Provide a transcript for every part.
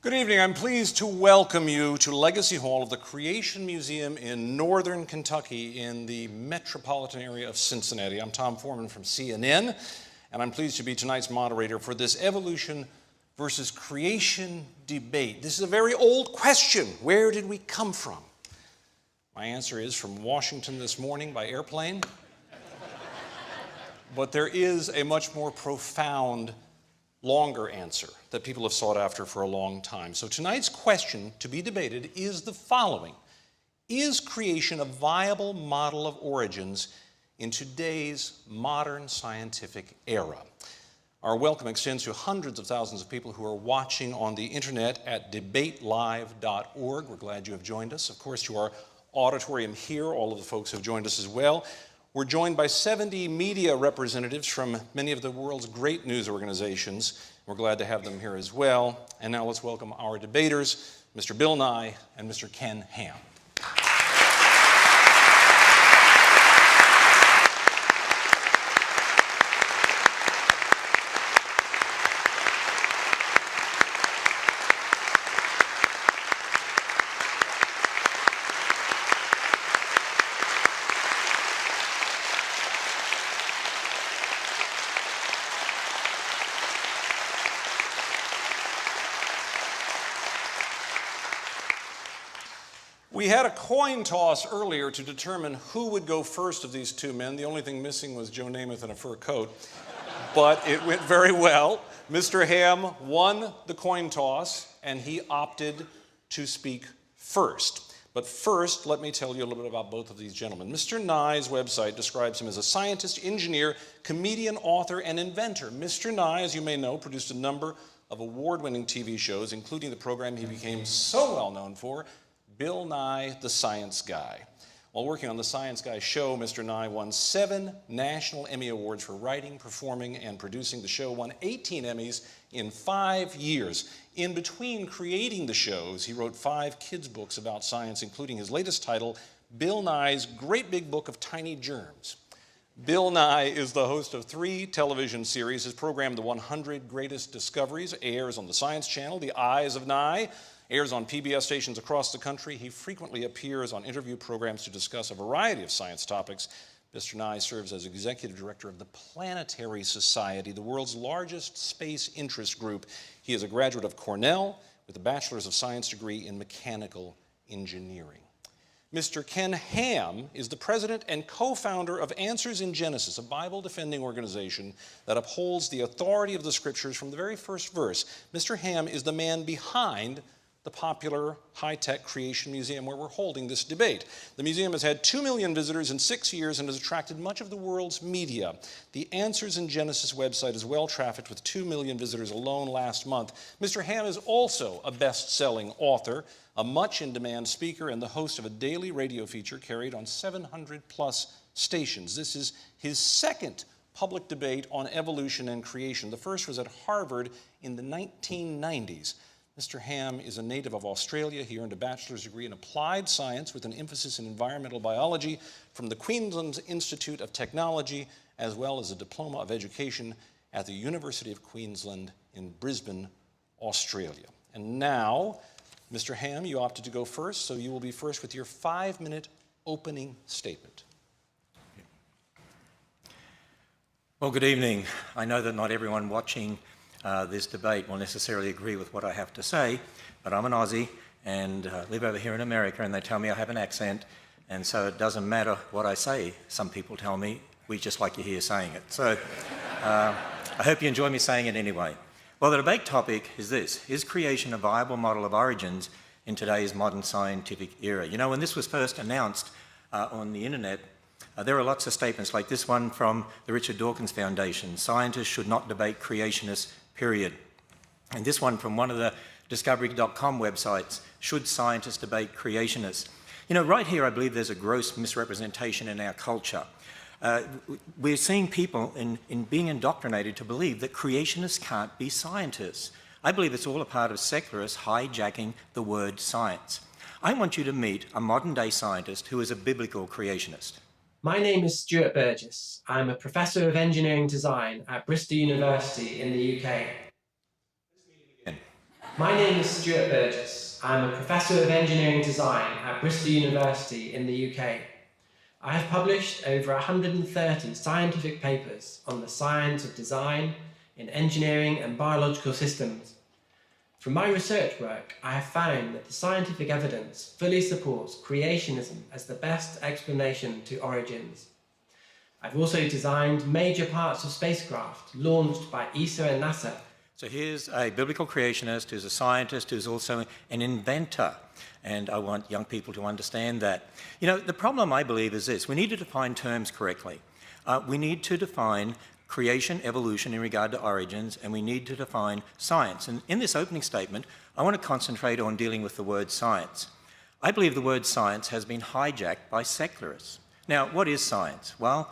Good evening. I'm pleased to welcome you to Legacy Hall of the Creation Museum in Northern Kentucky in the metropolitan area of Cincinnati. I'm Tom Foreman from CNN, and I'm pleased to be tonight's moderator for this evolution versus creation debate. This is a very old question. Where did we come from? My answer is from Washington this morning by airplane. But there is a much more profound longer answer that people have sought after for a long time. So tonight's question to be debated is the following. Is creation a viable model of origins in today's modern scientific era? Our welcome extends to hundreds of thousands of people who are watching on the internet at debatelive.org. We're glad you have joined us. Of course, to our auditorium here, all of the folks have joined us as well. We're joined by 70 media representatives from many of the world's great news organizations. We're glad to have them here as well. And now let's welcome our debaters, Mr. Bill Nye and Mr. Ken Ham. We had a coin toss earlier to determine who would go first of these two men. The only thing missing was Joe Namath in a fur coat, but it went very well. Mr. Ham won the coin toss, and he opted to speak first. But first, let me tell you a little bit about both of these gentlemen. Mr. Nye's website describes him as a scientist, engineer, comedian, author, and inventor. Mr. Nye, as you may know, produced a number of award-winning TV shows, including the program he became so well known for, Bill Nye, the Science Guy. While working on the Science Guy show, Mr. Nye won 7 National Emmy Awards for writing, performing, and producing the show, won 18 Emmys in 5 years. In between creating the shows, he wrote 5 kids' books about science, including his latest title, Bill Nye's Great Big Book of Tiny Germs. Bill Nye is the host of 3 television series. His program, The 100 Greatest Discoveries, airs on the Science Channel. The Eyes of Nye airs on PBS stations across the country. He frequently appears on interview programs to discuss a variety of science topics. Mr. Nye serves as executive director of the Planetary Society, the world's largest space interest group. He is a graduate of Cornell with a Bachelor's of Science degree in mechanical engineering. Mr. Ken Ham is the president and co-founder of Answers in Genesis, a Bible-defending organization that upholds the authority of the scriptures from the very first verse. Mr. Ham is the man behind the popular high-tech Creation Museum where we're holding this debate. The museum has had 2 million visitors in 6 years and has attracted much of the world's media. The Answers in Genesis website is well-trafficked with 2 million visitors alone last month. Mr. Ham is also a best-selling author, a much-in-demand speaker, and the host of a daily radio feature carried on 700-plus stations. This is his second public debate on evolution and creation. The first was at Harvard in the 1990s. Mr. Ham is a native of Australia. He earned a bachelor's degree in applied science with an emphasis in environmental biology from the Queensland Institute of Technology, as well as a diploma of education at the University of Queensland in Brisbane, Australia. And now, Mr. Ham, you opted to go first, so you will be first with your 5-minute opening statement. Well, good evening. I know that not everyone watching this debate will necessarily agree with what I have to say, but I'm an Aussie and live over here in America, and they tell me I have an accent, and so it doesn't matter what I say. Some people tell me, we just like you hear saying it. So I hope you enjoy me saying it anyway. Well, the debate topic is this: is creation a viable model of origins in today's modern scientific era? You know, when this was first announced on the internet, there are lots of statements like this one from the Richard Dawkins Foundation: scientists should not debate creationists, period. And this one from one of the Discovery.com websites: should scientists debate creationists? You know, right here I believe there's a gross misrepresentation in our culture. We're seeing people in being indoctrinated to believe that creationists can't be scientists. I believe it's all a part of secularists hijacking the word science. I want you to meet a modern-day scientist who is a biblical creationist. My name is Stuart Burgess. I'm a Professor of Engineering Design at Bristol University in the UK. My name is Stuart Burgess. I'm a Professor of Engineering Design at Bristol University in the UK. I have published over 130 scientific papers on the science of design in engineering and biological systems. From my research work, I have found that the scientific evidence fully supports creationism as the best explanation to origins. I've also designed major parts of spacecraft launched by ESA and NASA. So here's a biblical creationist who's a scientist who's also an inventor. And I want young people to understand that. You know, the problem, I believe, is this. We need to define terms correctly. We need to define creation, evolution in regard to origins, and we need to define science. And in this opening statement, I want to concentrate on dealing with the word science. I believe the word science has been hijacked by secularists. Now, what is science? Well,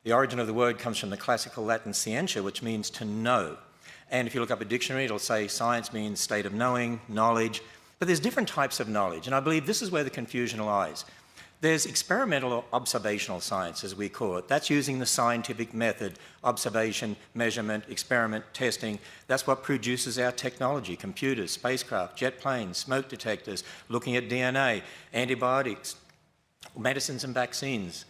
the origin of the word comes from the classical Latin scientia, which means to know. And if you look up a dictionary, it'll say science means state of knowing, knowledge. But there's different types of knowledge, and I believe this is where the confusion lies. There's experimental or observational science, as we call it. That's using the scientific method, observation, measurement, experiment, testing. That's what produces our technology, computers, spacecraft, jet planes, smoke detectors, looking at DNA, antibiotics, medicines and vaccines.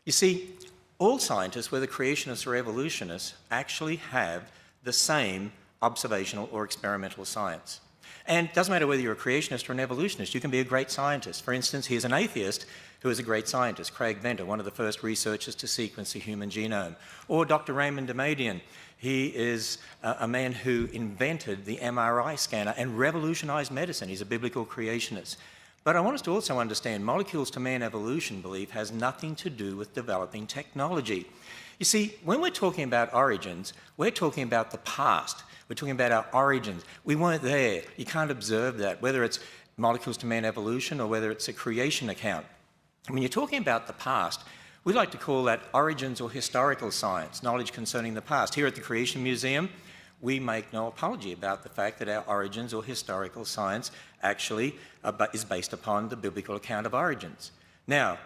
You see, all scientists, whether creationists or evolutionists, actually have the same observational or experimental science. And it doesn't matter whether you're a creationist or an evolutionist, you can be a great scientist. For instance, here's an atheist who is a great scientist, Craig Venter, one of the first researchers to sequence the human genome. Or Dr. Raymond Damadian. He is a man who invented the MRI scanner and revolutionized medicine. He's a biblical creationist. But I want us to also understand molecules to man evolution belief has nothing to do with developing technology. You see, when we're talking about origins, we're talking about the past. We're talking about our origins. We weren't there. You can't observe that, whether it's molecules to man evolution or whether it's a creation account. When you're talking about the past, we like to call that origins or historical science, knowledge concerning the past. Here at the Creation Museum, we make no apology about the fact that our origins or historical science actually is based upon the biblical account of origins. Now,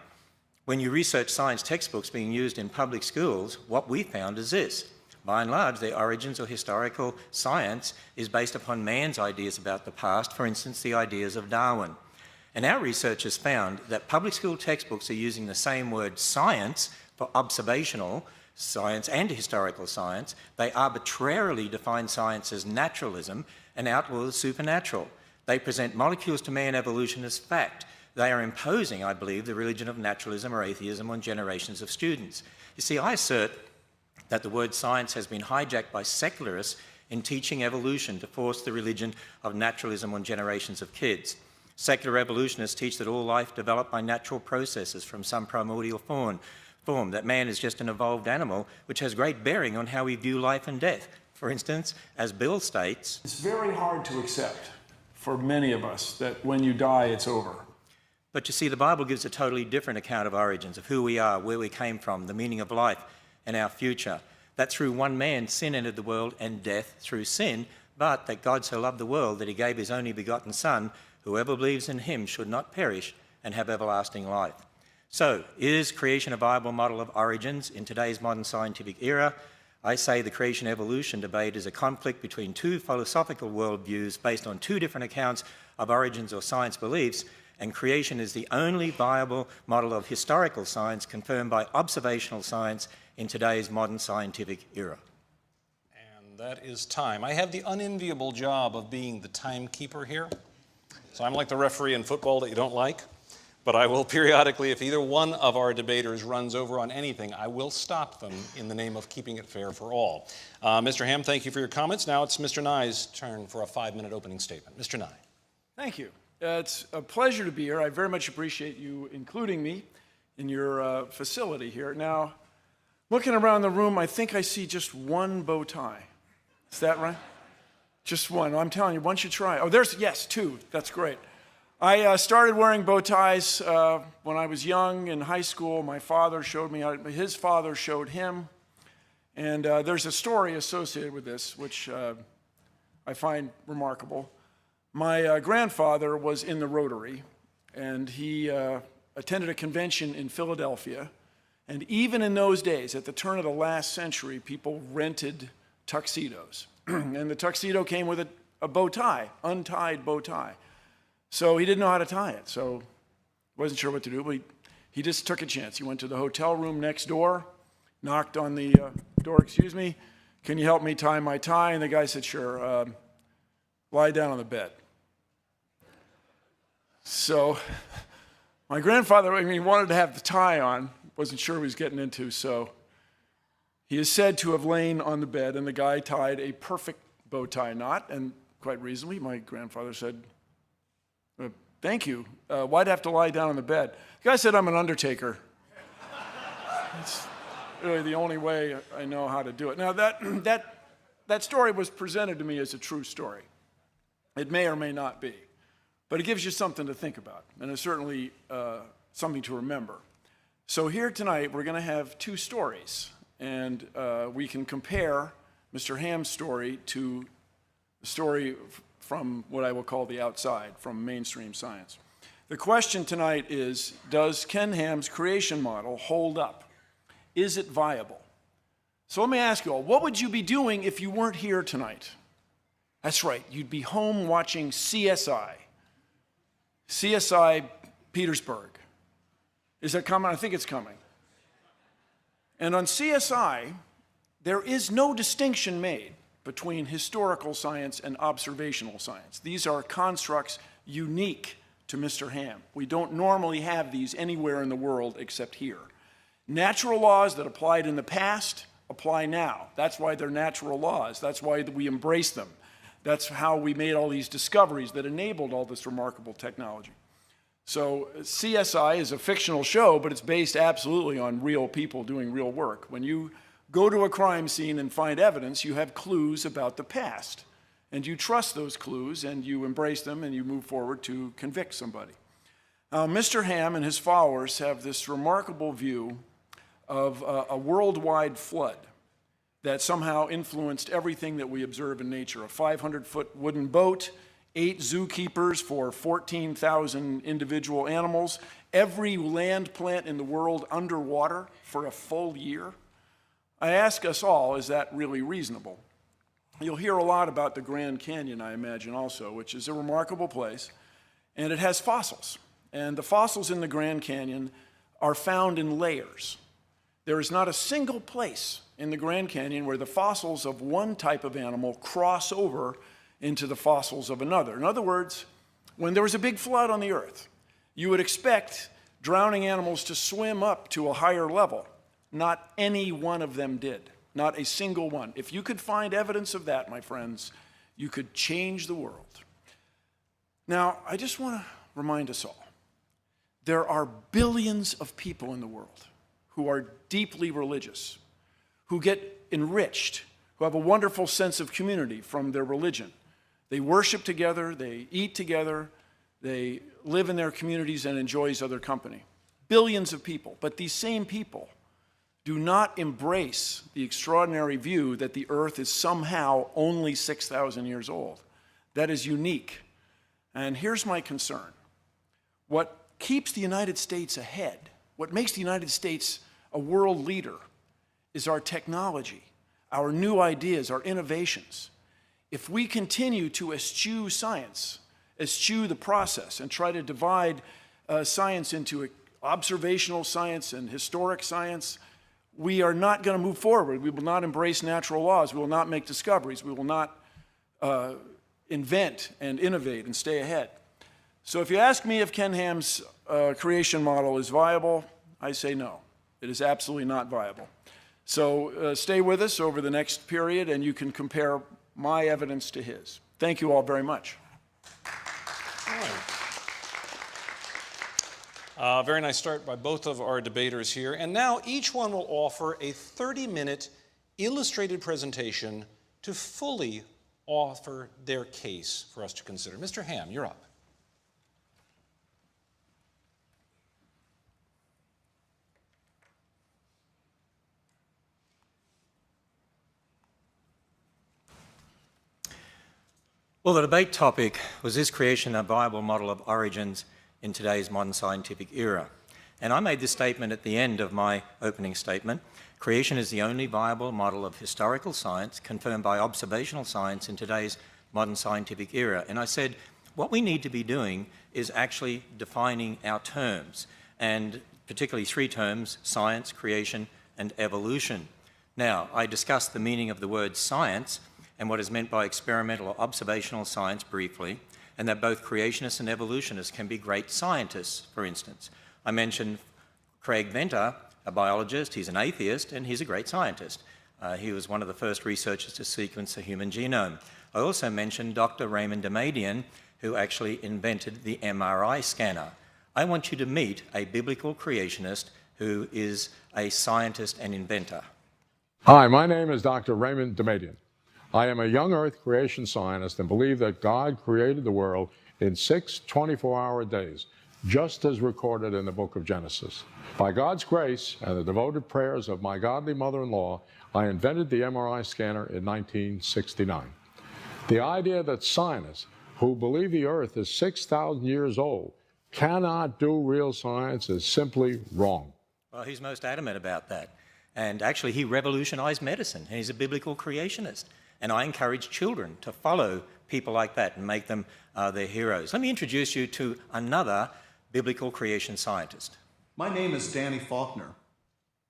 when you research science textbooks being used in public schools, what we found is this. By and large, the origins or historical science is based upon man's ideas about the past, for instance, the ideas of Darwin. And our research has found that public school textbooks are using the same word science for observational science and historical science. They arbitrarily define science as naturalism and outlaw the supernatural. They present molecules to man evolution as fact. They are imposing, I believe, the religion of naturalism or atheism on generations of students. You see, I assert that the word science has been hijacked by secularists in teaching evolution to force the religion of naturalism on generations of kids. Secular evolutionists teach that all life developed by natural processes from some primordial form, that man is just an evolved animal, which has great bearing on how we view life and death. For instance, as Bill states, it's very hard to accept for many of us that when you die, it's over. But you see, the Bible gives a totally different account of origins, of who we are, where we came from, the meaning of life and our future. That through one man sin entered the world and death through sin, but that God so loved the world that he gave his only begotten Son, whoever believes in him should not perish and have everlasting life. So, is creation a viable model of origins in today's modern scientific era? I say the creation-evolution debate is a conflict between two philosophical worldviews based on two different accounts of origins or science beliefs, and creation is the only viable model of historical science confirmed by observational science in today's modern scientific era. And that is time. I have the unenviable job of being the timekeeper here. So I'm like the referee in football that you don't like. But I will periodically, if either one of our debaters runs over on anything, I will stop them in the name of keeping it fair for all. Mr. Ham, thank you for your comments. Now it's Mr. Nye's turn for a 5-minute opening statement. Mr. Nye. Thank you. It's a pleasure to be here. I very much appreciate you including me in your facility here. Now, looking around the room, I think I see just one bow tie. Is that right? Just one. I'm telling you, one should try. Oh, yes, two. That's great. I started wearing bow ties when I was young in high school. My father showed me, his father showed him. And there's a story associated with this, which I find remarkable. My grandfather was in the Rotary, and he attended a convention in Philadelphia. And even in those days, at the turn of the last century, people rented tuxedos. And the tuxedo came with a bow tie, untied bow tie. So he didn't know how to tie it, so wasn't sure what to do, but he just took a chance. He went to the hotel room next door, knocked on the door, excuse me, can you help me tie my tie? And the guy said, sure, lie down on the bed. So my grandfather, I mean, he wanted to have the tie on, wasn't sure what he was getting into, so he is said to have lain on the bed, and the guy tied a perfect bow tie knot, and quite reasonably, my grandfather said, thank you. Why'd I have to lie down on the bed? The guy said, I'm an undertaker. That's really the only way I know how to do it. Now, that story was presented to me as a true story. It may or may not be, but it gives you something to think about, and it's certainly something to remember. So here tonight, we're going to have two stories, and we can compare Mr. Ham's story to the story from what I will call the outside, from mainstream science. The question tonight is, does Ken Ham's creation model hold up? Is it viable? So let me ask you all, what would you be doing if you weren't here tonight? That's right, you'd be home watching CSI. CSI Petersburg. Is that coming? I think it's coming. And on CSI, there is no distinction made between historical science and observational science. These are constructs unique to Mr. Ham. We don't normally have these anywhere in the world except here. Natural laws that applied in the past apply now. That's why they're natural laws. That's why we embrace them. That's how we made all these discoveries that enabled all this remarkable technology. So CSI is a fictional show, but it's based absolutely on real people doing real work. When you go to a crime scene and find evidence, you have clues about the past. And you trust those clues, and you embrace them, and you move forward to convict somebody. Mr. Ham and his followers have this remarkable view of a worldwide flood that somehow influenced everything that we observe in nature. A 500-foot wooden boat, 8 zookeepers for 14,000 individual animals, every land plant in the world underwater for a full year. I ask us all, is that really reasonable? You'll hear a lot about the Grand Canyon, I imagine, also, which is a remarkable place, and it has fossils. And the fossils in the Grand Canyon are found in layers. There is not a single place in the Grand Canyon where the fossils of one type of animal cross over into the fossils of another. In other words, when there was a big flood on the earth, you would expect drowning animals to swim up to a higher level. Not any one of them did. Not a single one. If you could find evidence of that, my friends, you could change the world. Now, I just want to remind us all, there are billions of people in the world who are deeply religious, who get enriched, who have a wonderful sense of community from their religion. They worship together, they eat together, they live in their communities and enjoy each other company. Billions of people, but these same people do not embrace the extraordinary view that the earth is somehow only 6,000 years old. That is unique. And here's my concern. What keeps the United States ahead, what makes the United States a world leader, is our technology, our new ideas, our innovations. If we continue to eschew science, eschew the process, and try to divide science into observational science and historic science, we are not going to move forward. We will not embrace natural laws. We will not make discoveries. We will not invent and innovate and stay ahead. So if you ask me if Ken Ham's creation model is viable, I say no. It is absolutely not viable. So stay with us over the next period, and you can compare my evidence to his. Thank you all very much. Very nice start by both of our debaters here. And now each one will offer a 30-minute illustrated presentation to fully offer their case for us to consider. Mr. Ham, you're up. Well, the debate topic was, is creation a viable model of origins in today's modern scientific era? And I made this statement at the end of my opening statement. Creation is the only viable model of historical science confirmed by observational science in today's modern scientific era. And I said, what we need to be doing is actually defining our terms, and particularly three terms: science, creation, and evolution. Now, I discussed the meaning of the word science and what is meant by experimental or observational science briefly, and that both creationists and evolutionists can be great scientists, for instance. I mentioned Craig Venter, a biologist. He's an atheist, and he's a great scientist. He was one of the first researchers to sequence the human genome. I also mentioned Dr. Raymond Damadian, who actually invented the MRI scanner. I want you to meet a biblical creationist who is a scientist and inventor. Hi, my name is Dr. Raymond Damadian. I am a young Earth creation scientist and believe that God created the world in 6 24-hour days, just as recorded in the book of Genesis. By God's grace and the devoted prayers of my godly mother-in-law, I invented the MRI scanner in 1969. The idea that scientists who believe the Earth is 6,000 years old cannot do real science is simply wrong. Well, he's most adamant about that. And actually, he revolutionized medicine. He's a biblical creationist. And I encourage children to follow people like that and make them their heroes. Let me introduce you to another biblical creation scientist. My name is Danny Faulkner.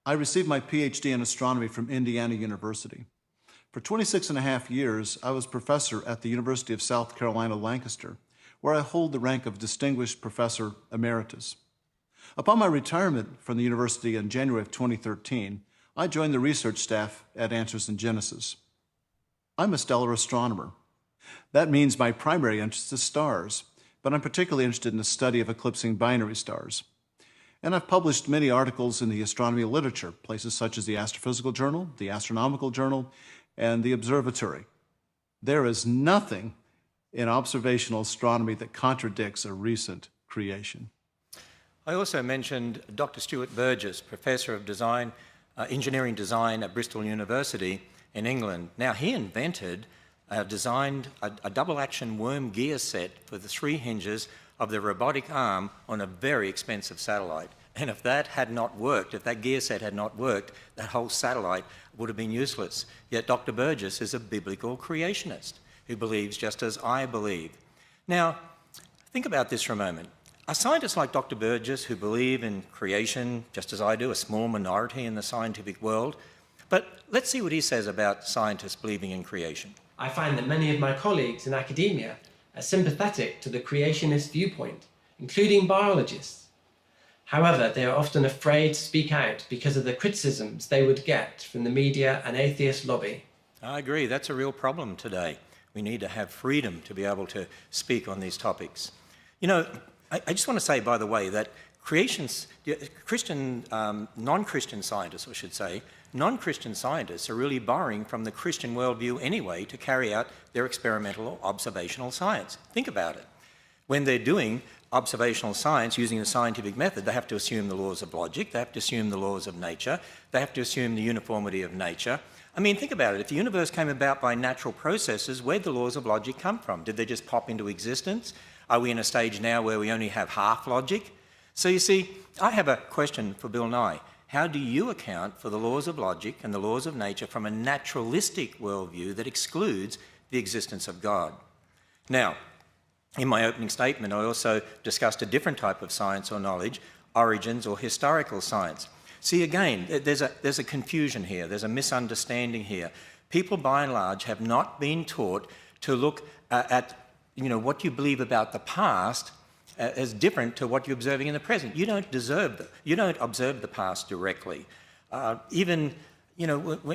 I received my PhD in astronomy from Indiana University. For 26 and a half years, I was professor at the University of South Carolina, Lancaster, where I hold the rank of Distinguished Professor Emeritus. Upon my retirement from the university in January of 2013, I joined the research staff at Answers in Genesis. I'm a stellar astronomer. That means my primary interest is stars, but I'm particularly interested in the study of eclipsing binary stars. And I've published many articles in the astronomy literature, places such as the Astrophysical Journal, the Astronomical Journal, and the Observatory. There is nothing in observational astronomy that contradicts a recent creation. I also mentioned Dr. Stuart Burgess, Professor of Engineering Design at Bristol University in England. Now, he designed a double-action worm gear set for the 3 hinges of the robotic arm on a very expensive satellite. And if that had not worked, if that gear set had not worked, that whole satellite would have been useless. Yet Dr. Burgess is a biblical creationist who believes just as I believe. Now, think about this for a moment. Are scientists like Dr. Burgess, who believe in creation, just as I do, a small minority in the scientific world? But let's see what he says about scientists believing in creation. I find that many of my colleagues in academia are sympathetic to the creationist viewpoint, including biologists. However, they are often afraid to speak out because of the criticisms they would get from the media and atheist lobby. I agree, that's a real problem today. We need to have freedom to be able to speak on these topics. You know, I just want to say, by the way, that non-Christian scientists, I should say, non-Christian scientists are really borrowing from the Christian worldview anyway to carry out their experimental or observational science. Think about it. When they're doing observational science using the scientific method, they have to assume the laws of logic, they have to assume the laws of nature, they have to assume the uniformity of nature. I mean, think about it. If the universe came about by natural processes, where'd the laws of logic come from? Did they just pop into existence? Are we in a stage now where we only have half logic? So you see, I have a question for Bill Nye. How do you account for the laws of logic and the laws of nature from a naturalistic worldview that excludes the existence of God? Now, in my opening statement, I also discussed a different type of science or knowledge, origins or historical science. See, again, there's a confusion here, there's a misunderstanding here. People, by and large, have not been taught to look at what you believe about the past as different to what you're observing in the present. You don't observe the past directly. Even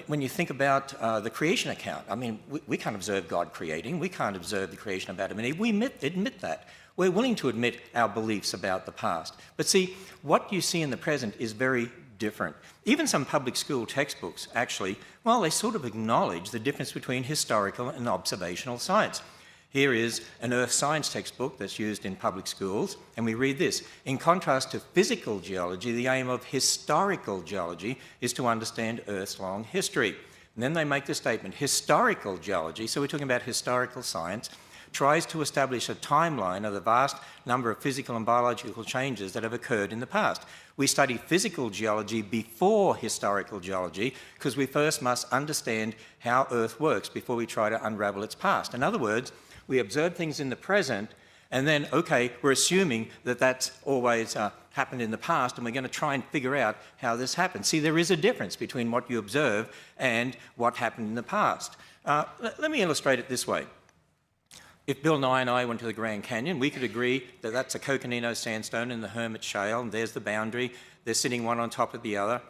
when you think about the creation account, I mean, we can't observe God creating, we can't observe the creation of Adam and Eve. We admit that. We're willing to admit our beliefs about the past. But see, what you see in the present is very different. Even some public school textbooks, actually, well, they sort of acknowledge the difference between historical and observational science. Here is an earth science textbook that's used in public schools, and we read this. In contrast to physical geology, the aim of historical geology is to understand Earth's long history. And then they make the statement, historical geology, so we're talking about historical science, tries to establish a timeline of the vast number of physical and biological changes that have occurred in the past. We study physical geology before historical geology because we first must understand how Earth works before we try to unravel its past. In other words, we observe things in the present and then, okay, we're assuming that that's always happened in the past and we're going to try and figure out how this happened. See, there is a difference between what you observe and what happened in the past. Let me illustrate it this way. If Bill Nye and I went to the Grand Canyon, we could agree that that's a Coconino sandstone in the Hermit Shale, and there's the boundary. They're sitting one on top of the other.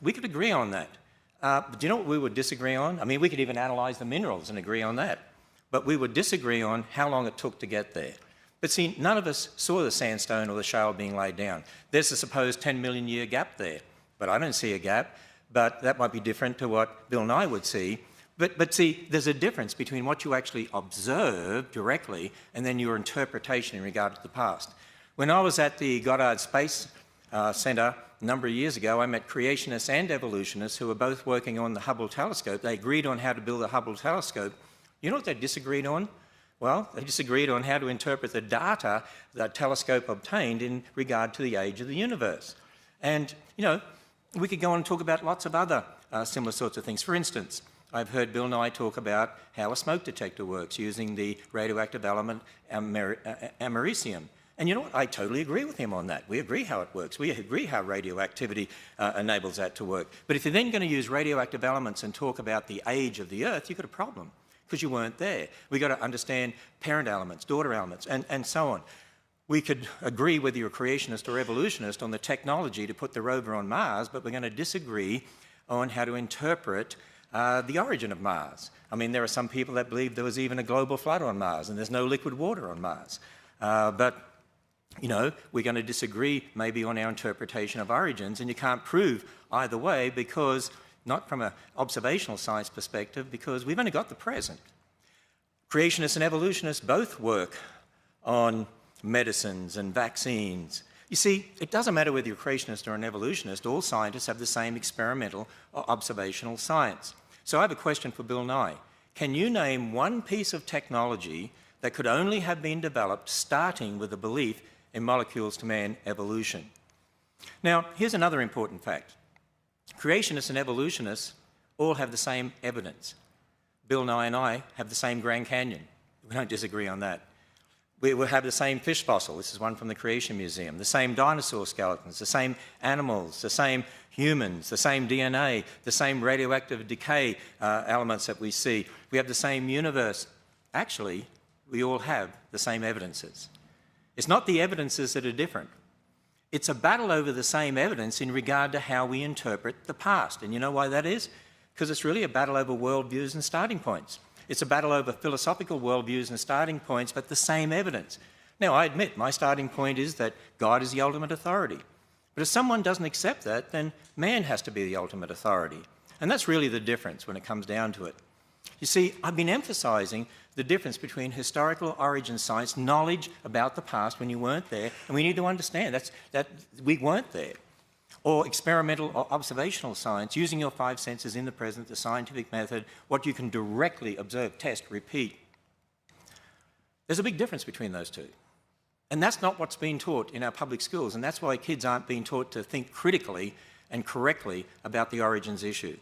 We could agree on that. But do you know what we would disagree on? I mean, we could even analyse the minerals and agree on that. But we would disagree on how long it took to get there. But see, none of us saw the sandstone or the shale being laid down. There's a supposed 10 million year gap there, but I don't see a gap. But that might be different to what Bill Nye would see. But see, there's a difference between what you actually observe directly and then your interpretation in regard to the past. When I was at the Goddard Space Centre a number of years ago, I met creationists and evolutionists who were both working on the Hubble telescope. They agreed on how to build the Hubble telescope. You know what they disagreed on? Well, they disagreed on how to interpret the data the telescope obtained in regard to the age of the universe. And, you know, we could go on and talk about lots of other similar sorts of things. For instance, I've heard Bill Nye talk about how a smoke detector works using the radioactive element americium. And you know what? I totally agree with him on that. We agree how it works. We agree how radioactivity enables that to work. But if you're then going to use radioactive elements and talk about the age of the Earth, you've got a problem because you weren't there. We've got to understand parent elements, daughter elements, and so on. We could agree whether you're a creationist or evolutionist on the technology to put the rover on Mars, but we're going to disagree on how to interpret the origin of Mars. I mean, there are some people that believe there was even a global flood on Mars and there's no liquid water on Mars. But, you know, we're going to disagree maybe on our interpretation of origins, and you can't prove either way because, not from an observational science perspective, because we've only got the present. Creationists and evolutionists both work on medicines and vaccines. You see, it doesn't matter whether you're a creationist or an evolutionist, all scientists have the same experimental or observational science. So I have a question for Bill Nye. Can you name one piece of technology that could only have been developed starting with a belief in molecules to man evolution? Now, here's another important fact. Creationists and evolutionists all have the same evidence. Bill Nye and I have the same Grand Canyon. We don't disagree on that. We will have the same fish fossil. This is one from the Creation Museum. The same dinosaur skeletons, the same animals, the same humans, the same DNA, the same radioactive decay elements that we see. We have the same universe. Actually, we all have the same evidences. It's not the evidences that are different. It's a battle over the same evidence in regard to how we interpret the past. And you know why that is? Because it's really a battle over worldviews and starting points. It's a battle over philosophical worldviews and starting points, but the same evidence. Now, I admit my starting point is that God is the ultimate authority. But if someone doesn't accept that, then man has to be the ultimate authority. And that's really the difference when it comes down to it. You see, I've been emphasizing the difference between historical origin science, knowledge about the past when you weren't there, and we need to understand that we weren't there, or experimental or observational science, using your five senses in the present, the scientific method, what you can directly observe, test, repeat. There's a big difference between those two. And that's not what's being taught in our public schools, and that's why kids aren't being taught to think critically and correctly about the origins issue.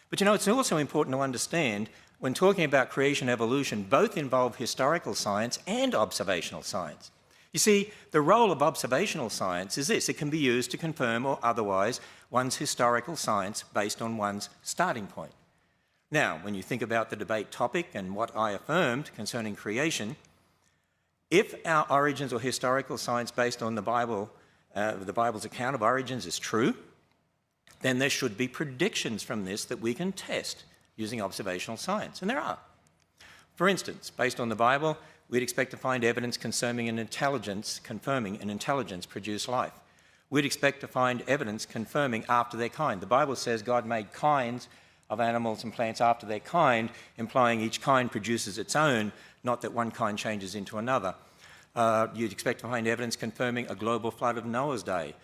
But you know, it's also important to understand when talking about creation evolution, both involve historical science and observational science. You see, the role of observational science is this: it can be used to confirm or otherwise one's historical science based on one's starting point. Now, when you think about the debate topic and what I affirmed concerning creation, if our origins or historical science based on the Bible's account of origins is true, then there should be predictions from this that we can test using observational science, and there are. For instance, based on the Bible, we'd expect to find evidence confirming an intelligence produced life. We'd expect to find evidence confirming after their kind. The Bible says God made kinds of animals and plants after their kind, implying each kind produces its own, not that one kind changes into another. You'd expect to find evidence confirming a global flood of Noah's day,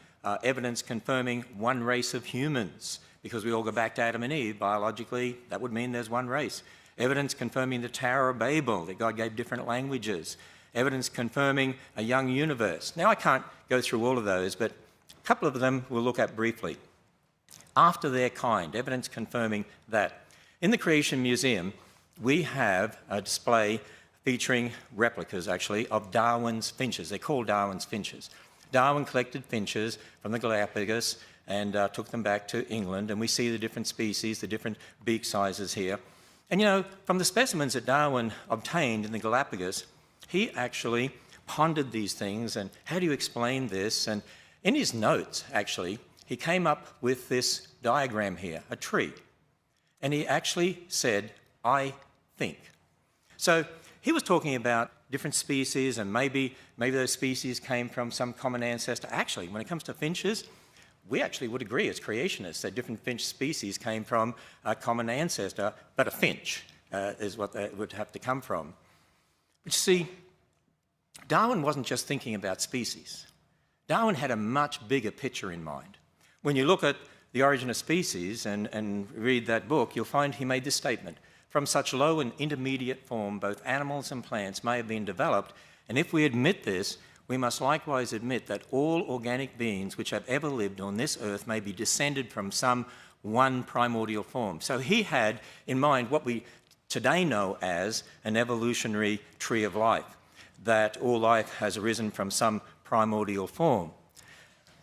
evidence confirming one race of humans, because we all go back to Adam and Eve. Biologically, that would mean there's one race. evidence confirming the Tower of Babel, that God gave different languages, evidence confirming a young universe. Now, I can't go through all of those, but a couple of them we'll look at briefly. After their kind, evidence confirming that. In the Creation Museum, we have a display featuring replicas, actually, of Darwin's finches. They're called Darwin's finches. Darwin collected finches from the Galapagos and took them back to England, and we see the different species, the different beak sizes here. And you know, from the specimens that Darwin obtained in the Galapagos, he actually pondered these things, and how do you explain this? And in his notes, actually, he came up with this diagram here, a tree. And he actually said, I think. So he was talking about different species, and maybe those species came from some common ancestor. Actually, when it comes to finches, we actually would agree as creationists that different finch species came from a common ancestor, but a finch is what they would have to come from. But you see, Darwin wasn't just thinking about species. Darwin had a much bigger picture in mind. When you look at The Origin of Species and read that book, you'll find he made this statement: from such low and intermediate form, both animals and plants may have been developed, and if we admit this, we must likewise admit that all organic beings which have ever lived on this earth may be descended from some one primordial form. So he had in mind what we today know as an evolutionary tree of life, that all life has arisen from some primordial form.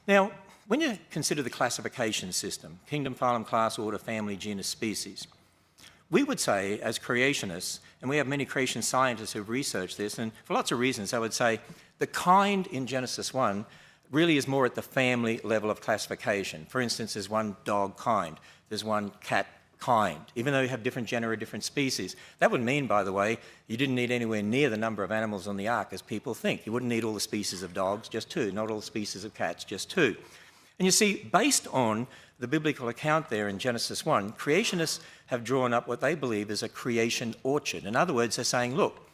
Now, when you consider the classification system, kingdom, phylum, class, order, family, genus, species, we would say, as creationists, and we have many creation scientists who've researched this, and for lots of reasons, I would say the kind in Genesis 1 really is more at the family level of classification. For instance, there's one dog kind, there's one cat kind, even though you have different genera, different species. That would mean, by the way, you didn't need anywhere near the number of animals on the ark as people think. You wouldn't need all the species of dogs, just two, not all the species of cats, just two. And you see, based on the biblical account there in Genesis 1, creationists have drawn up what they believe is a creation orchard. In other words, they're saying, look,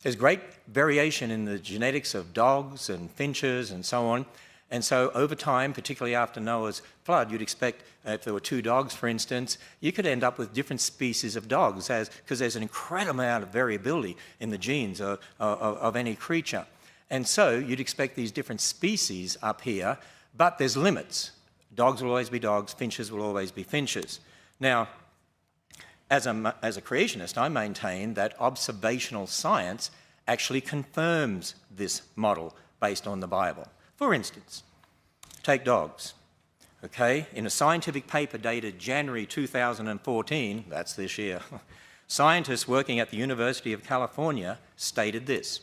there's great variation in the genetics of dogs and finches and so on. And so over time, particularly after Noah's flood, you'd expect, if there were two dogs, for instance, you could end up with different species of dogs because there's an incredible amount of variability in the genes of any creature. And so you'd expect these different species up here, but there's limits. Dogs will always be dogs, finches will always be finches. Now, as a creationist, I maintain that observational science actually confirms this model based on the Bible. For instance, take dogs. Okay, in a scientific paper dated January 2014, that's this year, scientists working at the University of California stated this: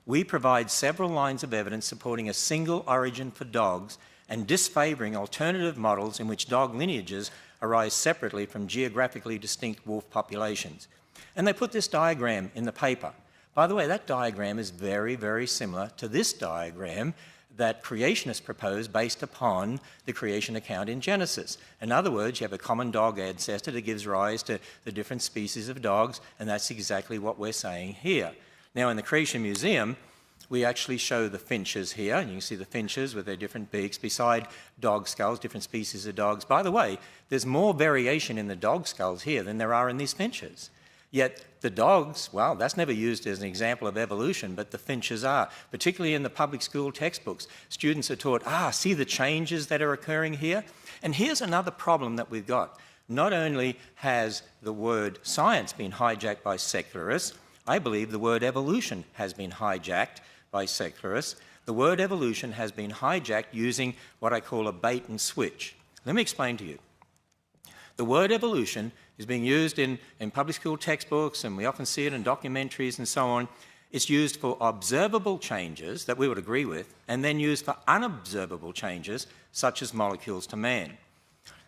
we provide several lines of evidence supporting a single origin for dogs and disfavoring alternative models in which dog lineages arise separately from geographically distinct wolf populations. And they put this diagram in the paper. By the way, that diagram is very, very similar to this diagram that creationists proposed based upon the creation account in Genesis. In other words, you have a common dog ancestor that gives rise to the different species of dogs, and that's exactly what we're saying here. Now, in the Creation Museum, we actually show the finches here. You can see the finches with their different beaks beside dog skulls, different species of dogs. By the way, there's more variation in the dog skulls here than there are in these finches. Yet the dogs, well, that's never used as an example of evolution, but the finches are. Particularly in the public school textbooks, students are taught, see the changes that are occurring here? And here's another problem that we've got. Not only has the word science been hijacked by secularists, I believe the word evolution has been hijacked by secularists. The word evolution has been hijacked using what I call a bait and switch. Let me explain to you. The word evolution is being used in public school textbooks, and we often see it in documentaries and so on. It's used for observable changes that we would agree with, and then used for unobservable changes, such as molecules to man.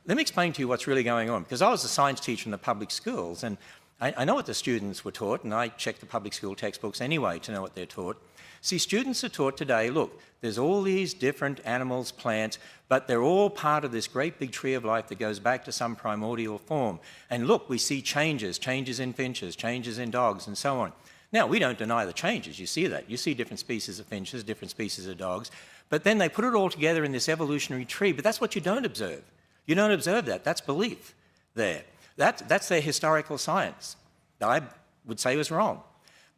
Let me explain to you what's really going on, because I was a science teacher in the public schools, and I know what the students were taught, and I check the public school textbooks anyway to know what they're taught. See, students are taught today, look, there's all these different animals, plants, but they're all part of this great big tree of life that goes back to some primordial form. And look, we see changes in finches, changes in dogs, and so on. Now, we don't deny the changes. You see that. You see different species of finches, different species of dogs. But then they put it all together in this evolutionary tree, but that's what you don't observe. You don't observe that. That's belief there. That's their historical science. I would say was wrong.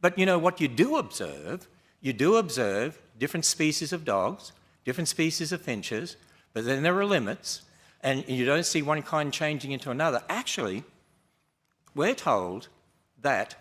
But you know what you do observe different species of dogs, different species of finches, but then there are limits, and you don't see one kind changing into another. Actually, we're told that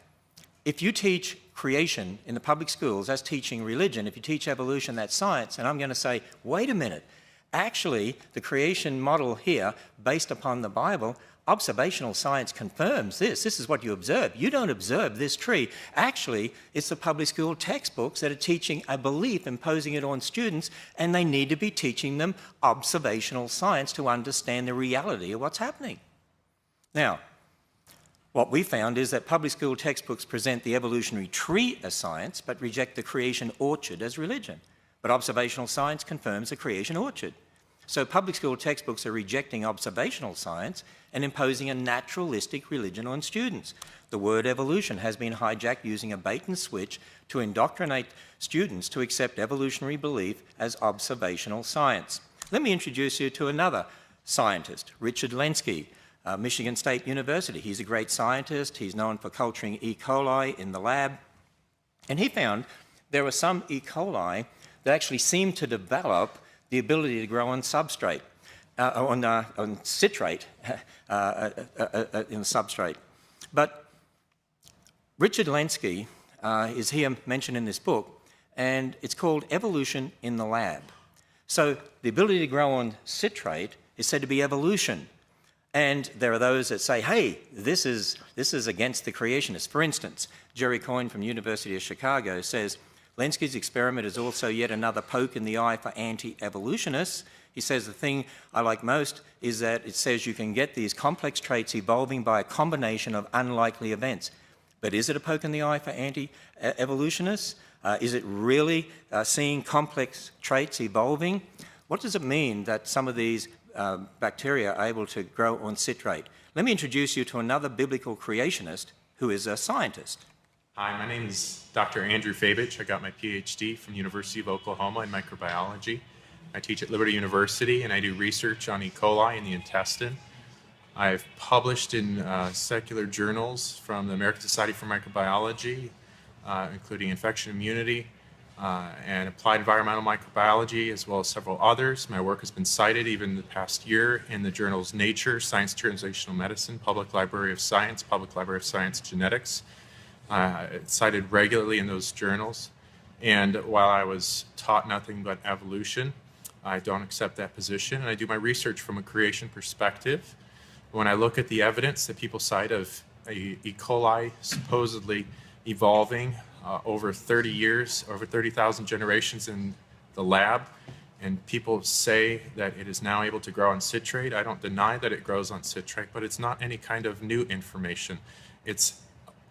if you teach creation in the public schools, that's teaching religion. If you teach evolution, that's science. And I'm going to say, wait a minute. Actually, the creation model here, based upon the Bible, observational science confirms this. This is what you observe. You don't observe this tree. Actually, it's the public school textbooks that are teaching a belief, imposing it on students, and they need to be teaching them observational science to understand the reality of what's happening. Now, what we found is that public school textbooks present the evolutionary tree as science, but reject the creation orchard as religion. But observational science confirms the creation orchard. So public school textbooks are rejecting observational science and imposing a naturalistic religion on students. The word evolution has been hijacked using a bait and switch to indoctrinate students to accept evolutionary belief as observational science. Let me introduce you to another scientist, Richard Lenski, Michigan State University. He's a great scientist. He's known for culturing E. coli in the lab. And he found there were some E. coli that actually seemed to develop the ability to grow on substrate, on citrate in the substrate. But Richard Lenski is here mentioned in this book, and it's called Evolution in the Lab. So the ability to grow on citrate is said to be evolution. And there are those that say, hey, this is against the creationists. For instance, Jerry Coyne from the University of Chicago says, Lenski's experiment is also yet another poke in the eye for anti-evolutionists. He says the thing I like most is that it says you can get these complex traits evolving by a combination of unlikely events. But is it a poke in the eye for anti-evolutionists? Is it really seeing complex traits evolving? What does it mean that some of these bacteria are able to grow on citrate? Let me introduce you to another biblical creationist who is a scientist. Hi, my name is Dr. Andrew Fabich. I got my PhD from the University of Oklahoma in microbiology. I teach at Liberty University, and I do research on E. coli in the intestine. I've published in secular journals from the American Society for Microbiology, including infection immunity and applied environmental microbiology, as well as several others. My work has been cited even the past year in the journals Nature, Science Translational Medicine, Public Library of Science, Public Library of Science Genetics. It's cited regularly in those journals. And while I was taught nothing but evolution, I don't accept that position, and I do my research from a creation perspective. When I look at the evidence that people cite of E. coli supposedly evolving over 30 years, over 30,000 generations in the lab, and people say that it is now able to grow on citrate, I don't deny that it grows on citrate, but it's not any kind of new information.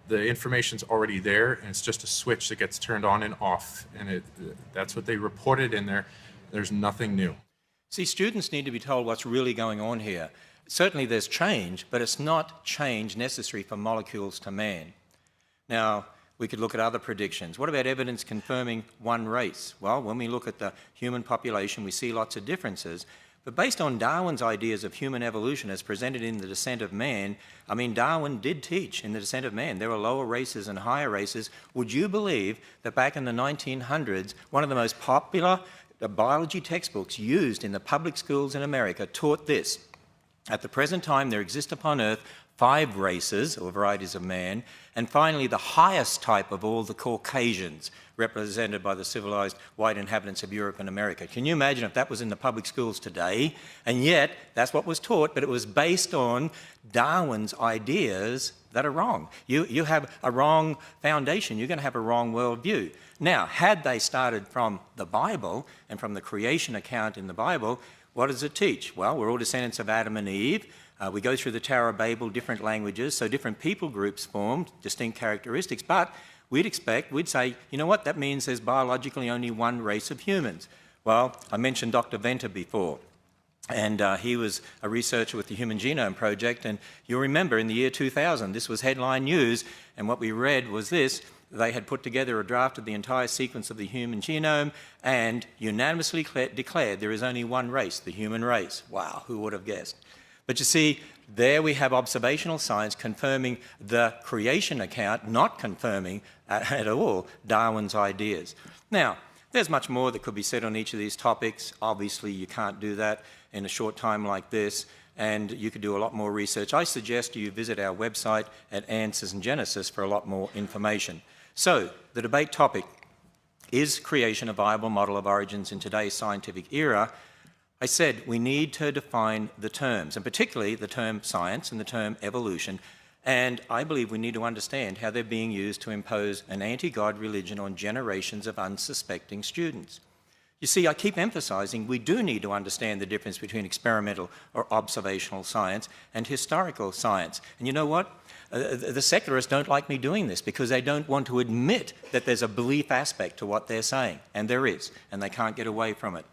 The information's already there, and it's just a switch that gets turned on and off, and that's what they reported in there. There's nothing new. See, students need to be told what's really going on here. Certainly there's change, but it's not change necessary for molecules to man. Now, we could look at other predictions. What about evidence confirming one race? Well, when we look at the human population, we see lots of differences. But based on Darwin's ideas of human evolution as presented in The Descent of Man, I mean, Darwin did teach in The Descent of Man there were lower races and higher races. Would you believe that back in the 1900s, one of the most popular biology textbooks used in the public schools in America taught this? At the present time, there exist upon Earth 5 races or varieties of man, and finally the highest type of all, the Caucasians, represented by the civilized white inhabitants of Europe and America. Can you imagine if that was in the public schools today? And yet, that's what was taught, but it was based on Darwin's ideas that are wrong. You have a wrong foundation, you're going to have a wrong worldview. Now, had they started from the Bible and from the creation account in the Bible, what does it teach? Well, we're all descendants of Adam and Eve. We go through the Tower of Babel, different languages, so different people groups formed, distinct characteristics, but we'd say, you know what, that means there's biologically only one race of humans. Well, I mentioned Dr. Venter before, and he was a researcher with the Human Genome Project, and you'll remember in the year 2000, this was headline news, and what we read was this: they had put together a draft of the entire sequence of the human genome and unanimously declared there is only one race, the human race. Wow, who would have guessed? But you see, there we have observational science confirming the creation account, not confirming at all Darwin's ideas. Now, there's much more that could be said on each of these topics. Obviously, you can't do that in a short time like this, and you could do a lot more research. I suggest you visit our website at Answers in Genesis for a lot more information. So, the debate topic, is creation a viable model of origins in today's scientific era? I said we need to define the terms, and particularly the term science and the term evolution, and I believe we need to understand how they're being used to impose an anti-God religion on generations of unsuspecting students. You see, I keep emphasizing we do need to understand the difference between experimental or observational science and historical science. And you know what? The secularists don't like me doing this because they don't want to admit that there's a belief aspect to what they're saying, and there is, and they can't get away from it.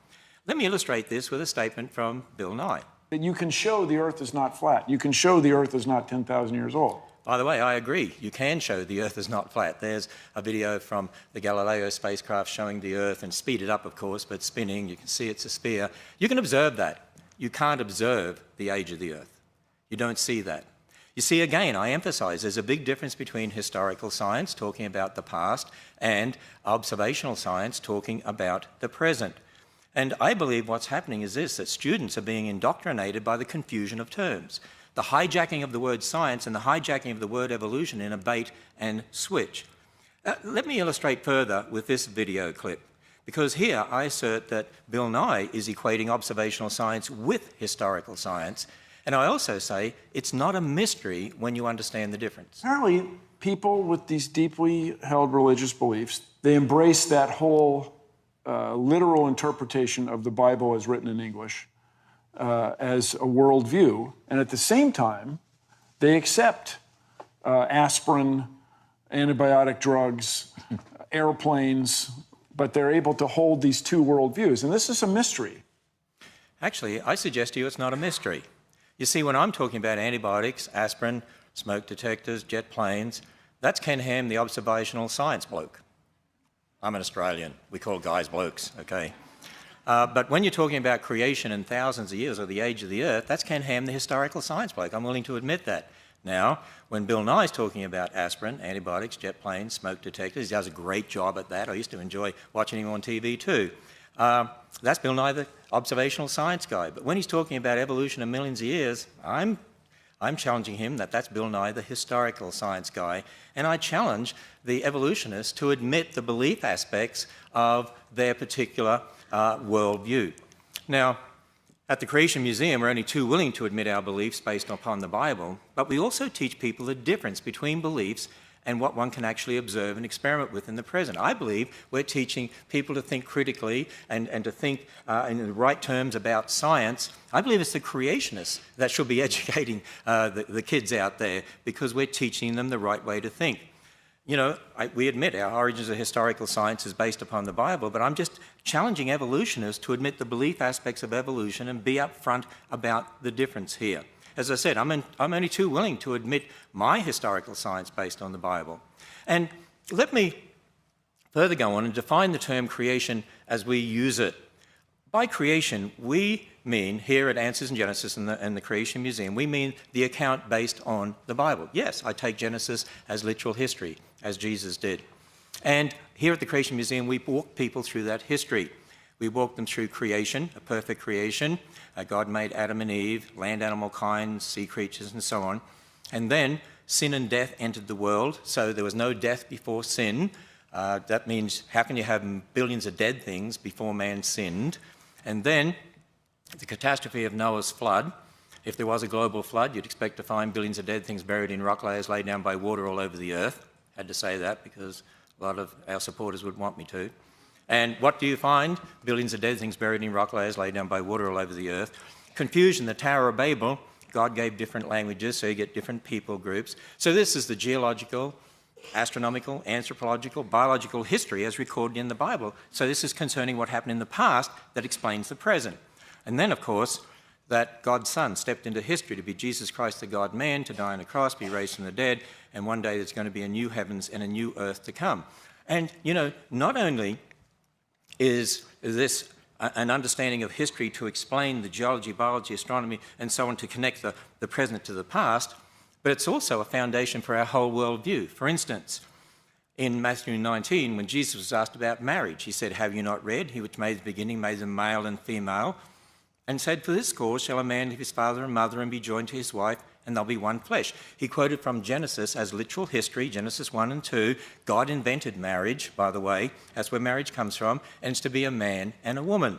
Let me illustrate this with a statement from Bill Nye. You can show the Earth is not flat. You can show the Earth is not 10,000 years old. By the way, I agree. You can show the Earth is not flat. There's a video from the Galileo spacecraft showing the Earth, and speeded up, of course, but spinning. You can see it's a sphere. You can observe that. You can't observe the age of the Earth. You don't see that. You see, again, I emphasize there's a big difference between historical science, talking about the past, and observational science, talking about the present. And I believe what's happening is this, that students are being indoctrinated by the confusion of terms. The hijacking of the word science and the hijacking of the word evolution in a bait and switch. Let me illustrate further with this video clip, because here I assert that Bill Nye is equating observational science with historical science, and I also say it's not a mystery when you understand the difference. Apparently, people with these deeply held religious beliefs, they embrace that whole literal interpretation of the Bible as written in English as a worldview, and at the same time, they accept aspirin, antibiotic drugs, airplanes, but they're able to hold these two worldviews, and this is a mystery. Actually, I suggest to you it's not a mystery. You see, when I'm talking about antibiotics, aspirin, smoke detectors, jet planes, that's Ken Ham, the observational science bloke. I'm an Australian. We call guys blokes, okay? But when you're talking about creation in thousands of years or the age of the Earth, that's Ken Ham, the historical science bloke. I'm willing to admit that. Now, when Bill Nye's talking about aspirin, antibiotics, jet planes, smoke detectors, he does a great job at that. I used to enjoy watching him on TV too. That's Bill Nye, the observational science guy. But when he's talking about evolution of millions of years, I'm challenging him that that's Bill Nye, the historical science guy, and I challenge the evolutionists to admit the belief aspects of their particular worldview. Now, at the Creation Museum, we're only too willing to admit our beliefs based upon the Bible, but we also teach people the difference between beliefs and what one can actually observe and experiment with in the present. I believe we're teaching people to think critically and to think in the right terms about science. I believe it's the creationists that should be educating the kids out there, because we're teaching them the right way to think. You know, we admit our origins of historical science is based upon the Bible, but I'm just challenging evolutionists to admit the belief aspects of evolution and be upfront about the difference here. As I said, I'm only too willing to admit my historical science based on the Bible. And let me further go on and define the term creation as we use it. By creation, we mean, here at Answers in Genesis and the Creation Museum, we mean the account based on the Bible. Yes, I take Genesis as literal history, as Jesus did. And here at the Creation Museum, we walk people through that history. We walk them through creation, a perfect creation. God made Adam and Eve, land animal kind, sea creatures, and so on. And then sin and death entered the world, so there was no death before sin. That means, how can you have billions of dead things before man sinned? And then the catastrophe of Noah's flood. If there was a global flood, you'd expect to find billions of dead things buried in rock layers laid down by water all over the earth. Had to say that because a lot of our supporters would want me to. And what do you find? Billions of dead things buried in rock layers laid down by water all over the earth. Confusion, the Tower of Babel. God gave different languages, so you get different people groups. So this is the geological, astronomical, anthropological, biological history as recorded in the Bible. So this is concerning what happened in the past that explains the present. And then, of course, that God's Son stepped into history to be Jesus Christ, the God-man, to die on a cross, be raised from the dead, and one day there's going to be a new heavens and a new earth to come. And, you know, not only is this an understanding of history to explain the geology, biology, astronomy, and so on to connect the present to the past, but it's also a foundation for our whole worldview. For instance, in Matthew 19, when Jesus was asked about marriage, he said, "Have you not read? He which made the beginning made them male and female, and said, for this cause shall a man leave his father and mother and be joined to his wife, and they'll be one flesh." He quoted from Genesis as literal history, Genesis 1 and 2. God invented marriage, by the way. That's where marriage comes from, and it's to be a man and a woman.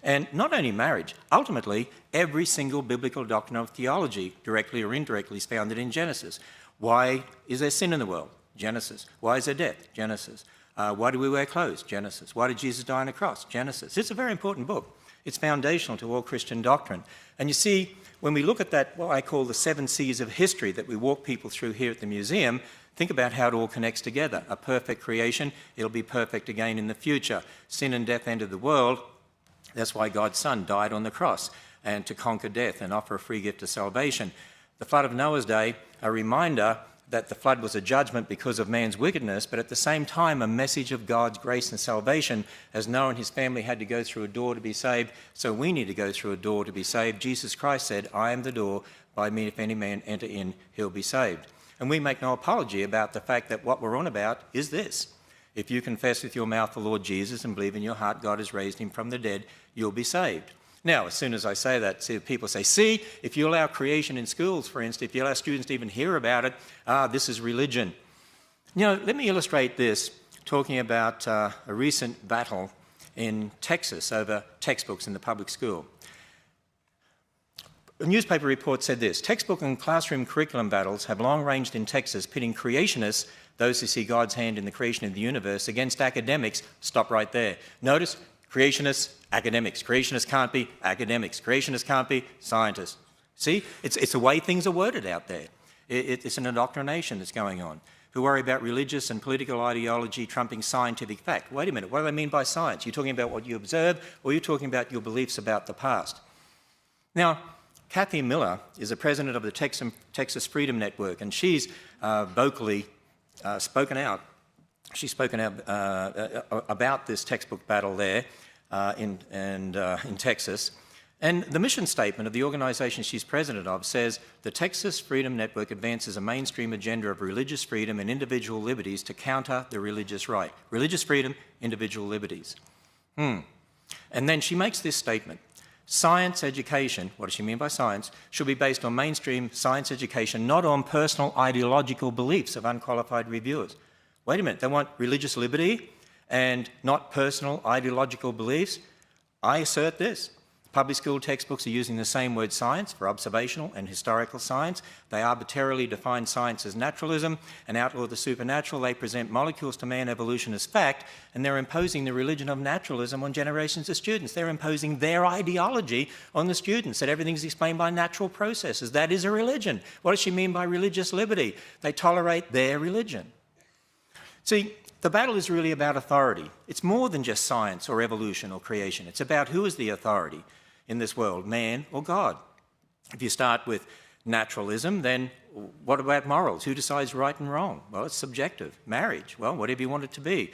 And not only marriage, ultimately, every single biblical doctrine of theology, directly or indirectly, is founded in Genesis. Why is there sin in the world? Genesis. Why is there death? Genesis. Why do we wear clothes? Genesis. Why did Jesus die on a cross? Genesis. It's a very important book. It's foundational to all Christian doctrine. And you see, when we look at that, what I call the 7 C's of history that we walk people through here at the museum, think about how it all connects together. A perfect creation, it'll be perfect again in the future. Sin and death entered the world. That's why God's Son died on the cross, and to conquer death and offer a free gift of salvation. The flood of Noah's day, a reminder that the flood was a judgment because of man's wickedness, but at the same time a message of God's grace and salvation, as Noah and his family had to go through a door to be saved, so we need to go through a door to be saved. Jesus Christ said, "I am the door, by me if any man enter in, he'll be saved." And we make no apology about the fact that what we're on about is this: if you confess with your mouth the Lord Jesus and believe in your heart God has raised him from the dead, you'll be saved. Now, as soon as I say that, people say, see, if you allow creation in schools, for instance, if you allow students to even hear about it, this is religion. You know, let me illustrate this, talking about a recent battle in Texas over textbooks in the public school. A newspaper report said this: textbook and classroom curriculum battles have long ranged in Texas, pitting creationists, those who see God's hand in the creation of the universe, against academics. Stop right there. Notice, creationists, academics. Creationists can't be academics. Creationists can't be scientists. See, it's the way things are worded out there. It's an indoctrination that's going on, who worry about religious and political ideology trumping scientific fact. Wait a minute, what do they mean by science? You're talking about what you observe, or you're talking about your beliefs about the past? Now, Kathy Miller is the president of the Texas Freedom Network, and she's vocally spoken out. She's spoken out about this textbook battle there in Texas. And the mission statement of the organisation she's president of says, the Texas Freedom Network advances a mainstream agenda of religious freedom and individual liberties to counter the religious right. Religious freedom, individual liberties. And then she makes this statement: science education, what does she mean by science, should be based on mainstream science education, not on personal ideological beliefs of unqualified reviewers. Wait a minute, they want religious liberty and not personal ideological beliefs? I assert this. Public school textbooks are using the same word science for observational and historical science. They arbitrarily define science as naturalism and outlaw the supernatural. They present molecules to man evolution as fact, and they're imposing the religion of naturalism on generations of students. They're imposing their ideology on the students, that everything's explained by natural processes. That is a religion. What does she mean by religious liberty? They tolerate their religion. See, the battle is really about authority. It's more than just science or evolution or creation. It's about who is the authority in this world, man or God. If you start with naturalism, then what about morals? Who decides right and wrong? Well, it's subjective. Marriage, well, whatever you want it to be.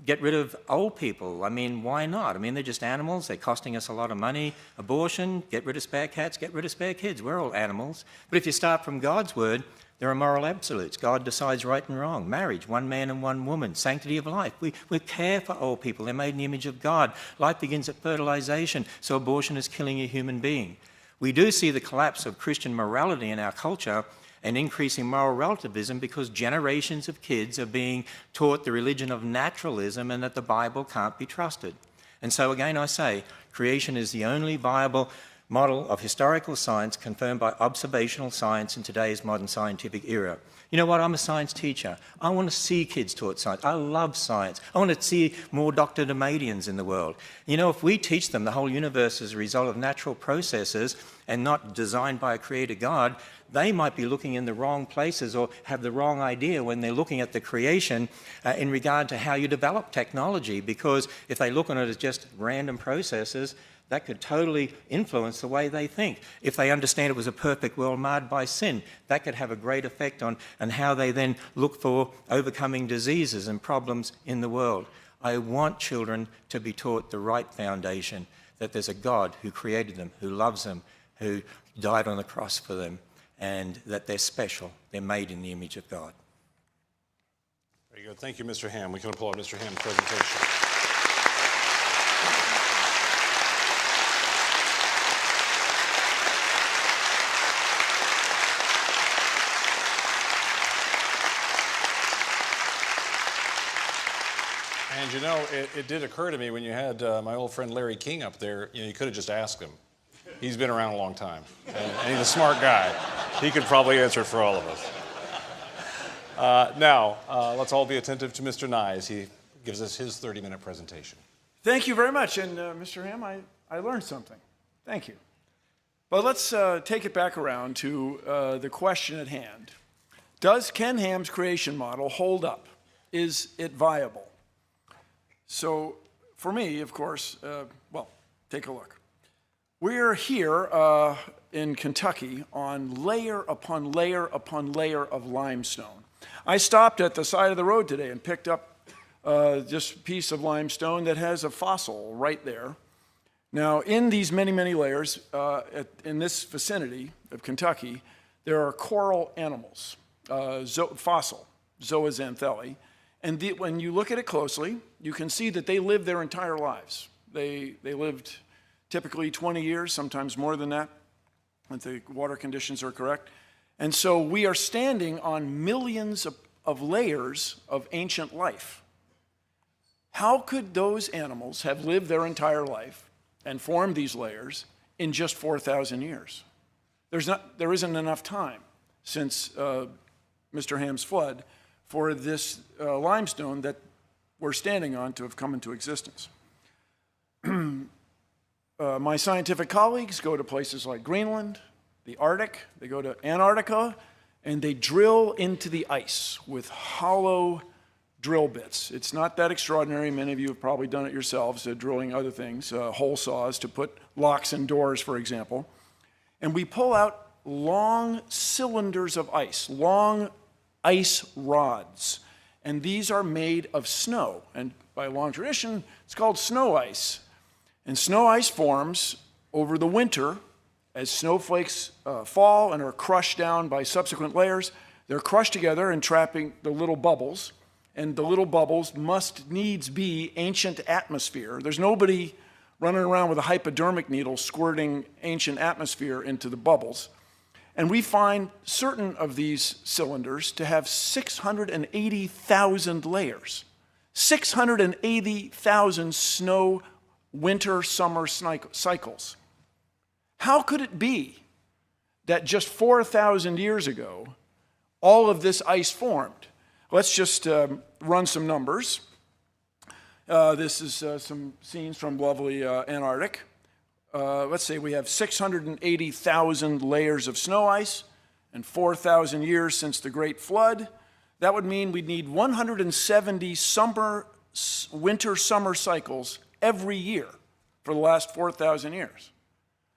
Get rid of old people. I mean, why not? I mean, they're just animals. They're costing us a lot of money. Abortion, get rid of spare cats, get rid of spare kids. We're all animals. But if you start from God's word, there are moral absolutes. God decides right and wrong. Marriage, one man and one woman. Sanctity of life. We care for old people. They're made in the image of God. Life begins at fertilization, so abortion is killing a human being. We do see the collapse of Christian morality in our culture and increasing moral relativism because generations of kids are being taught the religion of naturalism and that the Bible can't be trusted. And so again I say, creation is the only viable model of historical science confirmed by observational science in today's modern scientific era. You know what? I'm a science teacher. I want to see kids taught science. I love science. I want to see more Dr. Demadians in the world. You know, if we teach them the whole universe is a result of natural processes and not designed by a creator God, they might be looking in the wrong places or have the wrong idea when they're looking at the creation in regard to how you develop technology, because if they look on it as just random processes, that could totally influence the way they think. If they understand it was a perfect world marred by sin, that could have a great effect on how they then look for overcoming diseases and problems in the world. I want children to be taught the right foundation, that there's a God who created them, who loves them, who died on the cross for them, and that they're special. They're made in the image of God. Very good. Thank you, Mr. Ham. We can applaud Mr. Ham's presentation. And you know, it did occur to me when you had my old friend Larry King up there, you could have just asked him. He's been around a long time, and he's a smart guy. He could probably answer it for all of us. Now, let's all be attentive to Mr. Nye as he gives us his 30-minute presentation. Thank you very much. And Mr. Ham, I learned something. Thank you. But let's take it back around to the question at hand. Does Ken Ham's creation model hold up? Is it viable? So for me, of course, well, take a look. We're here in Kentucky on layer upon layer upon layer of limestone. I stopped at the side of the road today and picked up this piece of limestone that has a fossil right there. Now, in these many, many layers, in this vicinity of Kentucky, there are coral animals, fossil, zooxanthellae. And when you look at it closely, you can see that they live their entire lives. They lived typically 20 years, sometimes more than that, if the water conditions are correct. And so we are standing on millions of layers of ancient life. How could those animals have lived their entire life and formed these layers in just 4,000 years? There isn't enough time since Mr. Ham's flood for this limestone that we're standing on to have come into existence. My scientific colleagues go to places like Greenland, the Arctic, they go to Antarctica, and they drill into the ice with hollow drill bits. It's not that extraordinary. Many of you have probably done it yourselves, drilling other things, hole saws to put locks in doors, for example. And we pull out long cylinders of ice, long ice rods. And these are made of snow. And by long tradition, it's called snow ice. And snow ice forms over the winter as snowflakes fall and are crushed down by subsequent layers. They're crushed together and trapping the little bubbles. And the little bubbles must needs be ancient atmosphere. There's nobody running around with a hypodermic needle squirting ancient atmosphere into the bubbles. And we find certain of these cylinders to have 680,000 layers. 680,000 snow, winter, summer cycles. How could it be that just 4,000 years ago, all of this ice formed? Let's just run some numbers. This is some scenes from lovely Antarctic. Let's say we have 680,000 layers of snow ice and 4,000 years since the Great Flood. That would mean we'd need 170 winter, summer cycles every year for the last 4,000 years.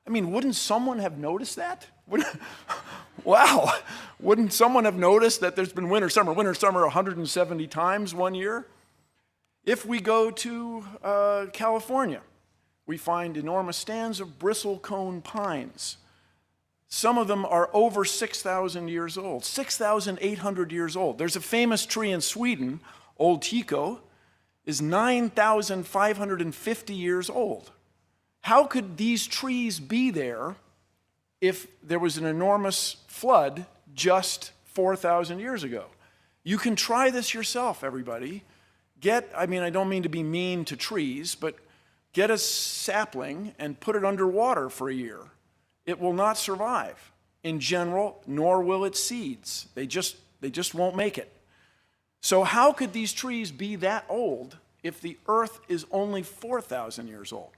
I mean, wouldn't someone have noticed that? Wow, wouldn't someone have noticed that there's been winter, summer 170 times one year? If we go to California, we find enormous stands of bristlecone pines. Some of them are over 6,000 years old, 6,800 years old. There's a famous tree in Sweden, Old Tycho, is 9,550 years old. How could these trees be there if there was an enormous flood just 4,000 years ago? You can try this yourself, everybody. I don't mean to be mean to trees, but get a sapling and put it underwater for a year. It will not survive in general, nor will its seeds. They just won't make it. So how could these trees be that old if the earth is only 4,000 years old?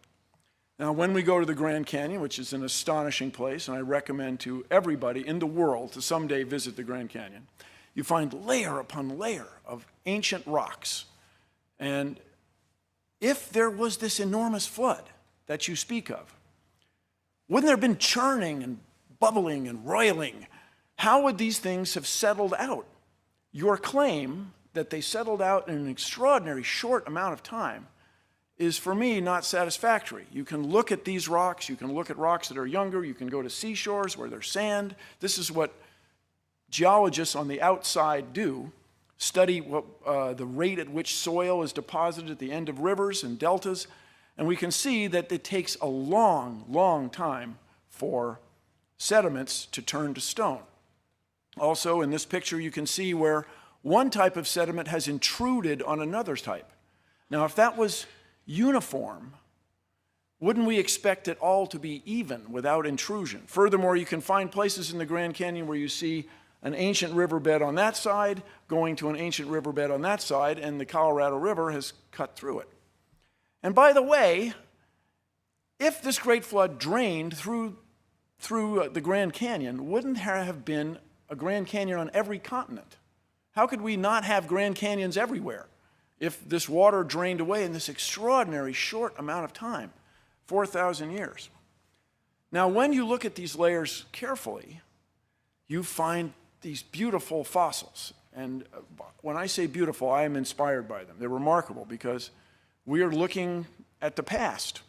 Now, when we go to the Grand Canyon, which is an astonishing place, and I recommend to everybody in the world to someday visit the Grand Canyon, you find layer upon layer of ancient rocks. And if there was this enormous flood that you speak of, wouldn't there have been churning and bubbling and roiling? How would these things have settled out? Your claim that they settled out in an extraordinary short amount of time is, for me, not satisfactory. You can look at these rocks, you can look at rocks that are younger, you can go to seashores where there's sand. This is what geologists on the outside do, study the rate at which soil is deposited at the end of rivers and deltas, and we can see that it takes a long, long time for sediments to turn to stone. Also, in this picture, you can see where one type of sediment has intruded on another type. Now, if that was uniform, wouldn't we expect it all to be even without intrusion? Furthermore, you can find places in the Grand Canyon where you see an ancient riverbed on that side going to an ancient riverbed on that side, and the Colorado River has cut through it. And by the way, if this great flood drained through the Grand Canyon, wouldn't there have been a Grand Canyon on every continent? How could we not have Grand Canyons everywhere if this water drained away in this extraordinary short amount of time, 4,000 years? Now, when you look at these layers carefully, you find these beautiful fossils. And when I say beautiful, I am inspired by them. They're remarkable because we are looking at the past.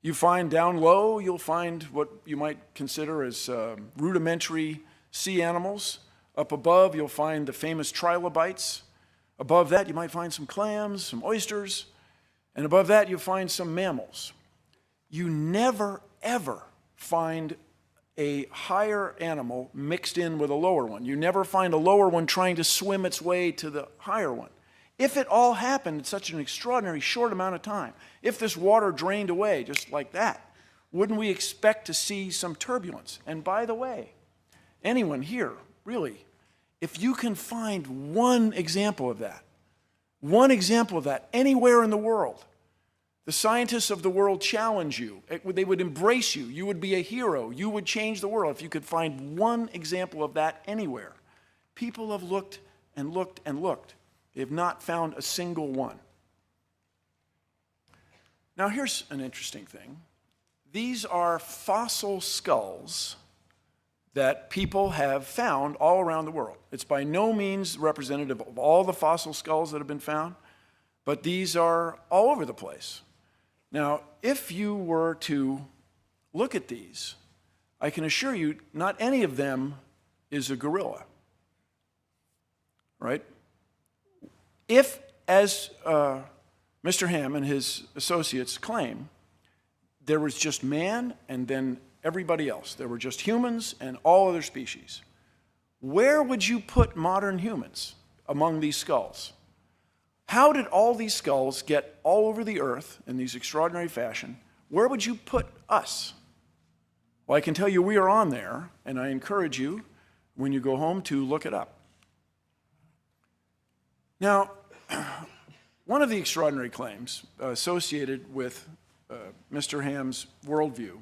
You find down low, you'll find what you might consider as rudimentary sea animals. Up above, you'll find the famous trilobites. Above that, you might find some clams, some oysters. And above that, you'll find some mammals. You never, ever find a higher animal mixed in with a lower one. You never find a lower one trying to swim its way to the higher one. If it all happened in such an extraordinary short amount of time, if this water drained away just like that, wouldn't we expect to see some turbulence? And by the way, anyone here, really, if you can find one example of that anywhere in the world, the scientists of the world challenge you. They would embrace you. You would be a hero. You would change the world if you could find one example of that anywhere. People have looked and looked and looked. They have not found a single one. Now, here's an interesting thing. These are fossil skulls that people have found all around the world. It's by no means representative of all the fossil skulls that have been found, but these are all over the place. Now, if you were to look at these, I can assure you not any of them is a gorilla, right? If, as Mr. Ham and his associates claim, there was just man and then everybody else, there were just humans and all other species, where would you put modern humans among these skulls? How did all these skulls get all over the earth in these extraordinary fashion? Where would you put us? Well, I can tell you we are on there, and I encourage you, when you go home, to look it up. Now, one of the extraordinary claims associated with Mr. Ham's worldview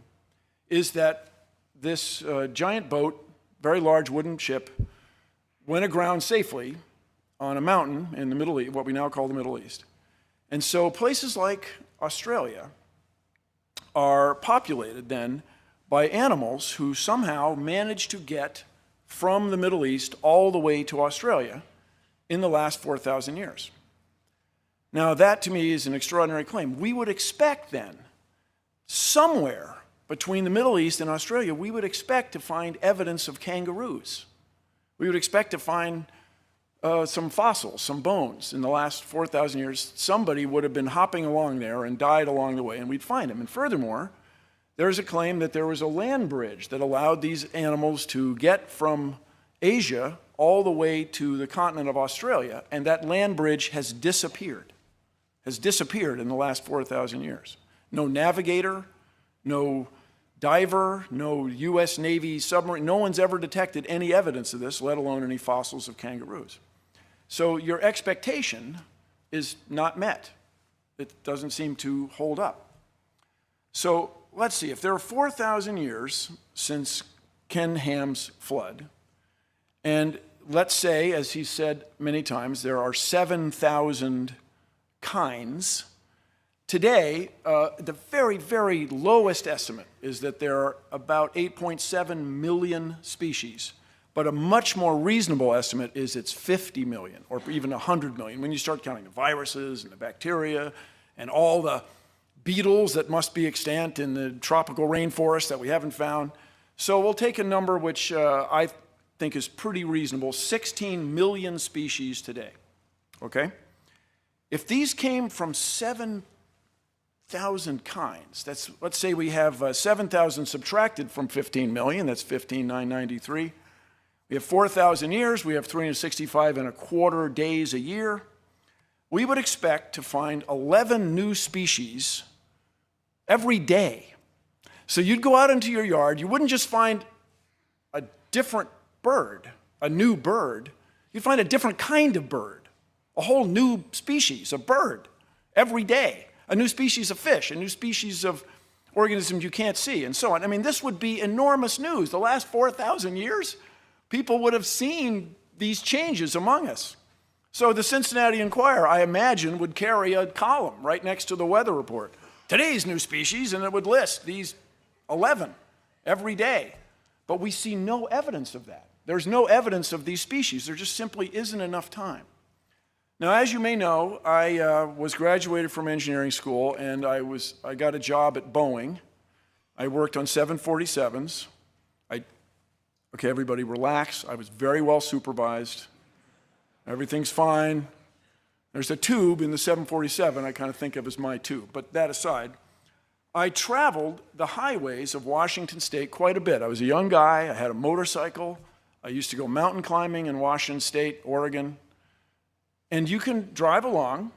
is that this giant boat, very large wooden ship, went aground safely on a mountain in the Middle East, what we now call the Middle East. And so places like Australia are populated then by animals who somehow managed to get from the Middle East all the way to Australia in the last 4,000 years. Now, that to me is an extraordinary claim. We would expect then, somewhere between the Middle East and Australia, we would expect to find evidence of kangaroos. We would expect to find some fossils, some bones. In the last 4,000 years, somebody would have been hopping along there and died along the way, and we'd find them. And furthermore, there's a claim that there was a land bridge that allowed these animals to get from Asia all the way to the continent of Australia, and that land bridge has disappeared in the last 4,000 years. No navigator, no diver, no U.S. Navy submarine, no one's ever detected any evidence of this, let alone any fossils of kangaroos. So your expectation is not met. It doesn't seem to hold up. So let's see, if there are 4,000 years since Ken Ham's flood, and let's say, as he said many times, there are 7,000 kinds. Today, the very, very lowest estimate is that there are about 8.7 million species But a much more reasonable estimate is it's 50 million or even 100 million when you start counting the viruses and the bacteria and all the beetles that must be extant in the tropical rainforest that we haven't found. So we'll take a number which I think is pretty reasonable, 16 million species today, okay? If these came from 7,000 kinds, let's say we have 7,000 subtracted from 15 million, that's 15,993. We have 4,000 years, we have 365 and a quarter days a year. We would expect to find 11 new species every day. So you'd go out into your yard, you wouldn't just find a different bird, a new bird, you'd find a different kind of bird, a whole new species of bird every day, a new species of fish, a new species of organisms you can't see, and so on. I mean, this would be enormous news. The last 4,000 years, people would have seen these changes among us. So the Cincinnati Enquirer, I imagine, would carry a column right next to the weather report. Today's new species, and it would list these 11 every day. But we see no evidence of that. There's no evidence of these species. There just simply isn't enough time. Now, as you may know, I was graduated from engineering school, and I got a job at Boeing. I worked on 747s. Okay, everybody relax. I was very well supervised. Everything's fine. There's a tube in the 747 I kind of think of as my tube. But that aside, I traveled the highways of Washington State quite a bit. I was a young guy. I had a motorcycle. I used to go mountain climbing in Washington State, Oregon. And you can drive along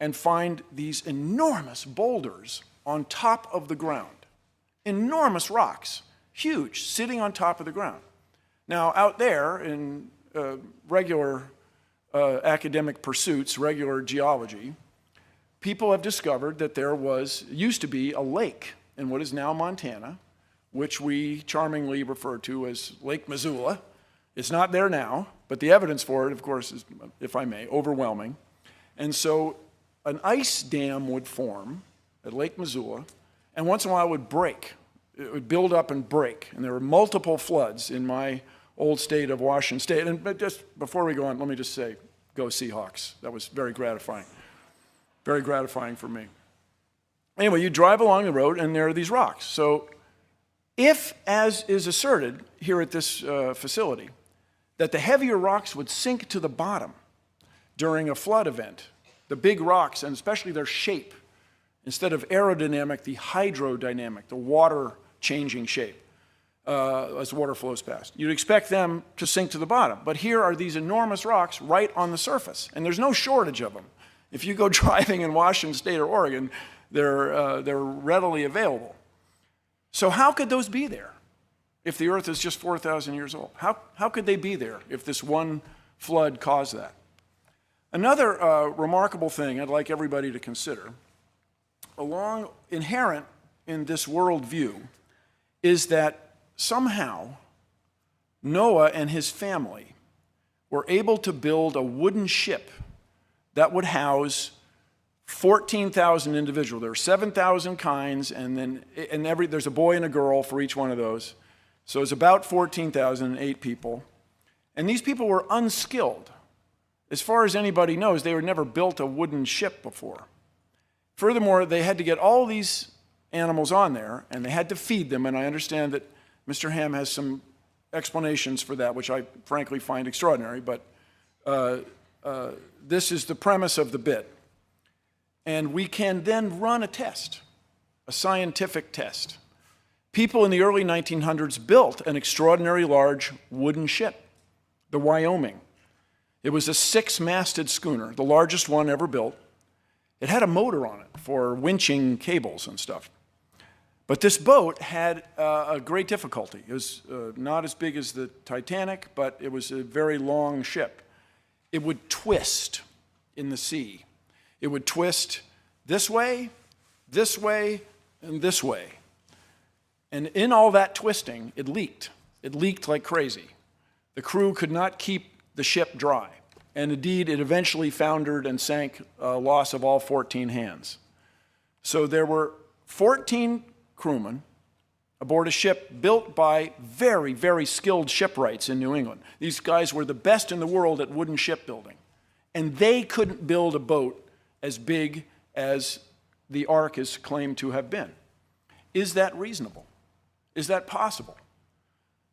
and find these enormous boulders on top of the ground. Enormous rocks, huge, sitting on top of the ground. Now, out there in regular academic pursuits, regular geology, people have discovered that there used to be a lake in what is now Montana, which we charmingly refer to as Lake Missoula. It's not there now, but the evidence for it, of course, is, if I may, overwhelming. And so an ice dam would form at Lake Missoula, and once in a while it would break. It would build up and break, and there were multiple floods in my old state of Washington State. And just before we go on, let me just say, go Seahawks. That was very gratifying for me. Anyway, you drive along the road, and there are these rocks. So if, as is asserted here at this facility, that the heavier rocks would sink to the bottom during a flood event, the big rocks, and especially their shape, instead of aerodynamic, the hydrodynamic, the water-changing shape, as water flows past. You'd expect them to sink to the bottom. But here are these enormous rocks right on the surface, and there's no shortage of them. If you go driving in Washington State or Oregon, they're readily available. So how could those be there if the Earth is just 4,000 years old? How could they be there if this one flood caused that? Another remarkable thing I'd like everybody to consider, inherent in this worldview, is that somehow Noah and his family were able to build a wooden ship that would house 14,000 individuals. There are 7,000 kinds, and there's a boy and a girl for each one of those. So it's about 14,008 people. And these people were unskilled. As far as anybody knows, they had never built a wooden ship before. Furthermore, they had to get all these animals on there, and they had to feed them, and I understand that Mr. Ham has some explanations for that, which I frankly find extraordinary, but this is the premise of the bit. And we can then run a test, a scientific test. People in the early 1900s built an extraordinarily large wooden ship, the Wyoming. It was a 6-masted schooner, the largest one ever built. It had a motor on it for winching cables and stuff. But this boat had a great difficulty. It was not as big as the Titanic, but it was a very long ship. It would twist in the sea. It would twist this way, and this way. And in all that twisting, it leaked. It leaked like crazy. The crew could not keep the ship dry. And indeed, it eventually foundered and sank, loss of all 14 hands. So there were 14 crewmen aboard a ship built by very, very skilled shipwrights in New England. These guys were the best in the world at wooden shipbuilding. And they couldn't build a boat as big as the Ark is claimed to have been. Is that reasonable? Is that possible?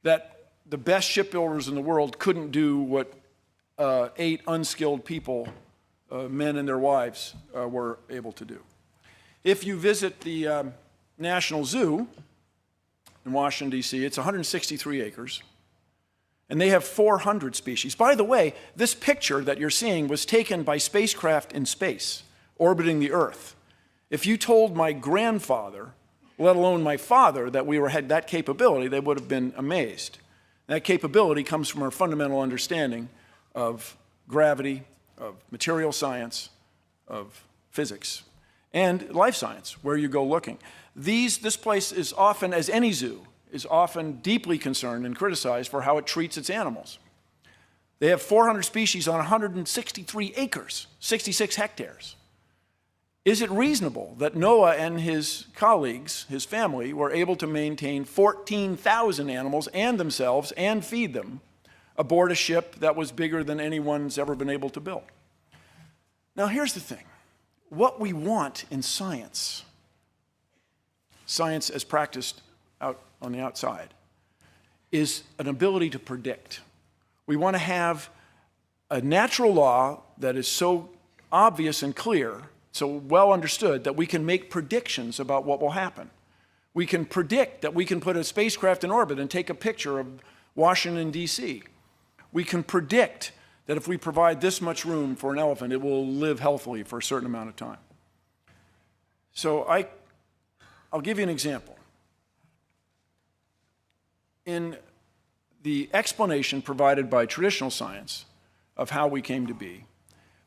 That the best shipbuilders in the world couldn't do what 8 unskilled people, men and their wives, were able to do. If you visit the National Zoo in Washington, D.C., it's 163 acres, and they have 400 species. By the way, this picture that you're seeing was taken by spacecraft in space, orbiting the Earth. If you told my grandfather, let alone my father, that we had that capability, they would have been amazed. That capability comes from our fundamental understanding of gravity, of material science, of physics, and life science, where you go looking. This place is often, as any zoo, is often deeply concerned and criticized for how it treats its animals. They have 400 species on 163 acres, 66 hectares. Is it reasonable that Noah and his colleagues, his family, were able to maintain 14,000 animals and themselves and feed them aboard a ship that was bigger than anyone's ever been able to build? Now, here's the thing. What we want in science, science as practiced out on the outside, is an ability to predict. We want to have a natural law that is so obvious and clear, so well understood, that we can make predictions about what will happen. We can predict that we can put a spacecraft in orbit and take a picture of Washington, D.C. We can predict that if we provide this much room for an elephant, it will live healthily for a certain amount of time. So I'll give you an example. In the explanation provided by traditional science of how we came to be,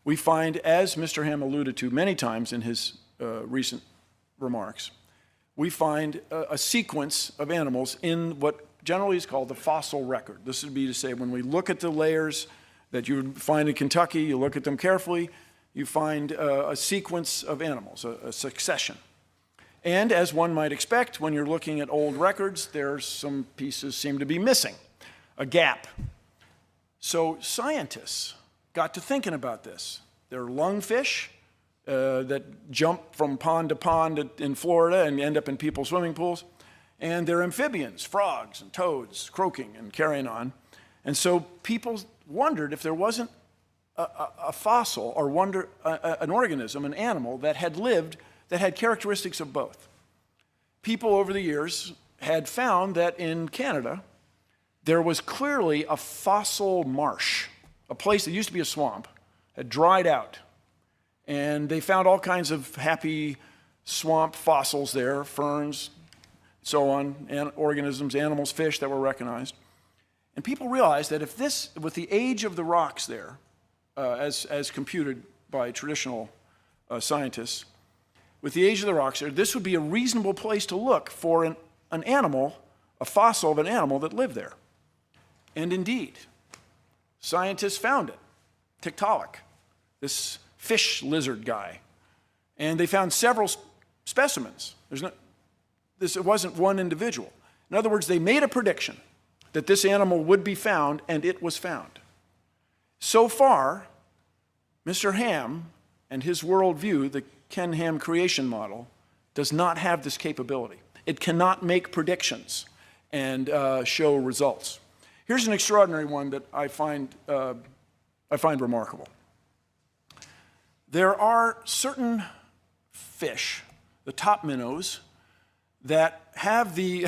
we find, as Mr. Ham alluded to many times in his recent remarks, we find a sequence of animals in what generally is called the fossil record. This would be to say, when we look at the layers that you would find in Kentucky, you look at them carefully, you find a sequence of animals, a succession. And as one might expect, when you're looking at old records, there's some pieces seem to be missing, a gap. So scientists got to thinking about this. There are lungfish that jump from pond to pond in Florida and end up in people's swimming pools. And there are amphibians, frogs and toads, croaking and carrying on. And so people wondered if there wasn't a fossil or an organism, an animal that had lived, that had characteristics of both. People over the years had found that in Canada, there was clearly a fossil marsh, a place that used to be a swamp, had dried out. And they found all kinds of happy swamp fossils there, ferns, so on, and organisms, animals, fish that were recognized. And people realized that if this, with the age of the rocks there, as computed by traditional scientists, with the age of the rocks there, this would be a reasonable place to look for an animal, a fossil of an animal that lived there. And indeed, scientists found it, Tiktaalik, this fish lizard guy. And they found several specimens. It wasn't one individual. In other words, they made a prediction that this animal would be found, and it was found. So far, Mr. Ham and his worldview, the Ken Ham creation model, does not have this capability. It cannot make predictions and show results. Here's an extraordinary one that I find remarkable. There are certain fish, the top minnows, that have the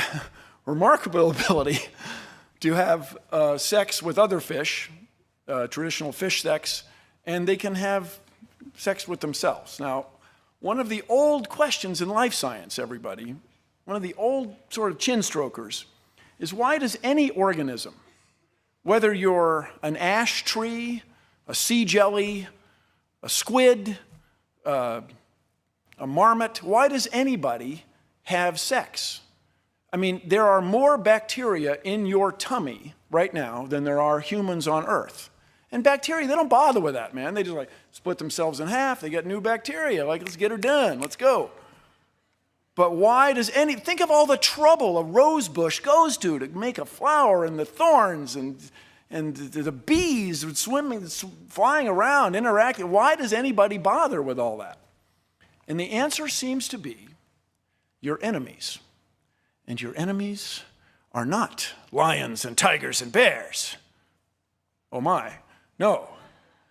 remarkable ability to have sex with other fish, traditional fish sex, and they can have sex with themselves. Now, one of the old questions in life science, everybody, one of the old sort of chin strokers, is why does any organism, whether you're an ash tree, a sea jelly, a squid, a marmot, why does anybody have sex? I mean, there are more bacteria in your tummy right now than there are humans on Earth. And bacteria, they don't bother with that, man. They just split themselves in half. They get new bacteria. Let's get her done. Let's go. But why does think of all the trouble a rose bush goes to make a flower, and the thorns and the bees swimming, flying around, interacting. Why does anybody bother with all that? And the answer seems to be your enemies. And your enemies are not lions and tigers and bears. Oh my, no.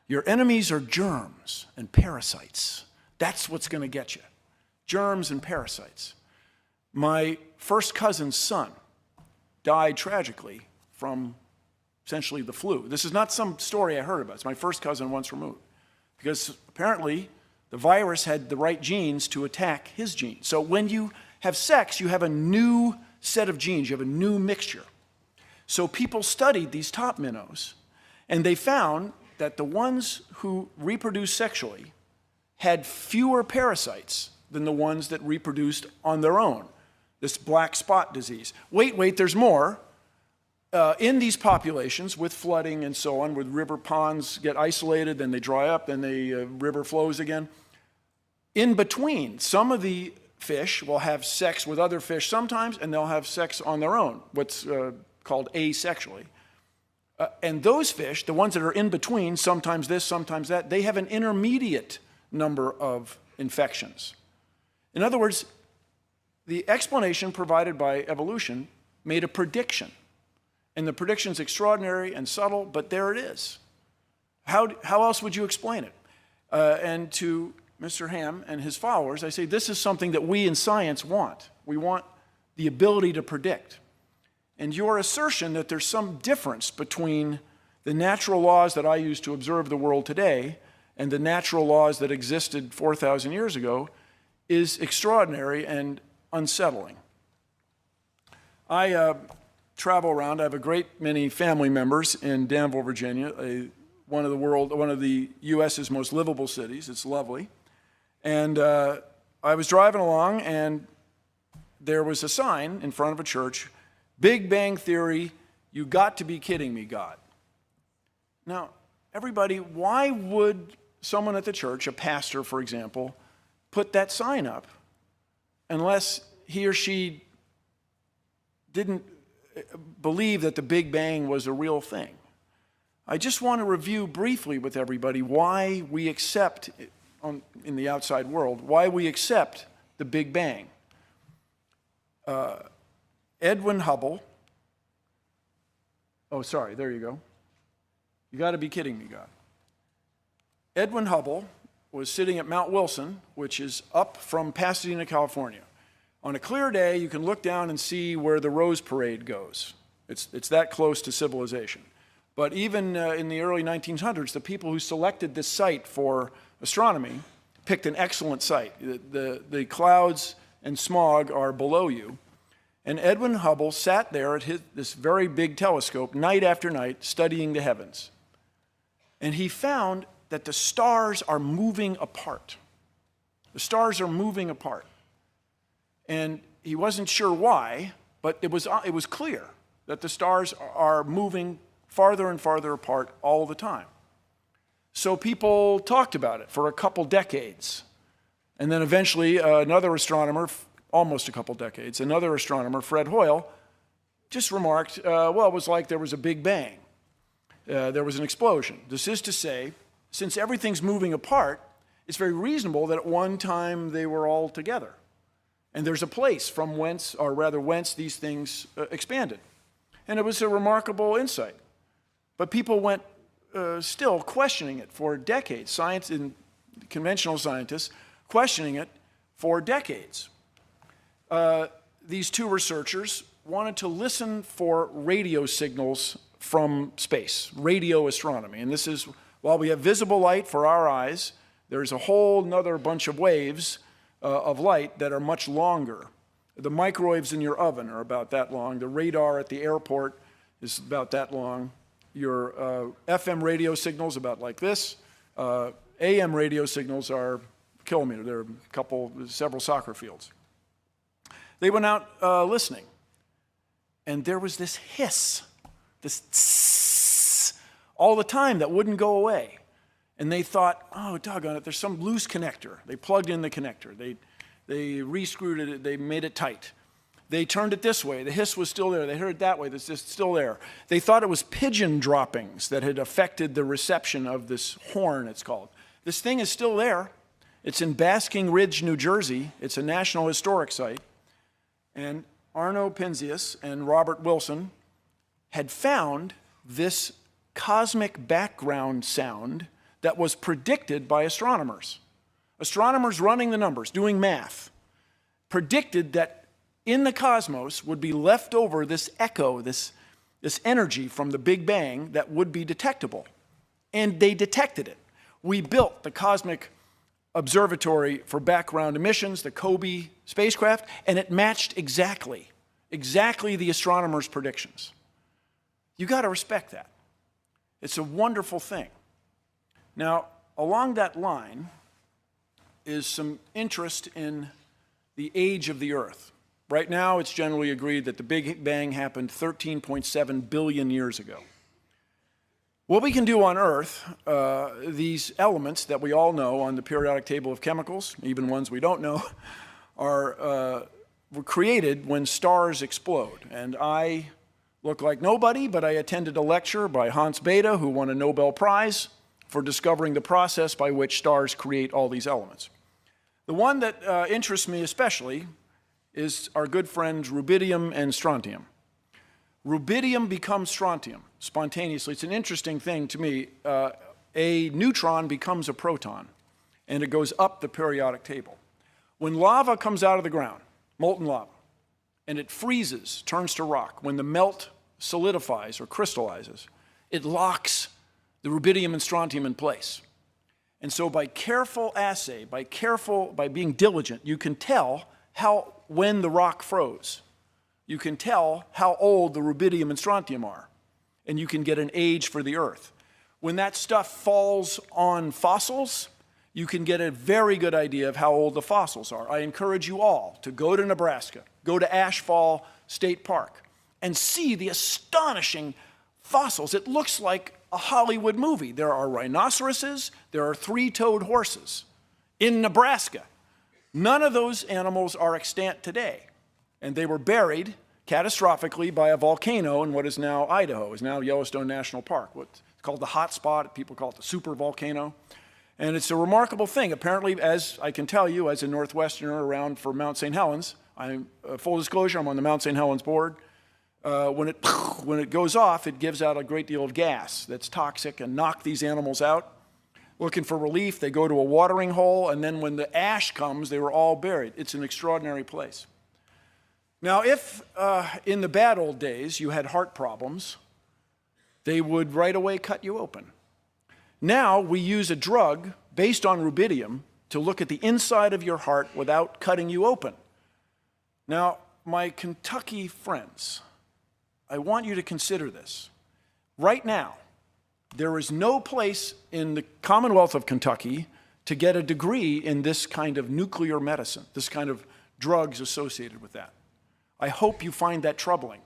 Your enemies are germs and parasites. That's what's going to get you. Germs and parasites. My first cousin's son died tragically from essentially the flu. This is not some story I heard about. It's my first cousin once removed. Because apparently the virus had the right genes to attack his genes. So when you have sex, you have a new set of genes. You have a new mixture. So people studied these top minnows, and they found that the ones who reproduced sexually had fewer parasites than the ones that reproduced on their own. This black spot disease. Wait, there's more. In these populations, with flooding and so on, with river ponds get isolated, then they dry up, then the river flows again. In between, some of the fish will have sex with other fish sometimes, and they'll have sex on their own, what's called asexually. And those fish, the ones that are in between, sometimes this, sometimes that, they have an intermediate number of infections. In other words, the explanation provided by evolution made a prediction. And the prediction's extraordinary and subtle, but there it is. How else would you explain it? And to Mr. Ham and his followers, I say this is something that we in science want. We want the ability to predict. And your assertion that there's some difference between the natural laws that I use to observe the world today and the natural laws that existed 4,000 years ago is extraordinary and unsettling. I travel around. I have a great many family members in Danville, Virginia, one of the U.S.'s most livable cities. It's lovely. And I was driving along, and there was a sign in front of a church, Big Bang Theory, you got to be kidding me, God. Now, everybody, why would someone at the church, a pastor, for example, put that sign up unless he or she didn't believe that the Big Bang was a real thing? I just want to review briefly with everybody why we accept, in the outside world, why we accept the Big Bang. Edwin Hubble, oh, sorry, there you go. You got to be kidding me, God. Edwin Hubble was sitting at Mount Wilson, which is up from Pasadena, California. On a clear day, you can look down and see where the Rose Parade goes. It's that close to civilization. But even in the early 1900s, the people who selected this site for astronomy picked an excellent site. The clouds and smog are below you. And Edwin Hubble sat there at this very big telescope night after night studying the heavens. And he found that the stars are moving apart. The stars are moving apart. And he wasn't sure why, but it was clear that the stars are moving farther and farther apart all the time. So people talked about it for a couple decades. And then eventually another astronomer, almost a couple decades, another astronomer, Fred Hoyle, just remarked, well, it was like there was a Big Bang. There was an explosion. This is to say, since everything's moving apart, it's very reasonable that at one time they were all together. And there's a place from whence these things expanded. And it was a remarkable insight. But people went still questioning it for decades. Science and conventional scientists questioning it for decades. These two researchers wanted to listen for radio signals from space, radio astronomy. And this is, while we have visible light for our eyes, there's a whole nother bunch of waves of light that are much longer. The microwaves in your oven are about that long. The radar at the airport is about that long. Your FM radio signals about like this. AM radio signals are a kilometer. They're several soccer fields. They went out listening, and there was this hiss, this tss, all the time that wouldn't go away. And they thought, oh, doggone it, there's some loose connector. They plugged in the connector. They re-screwed it, they made it tight. They turned it this way, the hiss was still there. They heard it that way, it's just still there. They thought it was pigeon droppings that had affected the reception of this horn, it's called. This thing is still there. It's in Basking Ridge, New Jersey. It's a National Historic Site. And Arno Penzias and Robert Wilson had found this cosmic background sound that was predicted by astronomers. Astronomers running the numbers, doing math, predicted that in the cosmos would be left over this echo, this energy from the Big Bang that would be detectable. And they detected it. We built the Cosmic Observatory for Background Emissions, the COBE spacecraft, and it matched exactly the astronomers' predictions. You got to respect that. It's a wonderful thing. Now, along that line is some interest in the age of the Earth. Right now, it's generally agreed that the Big Bang happened 13.7 billion years ago. What we can do on Earth, these elements that we all know on the periodic table of chemicals, even ones we don't know, were created when stars explode. And I look like nobody, but I attended a lecture by Hans Bethe, who won a Nobel Prize for discovering the process by which stars create all these elements. The one that interests me especially is our good friends rubidium and strontium. Rubidium becomes strontium spontaneously. It's an interesting thing to me. A neutron becomes a proton, and it goes up the periodic table. When lava comes out of the ground, molten lava, and it freezes, turns to rock, when the melt solidifies or crystallizes, it locks the rubidium and strontium in place. And so by careful assay, by being diligent, you can tell when the rock froze. You can tell how old the rubidium and strontium are, and you can get an age for the Earth. When that stuff falls on fossils, you can get a very good idea of how old the fossils are. I encourage you all to go to Nebraska, go to Ashfall State Park, and see the astonishing fossils. It looks like a Hollywood movie. There are rhinoceroses, there are three-toed horses in Nebraska. None of those animals are extant today, and they were buried catastrophically by a volcano in what is now Idaho, is now Yellowstone National Park. What's called the hot spot, people call it the super volcano. And it's a remarkable thing. Apparently, as I can tell you, as a Northwesterner around for Mount St. Helens, full disclosure, I'm on the Mount St. Helens board. When it goes off, it gives out a great deal of gas that's toxic and knocks these animals out. Looking for relief, they go to a watering hole, and then when the ash comes, they were all buried. It's an extraordinary place. Now, if in the bad old days you had heart problems, they would right away cut you open. Now we use a drug based on rubidium to look at the inside of your heart without cutting you open. Now, my Kentucky friends, I want you to consider this. Right now, there is no place in the Commonwealth of Kentucky to get a degree in this kind of nuclear medicine, this kind of drugs associated with that. I hope you find that troubling.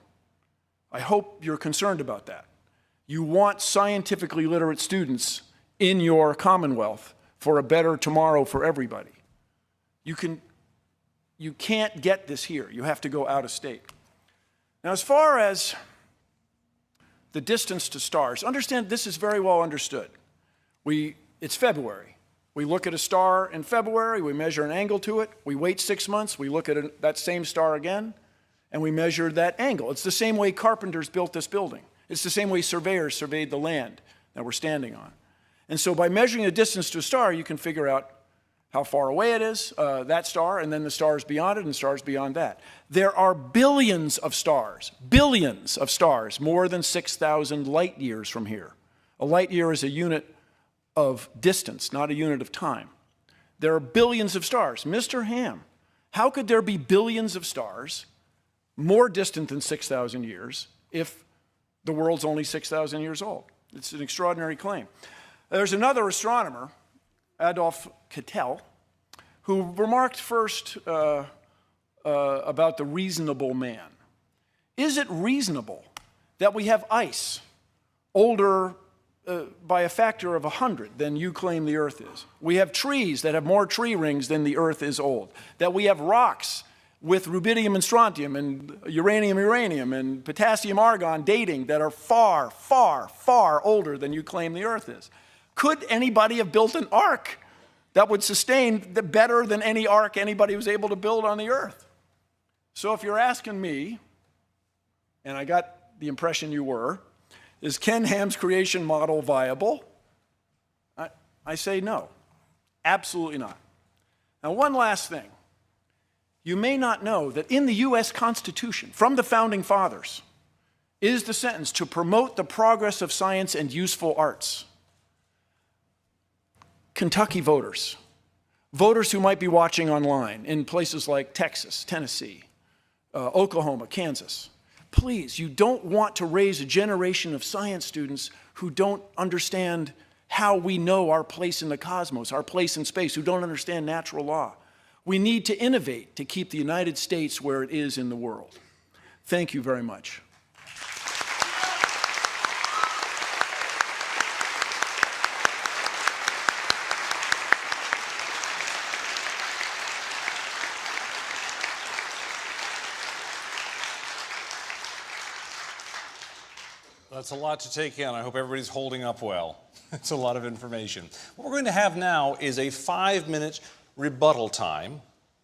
I hope you're concerned about that. You want scientifically literate students in your Commonwealth for a better tomorrow for everybody. You can't get this here. You have to go out of state. Now, as far as the distance to stars, understand this is very well understood. It's February. We look at a star in February, we measure an angle to it, we wait 6 months, we look at that same star again, and we measure that angle. It's the same way carpenters built this building. It's the same way surveyors surveyed the land that we're standing on. And so by measuring the distance to a star, you can figure out how far away it is, that star, and then the stars beyond it and stars beyond that. There are billions of stars, more than 6,000 light years from here. A light year is a unit of distance, not a unit of time. There are billions of stars. Mr. Ham, how could there be billions of stars more distant than 6,000 years if the world's only 6,000 years old? It's an extraordinary claim. There's another astronomer, Adolf Kittel, who remarked first about the reasonable man. Is it reasonable that we have ice, older by a factor of 100 than you claim the Earth is. We have trees that have more tree rings than the Earth is old. That we have rocks with rubidium and strontium and uranium and potassium argon dating that are far, far, far older than you claim the Earth is. Could anybody have built an ark that would sustain better than any ark anybody was able to build on the Earth? So if you're asking me, and I got the impression you were, is Ken Ham's creation model viable? I say no, absolutely not. Now, one last thing. You may not know that in the US Constitution, from the Founding Fathers, is the sentence to promote the progress of science and useful arts. Kentucky voters, voters who might be watching online in places like Texas, Tennessee, Oklahoma, Kansas, please, you don't want to raise a generation of science students who don't understand how we know our place in the cosmos, our place in space, who don't understand natural law. We need to innovate to keep the United States where it is in the world. Thank you very much. That's a lot to take in. I hope everybody's holding up well. It's a lot of information. What we're going to have now is a 5-minute rebuttal time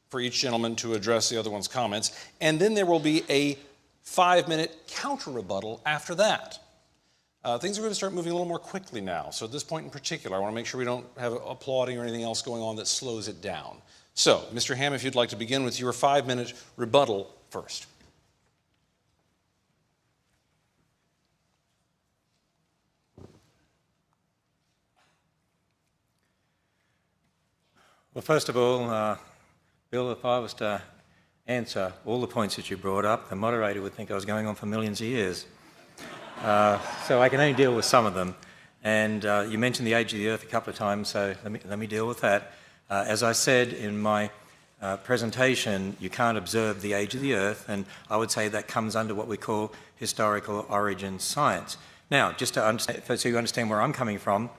for each gentleman to address the other one's comments, and then there will be a 5-minute counter-rebuttal after that. Things are going to start moving a little more quickly now, so at this point in particular, I want to make sure we don't have applauding or anything else going on that slows it down. So, Mr. Ham, if you'd like to begin with your 5-minute rebuttal first. Well, first of all, Bill, if I was to answer all the points that you brought up, the moderator would think I was going on for millions of years. So I can only deal with some of them. And you mentioned the age of the Earth a couple of times, so let me deal with that. As I said in my presentation, you can't observe the age of the Earth, and I would say that comes under what we call historical origin science. Now, just to understand, so you understand where I'm coming from,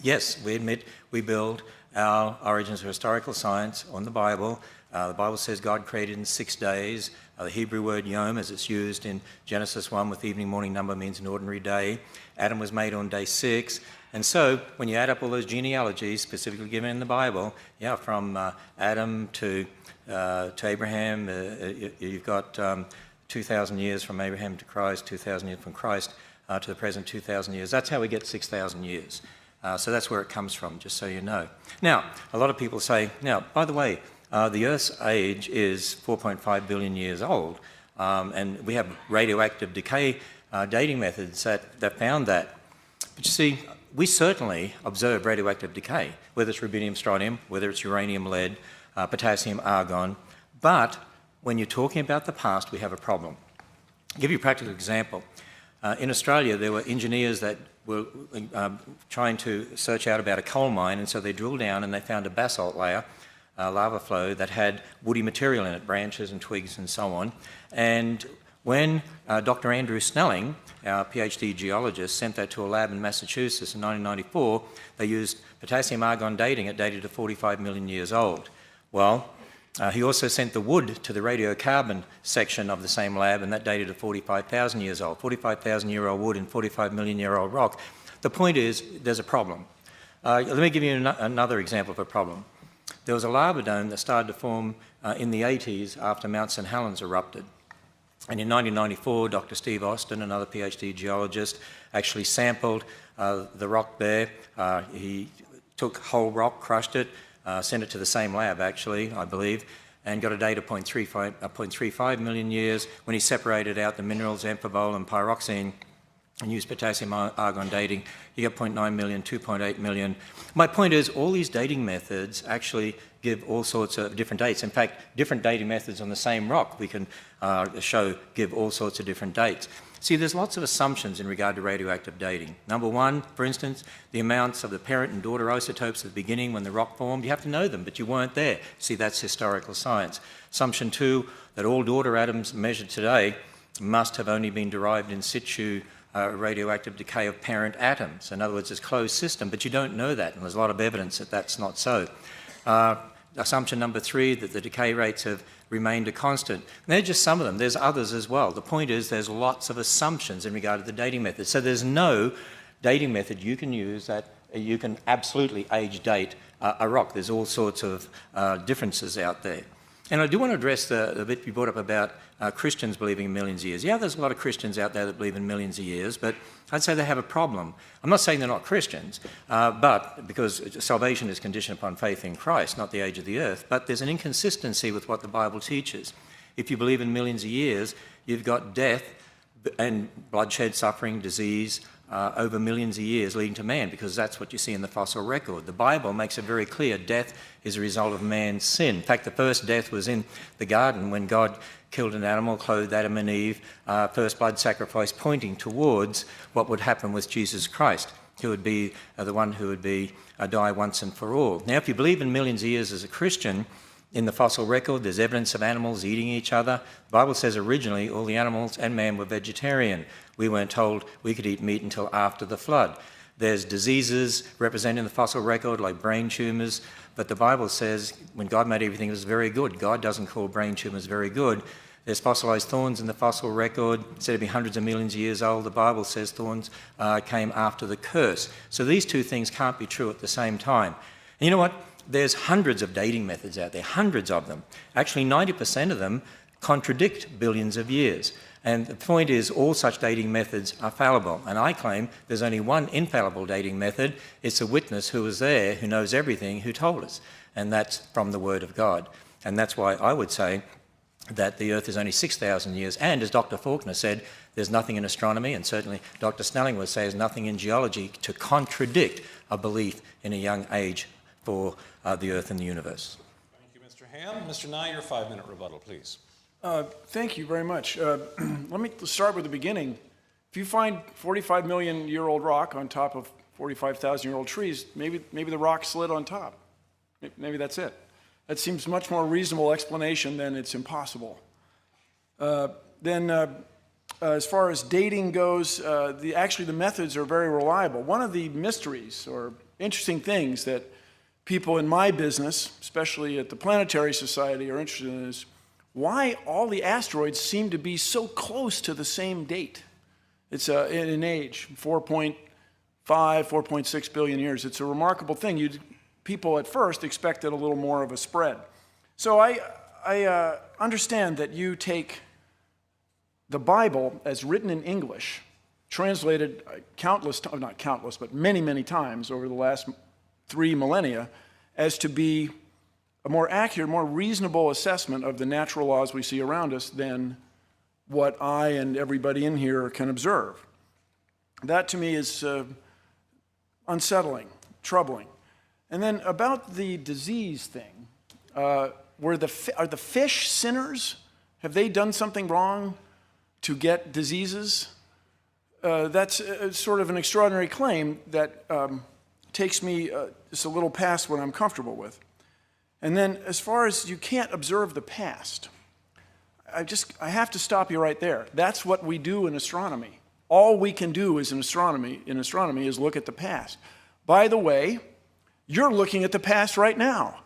yes, we admit we build our origins of historical science on the Bible. The Bible says God created in 6 days. The Hebrew word yom, as it's used in Genesis 1 with the evening morning number, means an ordinary day. Adam was made on day 6. And so when you add up all those genealogies specifically given in the Bible, yeah, from Adam to Abraham, you've got 2,000 years from Abraham to Christ, 2,000 years from Christ to the present 2,000 years. That's how we get 6,000 years. So that's where it comes from, just so you know. Now, a lot of people say, now, by the way, the Earth's age is 4.5 billion years old, and we have radioactive decay dating methods that found that. But you see, we certainly observe radioactive decay, whether it's rubidium, strontium, whether it's uranium, lead, potassium, argon. But when you're talking about the past, we have a problem. I'll give you a practical example. In Australia, there were engineers that were trying to search out about a coal mine, and so they drilled down and they found a basalt layer, lava flow, that had woody material in it, branches and twigs and so on. And when Dr. Andrew Snelling, our PhD geologist, sent that to a lab in Massachusetts in 1994, they used potassium argon dating. It dated to 45 million years old. Well, he also sent the wood to the radiocarbon section of the same lab, and that dated to 45,000 years old. 45,000-year-old wood and 45 million-year-old rock. The point is, there's a problem. Let me give you another example of a problem. There was a lava dome that started to form in the 80s after Mount St. Helens erupted. And in 1994, Dr. Steve Austin, another PhD geologist, actually sampled the rock there. He took whole rock, crushed it, sent it to the same lab, actually, I believe, and got a date of 0.35 million years. When he separated out the minerals, amphibole and pyroxene, and used potassium argon dating, you get 0.9 million, 2.8 million. My point is, all these dating methods actually give all sorts of different dates. In fact, different dating methods on the same rock we can give all sorts of different dates. See, there's lots of assumptions in regard to radioactive dating. Number one, for instance, the amounts of the parent and daughter isotopes at the beginning when the rock formed. You have to know them, but you weren't there. See, that's historical science. Assumption two, that all daughter atoms measured today must have only been derived in situ radioactive decay of parent atoms. In other words, it's a closed system, but you don't know that, and there's a lot of evidence that that's not so. Assumption number 3, that the decay rates have remained a constant. And they're just some of them. There's others as well. The point is there's lots of assumptions in regard to the dating method. So there's no dating method you can use that you can absolutely age date a rock. There's all sorts of differences out there. And I do want to address the bit you brought up about Christians believing in millions of years. Yeah, there's a lot of Christians out there that believe in millions of years, but I'd say they have a problem. I'm not saying they're not Christians, but because salvation is conditioned upon faith in Christ, not the age of the earth, but there's an inconsistency with what the Bible teaches. If you believe in millions of years, you've got death and bloodshed, suffering, disease, over millions of years leading to man, because that's what you see in the fossil record. The Bible makes it very clear death is a result of man's sin. In fact, the first death was in the garden when God killed an animal, clothed Adam and Eve, first blood sacrifice pointing towards what would happen with Jesus Christ, who would be the one who would be die once and for all. Now, if you believe in millions of years as a Christian, in the fossil record, there's evidence of animals eating each other. The Bible says originally all the animals and man were vegetarian. We weren't told we could eat meat until after the flood. There's diseases represented in the fossil record like brain tumours, but the Bible says when God made everything, it was very good. God doesn't call brain tumours very good. There's fossilised thorns in the fossil record. Instead of being hundreds of millions of years old, the Bible says thorns came after the curse. So these two things can't be true at the same time. And you know what? There's hundreds of dating methods out there, hundreds of them. Actually, 90% of them contradict billions of years. And the point is, all such dating methods are fallible. And I claim there's only one infallible dating method. It's a witness who was there, who knows everything, who told us. And that's from the Word of God. And that's why I would say that the Earth is only 6,000 years. And as Dr. Faulkner said, there's nothing in astronomy, and certainly Dr. Snelling would say there's nothing in geology to contradict a belief in a young age for the Earth and the universe. Thank you, Mr. Ham. Mr. Nye, your 5-minute rebuttal, please. Thank you very much. Let me start with the beginning. If you find 45 million year old rock on top of 45,000 year old trees, maybe the rock slid on top. Maybe that's it. That seems much more reasonable explanation than it's impossible. As far as dating goes, actually the methods are very reliable. One of the mysteries or interesting things that people in my business, especially at the Planetary Society, are interested in is why all the asteroids seem to be so close to the same date. It's in age, 4.5, 4.6 billion years. It's a remarkable thing. People at first expected a little more of a spread. So I understand that you take the Bible as written in English, translated not countless, but many, many times over the last 3 millennia, as to be a more accurate, more reasonable assessment of the natural laws we see around us than what I and everybody in here can observe. That to me is unsettling, troubling. And then about the disease thing, are the fish sinners? Have they done something wrong to get diseases? That's sort of an extraordinary claim that takes me just a little past what I'm comfortable with. And then as far as you can't observe the past, I have to stop you right there. That's what we do in astronomy. All we can do is in astronomy is look at the past. By the way, you're looking at the past right now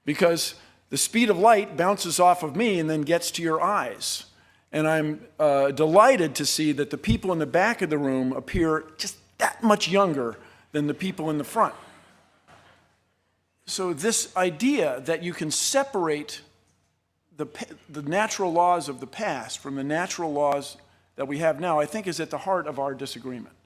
because the speed of light bounces off of me and then gets to your eyes. And I'm delighted to see that the people in the back of the room appear just that much younger than the people in the front. So this idea that you can separate the natural laws of the past from the natural laws that we have now, I think is at the heart of our disagreement.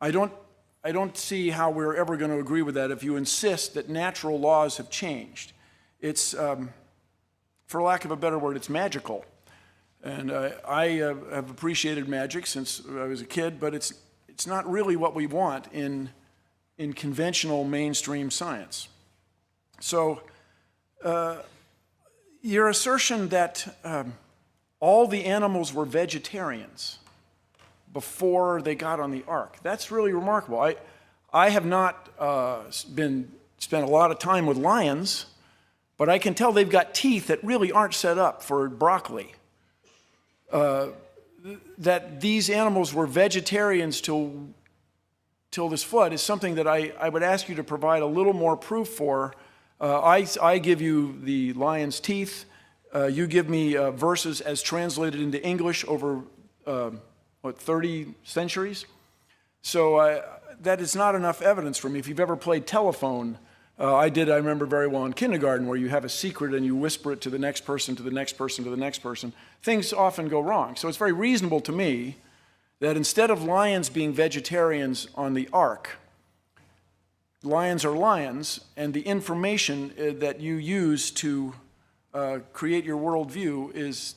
I don't see how we're ever going to agree with that if you insist that natural laws have changed. It's, for lack of a better word, it's magical. And I have appreciated magic since I was a kid, but it's not really what we want in conventional mainstream science. So your assertion that all the animals were vegetarians before they got on the ark, that's really remarkable. I have not spent a lot of time with lions, but I can tell they've got teeth that really aren't set up for broccoli. that these animals were vegetarians till this flood is something that I would ask you to provide a little more proof for. I give you the lion's teeth. You give me verses as translated into English over, 30 centuries? So that is not enough evidence for me. If you've ever played telephone, I remember very well in kindergarten, where you have a secret and you whisper it to the next person, to the next person, to the next person. Things often go wrong. So it's very reasonable to me that instead of lions being vegetarians on the ark, lions are lions, and the information that you use to create your worldview is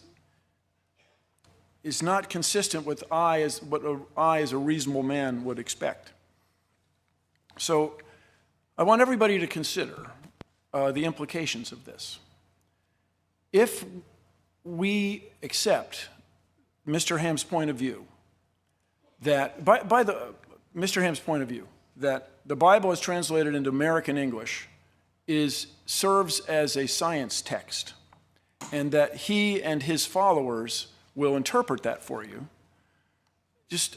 not consistent with what I as a reasonable man would expect. So I want everybody to consider the implications of this. If we accept Mr. Ham's point of view, that Mr. Ham's point of view, that the Bible as translated into American English serves as a science text, and that he and his followers will interpret that for you,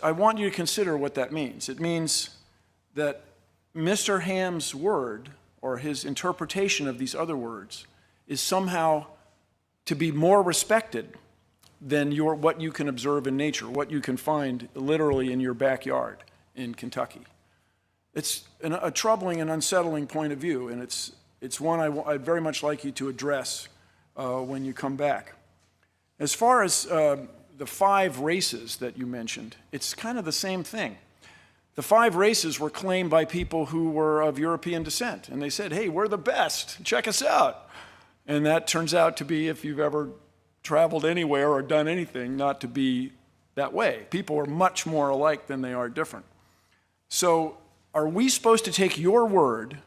I want you to consider what that means. It means that Mr. Ham's word, or his interpretation of these other words, is somehow to be more respected than what you can observe in nature, what you can find literally in your backyard in Kentucky. It's a troubling and unsettling point of view, and it's one I'd very much like you to address when you come back. As far as the 5 races that you mentioned, it's kind of the same thing. The 5 races were claimed by people who were of European descent, and they said, hey, we're the best, check us out. And that turns out to be, if you've ever traveled anywhere or done anything, not to be that way. People are much more alike than they are different. So are we supposed to take your word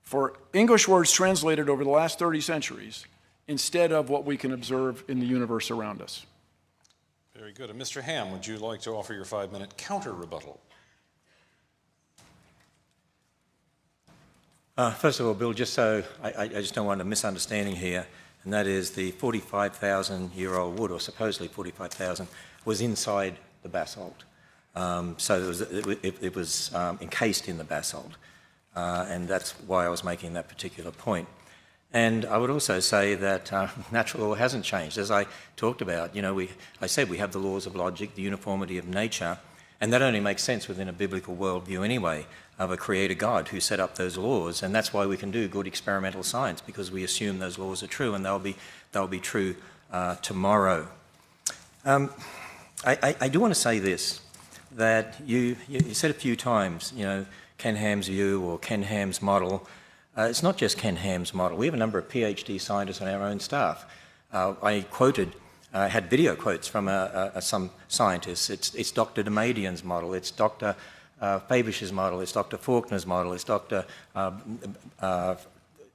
for English words translated over the last 30 centuries instead of what we can observe in the universe around us? Very good. And Mr. Ham, would you like to offer your 5-minute counter rebuttal? First of all, Bill, just so I just don't want a misunderstanding here, and that is the 45,000-year-old wood, or supposedly 45,000, was inside the basalt. So it was encased in the basalt, and that's why I was making that particular point. And I would also say that natural law hasn't changed. As I talked about, I said we have the laws of logic, the uniformity of nature, and that only makes sense within a biblical worldview anyway, of a creator God who set up those laws, and that's why we can do good experimental science, because we assume those laws are true, and they'll be true tomorrow. I do want to say this, that you said a few times, Ken Ham's view or Ken Ham's model. It's not just Ken Ham's model. We have a number of PhD scientists on our own staff. I had video quotes from some scientists. It's Dr. Demadian's model. It's Dr. Fabish's model. It's Dr. Faulkner's model. It's Dr.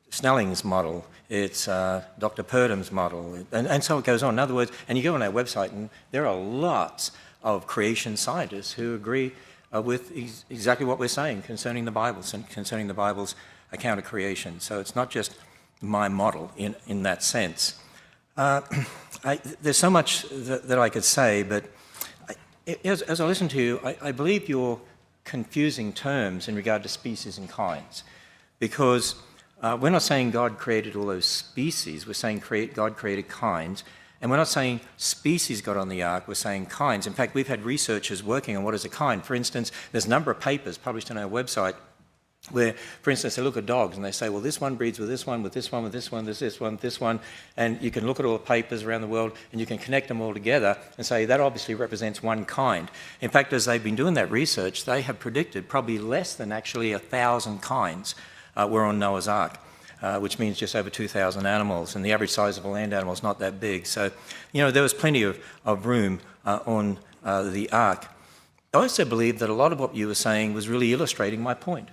Snelling's model. It's Dr. Purdham's model. And so it goes on. In other words, and you go on our website, and there are lots of creation scientists who agree with exactly what we're saying concerning the Bible, concerning the Bible's account of creation. So it's not just my model in that sense. There's so much that I could say, but as I listen to you, I believe you're confusing terms in regard to species and kinds, because we're not saying God created all those species, we're saying God created kinds, and we're not saying species got on the ark, we're saying kinds. In fact, we've had researchers working on what is a kind. For instance, there's a number of papers published on our website where, for instance, they look at dogs and they say, well, this one breeds with this one, with this one, with this one, this one, this one, and you can look at all the papers around the world and you can connect them all together and say that obviously represents one kind. In fact, as they've been doing that research, they have predicted probably less than actually 1,000 kinds were on Noah's Ark, which means just over 2,000 animals, and the average size of a land animal is not that big. So, there was plenty of room on the Ark. I also believe that a lot of what you were saying was really illustrating my point.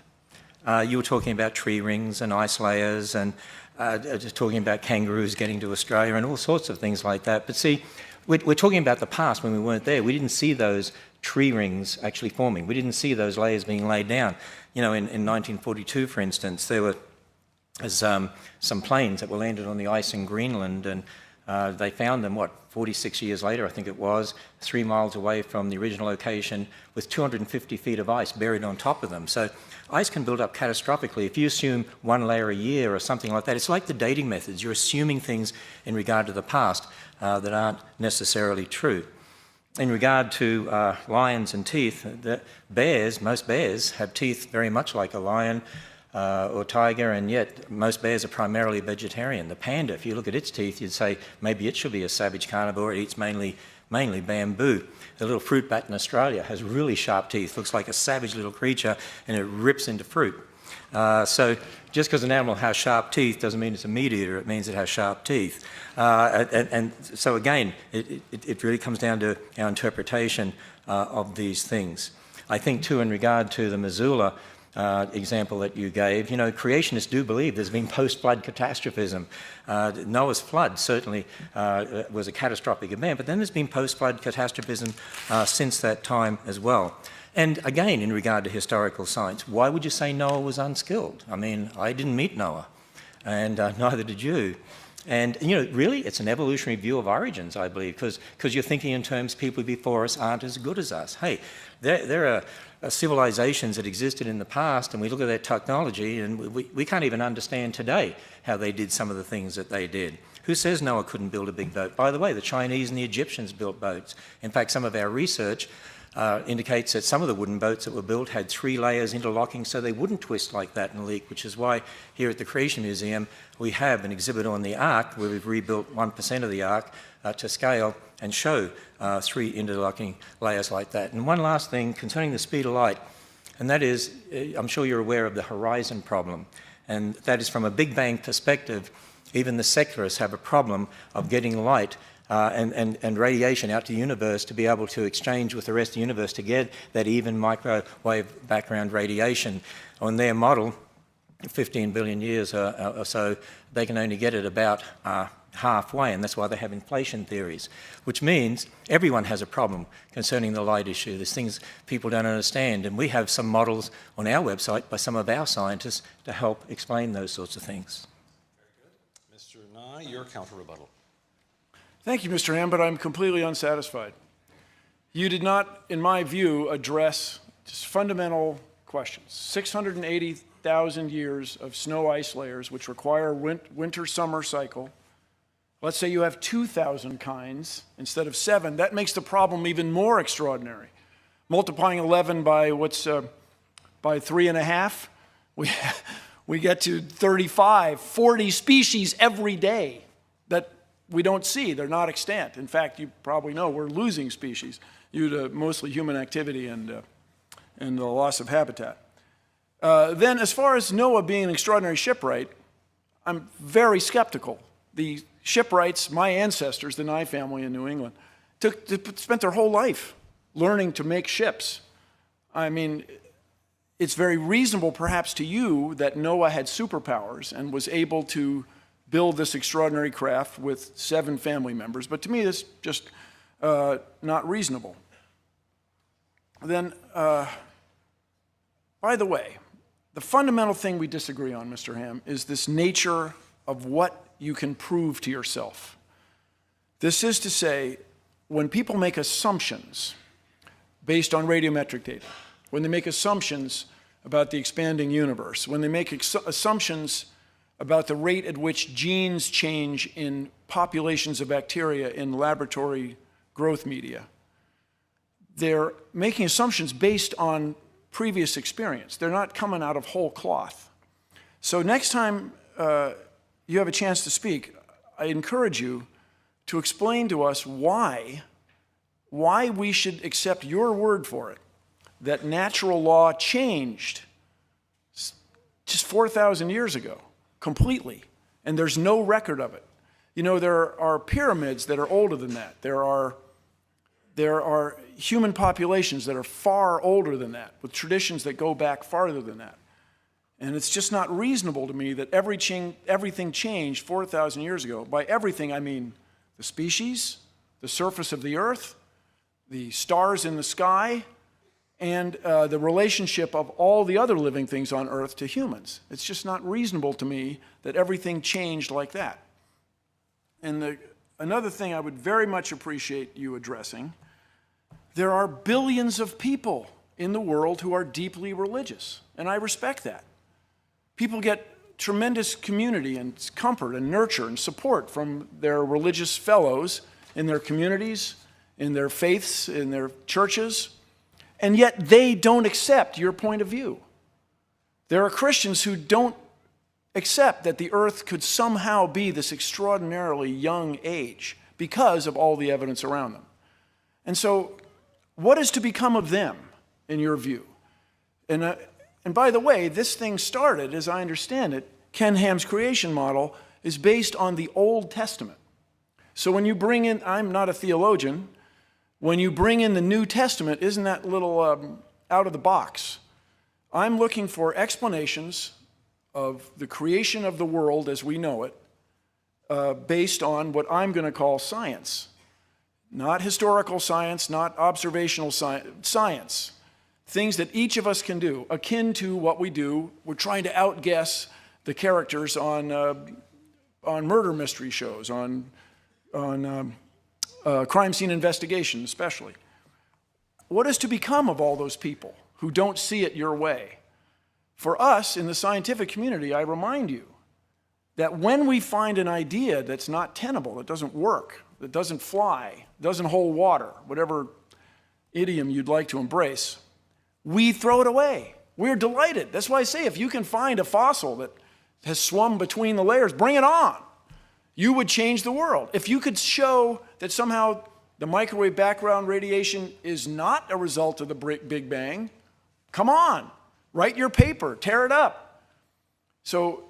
You were talking about tree rings and ice layers and just talking about kangaroos getting to Australia and all sorts of things like that. But see, we're talking about the past when we weren't there. We didn't see those tree rings actually forming. We didn't see those layers being laid down. In 1942, for instance, there were some planes that were landed on the ice in Greenland, and They found them, 46 years later, I think it was, 3 miles away from the original location with 250 feet of ice buried on top of them. So ice can build up catastrophically. If you assume 1 layer a year or something like that, it's like the dating methods. You're assuming things in regard to the past that aren't necessarily true. In regard to lions and teeth, most bears have teeth very much like a lion or tiger, and yet most bears are primarily vegetarian. The panda, if you look at its teeth, you'd say maybe it should be a savage carnivore. It eats mainly bamboo. The little fruit bat in Australia has really sharp teeth, looks like a savage little creature, and it rips into fruit. So just because an animal has sharp teeth doesn't mean it's a meat eater, it means it has sharp teeth. And so again, it really comes down to our interpretation of these things. I think too, in regard to the Missoula example that you gave, creationists do believe there's been post-flood catastrophism. Noah's flood certainly was a catastrophic event, but then there's been post-flood catastrophism since that time as well. And again, in regard to historical science, why would you say Noah was unskilled? I mean, I didn't meet Noah, and neither did you. And, really, it's an evolutionary view of origins, I believe, because you're thinking in terms people before us aren't as good as us. Hey, there are civilizations that existed in the past, and we look at their technology, and we can't even understand today how they did some of the things that they did. Who says Noah couldn't build a big boat? By the way, the Chinese and the Egyptians built boats. In fact, some of our research indicates that some of the wooden boats that were built had 3 layers interlocking so they wouldn't twist like that and leak, which is why here at the Creation Museum we have an exhibit on the Ark where we've rebuilt 1% of the Ark to scale and show 3 interlocking layers like that. And one last thing concerning the speed of light, and that is, I'm sure you're aware of the horizon problem, and that is from a Big Bang perspective, even the secularists have a problem of getting light and radiation out to the universe to be able to exchange with the rest of the universe to get that even microwave background radiation. On their model, 15 billion years or so, they can only get it about halfway, and that's why they have inflation theories, which means everyone has a problem concerning the light issue. There's things people don't understand, and we have some models on our website by some of our scientists to help explain those sorts of things. Very good. Mr. Nye, your counter-rebuttal. Thank you, Mr. Ham, but I'm completely unsatisfied. You did not, in my view, address just fundamental questions. 680,000 years of snow ice layers, which require winter-summer cycle. Let's say you have 2,000 kinds instead of 7. That makes the problem even more extraordinary. Multiplying 11 by by 3.5, we get to 35, 40 species every day that we don't see. They're not extant. In fact, you probably know we're losing species due to mostly human activity and the loss of habitat. Then, as far as Noah being an extraordinary shipwright, I'm very skeptical. The shipwrights, my ancestors, the Nye family in New England, spent their whole life learning to make ships. I mean, it's very reasonable, perhaps, to you that Noah had superpowers and was able to build this extraordinary craft with 7 family members, but to me, it's just not reasonable. Then, by the way, the fundamental thing we disagree on, Mr. Ham, is this nature of what you can prove to yourself. This is to say, when people make assumptions based on radiometric data, when they make assumptions about the expanding universe, when they make assumptions about the rate at which genes change in populations of bacteria in laboratory growth media, they're making assumptions based on previous experience. They're not coming out of whole cloth. So next time you have a chance to speak, I encourage you to explain to us why we should accept your word for it, that natural law changed just 4,000 years ago, completely, and there's no record of it. There are pyramids that are older than that. There are human populations that are far older than that, with traditions that go back farther than that. And it's just not reasonable to me that everything changed 4,000 years ago. By everything, I mean the species, the surface of the earth, the stars in the sky, and the relationship of all the other living things on earth to humans. It's just not reasonable to me that everything changed like that. And another thing I would very much appreciate you addressing, there are billions of people in the world who are deeply religious, and I respect that. People get tremendous community and comfort and nurture and support from their religious fellows in their communities, in their faiths, in their churches, and yet they don't accept your point of view. There are Christians who don't accept that the earth could somehow be this extraordinarily young age because of all the evidence around them. And so, what is to become of them, in your view? And by the way, this thing started, as I understand it, Ken Ham's creation model is based on the Old Testament. So when you bring in, I'm not a theologian, when you bring in the New Testament, isn't that a little out of the box? I'm looking for explanations of the creation of the world as we know it, based on what I'm going to call science. Not historical science, not observational science. Things that each of us can do, akin to what we do. We're trying to outguess the characters on murder mystery shows, on crime scene investigation especially. What is to become of all those people who don't see it your way? For us in the scientific community, I remind you that when we find an idea that's not tenable, that doesn't work, that doesn't fly, doesn't hold water, whatever idiom you'd like to embrace, we throw it away. We're delighted. That's why I say if you can find a fossil that has swum between the layers, bring it on. You would change the world. If you could show that somehow the microwave background radiation is not a result of the Big Bang, come on, write your paper, tear it up. So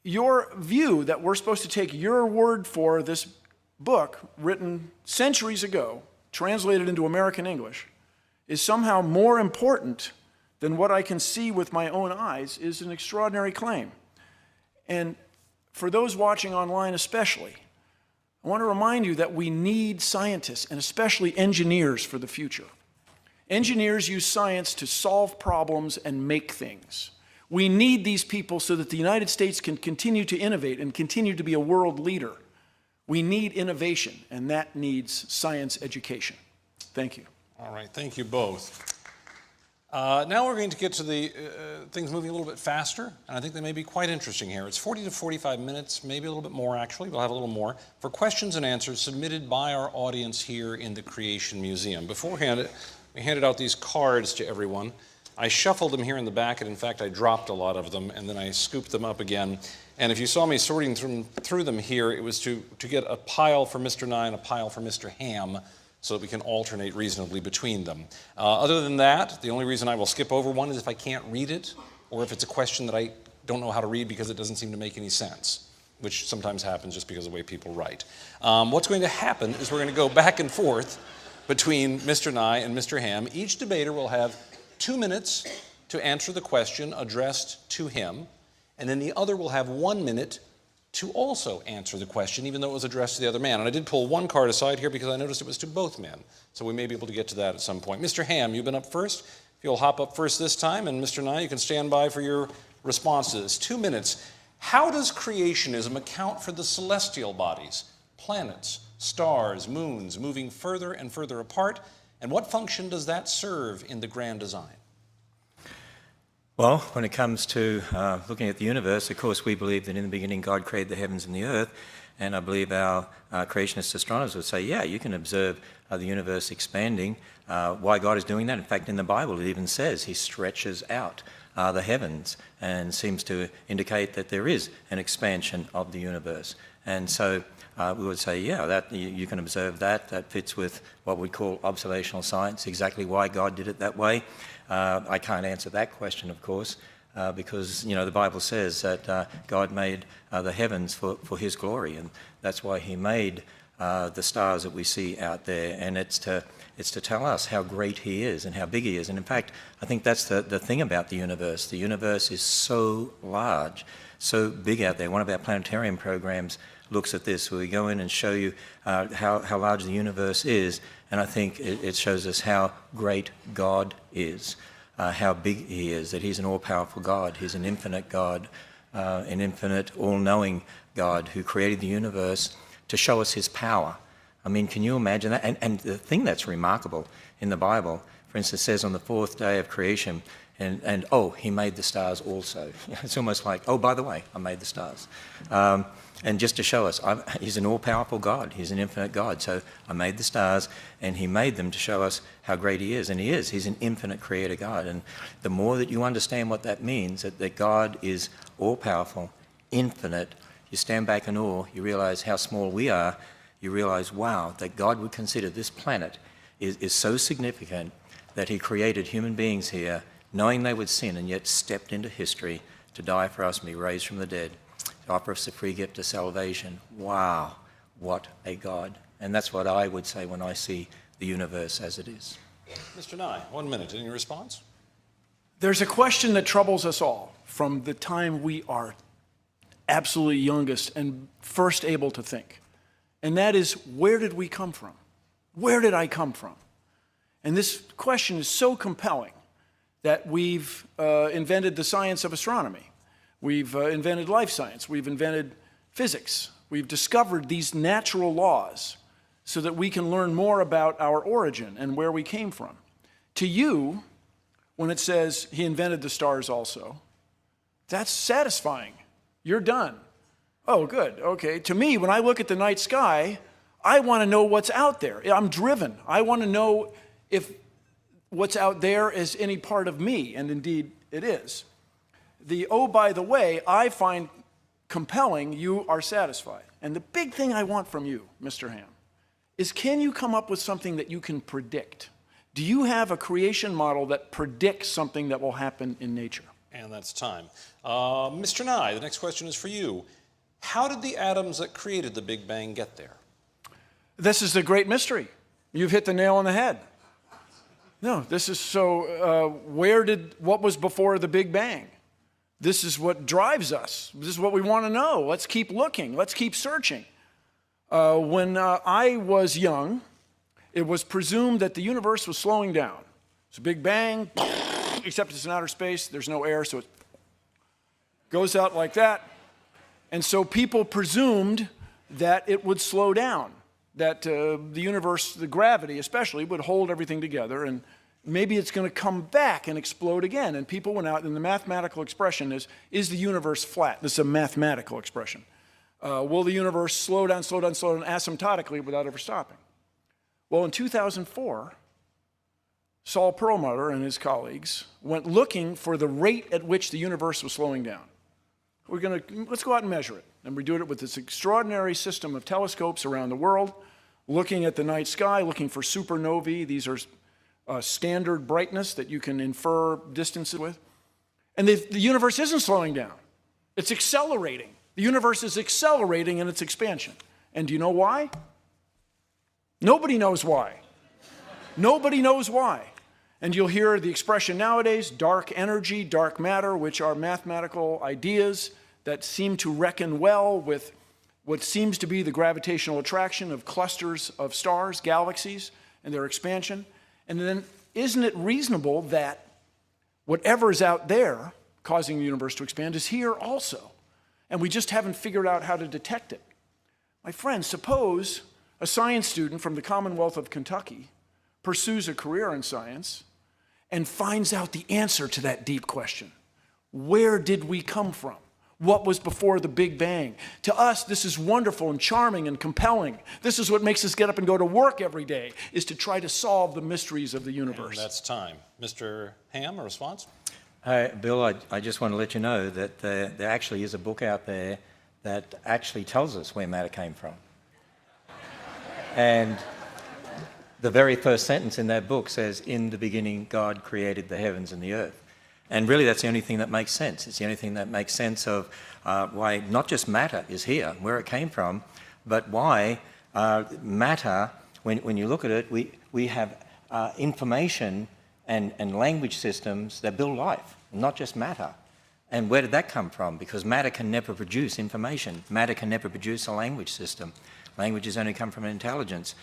your view that we're supposed to take your word for this book written centuries ago, translated into American English, is somehow more important than what I can see with my own eyes is an extraordinary claim. And for those watching online especially, I want to remind you that we need scientists, and especially engineers, for the future. Engineers use science to solve problems and make things. We need these people so that the United States can continue to innovate and continue to be a world leader. We need innovation, and that needs science education. Thank you. All right, thank you both. Now we're going to get to the things moving a little bit faster, and I think they may be quite interesting here. It's 40 to 45 minutes, maybe a little bit more actually, we'll have a little more, for questions and answers submitted by our audience here in the Creation Museum. Beforehand, we handed out these cards to everyone. I shuffled them here in the back, and in fact I dropped a lot of them, and then I scooped them up again. And if you saw me sorting through them here, it was to get a pile for Mr. Nye and a pile for Mr. Ham, so that we can alternate reasonably between them. Other than that, the only reason I will skip over one is if I can't read it, or if it's a question that I don't know how to read because it doesn't seem to make any sense, which sometimes happens just because of the way people write. What's going to happen is we're going to go back and forth between Mr. Nye and Mr. Ham. Each debater will have 2 minutes to answer the question addressed to him, and then the other will have 1 minute to also answer the question, even though it was addressed to the other man. And I did pull one card aside here because I noticed it was to both men. So we may be able to get to that at some point. Mr. Ham, you've been up first. If you'll hop up first this time, and Mr. Nye, you can stand by for your responses. 2 minutes. How does creationism account for the celestial bodies, planets, stars, moons, moving further and further apart? And what function does that serve in the grand design? Well, when it comes to looking at the universe, of course, we believe that in the beginning God created the heavens and the earth, and I believe our creationist astronomers would say, yeah, you can observe the universe expanding. Why God is doing that? In fact, in the Bible, it even says he stretches out the heavens and seems to indicate that there is an expansion of the universe. And so we would say, yeah, that you can observe that. That fits with what we call observational science, exactly why God did it that way. I can't answer that question, of course, because, you know, the Bible says that God made the heavens for his glory, and that's why he made the stars that we see out there, and it's to tell us how great he is and how big he is. And in fact, I think that's the thing about the universe. The universe is so large, so big out there. One of our planetarium programs looks at this, where we go in and show you how large the universe is, and I think it shows us how great God is, how big he is, that he's an all-powerful God, he's an infinite God, an infinite, all-knowing God who created the universe to show us his power. I mean, can you imagine that? And the thing that's remarkable in the Bible, for instance, says on the fourth day of creation, and oh, he made the stars also. It's almost like, oh, by the way, I made the stars. And just to show us, he's an all-powerful God. He's an infinite God. So I made the stars, and he made them to show us how great he is. And he is. He's an infinite creator God. And the more that you understand what that means, that God is all-powerful, infinite, you stand back in awe, you realize how small we are, you realize, wow, that God would consider this planet is so significant that he created human beings here, knowing they would sin, and yet stepped into history to die for us and be raised from the dead, to offer us the free gift of salvation. Wow, what a God. And that's what I would say when I see the universe as it is. Mr. Nye, 1 minute. Any response? There's a question that troubles us all from the time we are absolutely youngest and first able to think. And that is, where did we come from? Where did I come from? And this question is so compelling that we've invented the science of astronomy. We've invented life science. We've invented physics. We've discovered these natural laws so that we can learn more about our origin and where we came from. To you, when it says he invented the stars also, that's satisfying. You're done. Oh, good. Okay. To me, when I look at the night sky, I want to know what's out there. I'm driven. I want to know if what's out there is any part of me, and indeed it is. The oh, by the way, I find compelling, you are satisfied. And the big thing I want from you, Mr. Ham, is can you come up with something that you can predict? Do you have a creation model that predicts something that will happen in nature? And that's time. Mr. Nye, the next question is for you. How did the atoms that created the Big Bang get there? This is the great mystery. You've hit the nail on the head. No, this is so, what was before the Big Bang? This is what drives us. This is what we want to know. Let's keep looking. Let's keep searching. When I was young, it was presumed that the universe was slowing down. It's a Big Bang, except it's in outer space. There's no air, so it goes out like that. And so people presumed that it would slow down, that the universe, the gravity especially, would hold everything together, and maybe it's going to come back and explode again. And people went out, and the mathematical expression is the universe flat? This is a mathematical expression. Will the universe slow down asymptotically without ever stopping? Well, in 2004, Saul Perlmutter and his colleagues went looking for the rate at which the universe was slowing down. Let's go out and measure it. And we do it with this extraordinary system of telescopes around the world, looking at the night sky, looking for supernovae. These are standard brightness that you can infer distances with. And the universe isn't slowing down. It's accelerating. The universe is accelerating in its expansion. And do you know why? Nobody knows why. Nobody knows why. And you'll hear the expression nowadays, dark energy, dark matter, which are mathematical ideas that seem to reckon well with what seems to be the gravitational attraction of clusters of stars, galaxies, and their expansion. And then isn't it reasonable that whatever is out there causing the universe to expand is here also? And we just haven't figured out how to detect it. My friends, suppose a science student from the Commonwealth of Kentucky pursues a career in science and finds out the answer to that deep question. Where did we come from? What was before the Big Bang? To us, this is wonderful and charming and compelling. This is what makes us get up and go to work every day, is to try to solve the mysteries of the universe. And that's time. Mr. Ham, a response? Bill, I just want to let you know that there actually is a book out there that actually tells us where matter came from. And the very first sentence in that book says, "In the beginning, God created the heavens and the earth." And really, that's the only thing that makes sense. It's the only thing that makes sense of why not just matter is here, where it came from, but why matter, when you look at it, we have information and language systems that build life, not just matter. And where did that come from? Because matter can never produce information. Matter can never produce a language system. Languages only come from intelligence.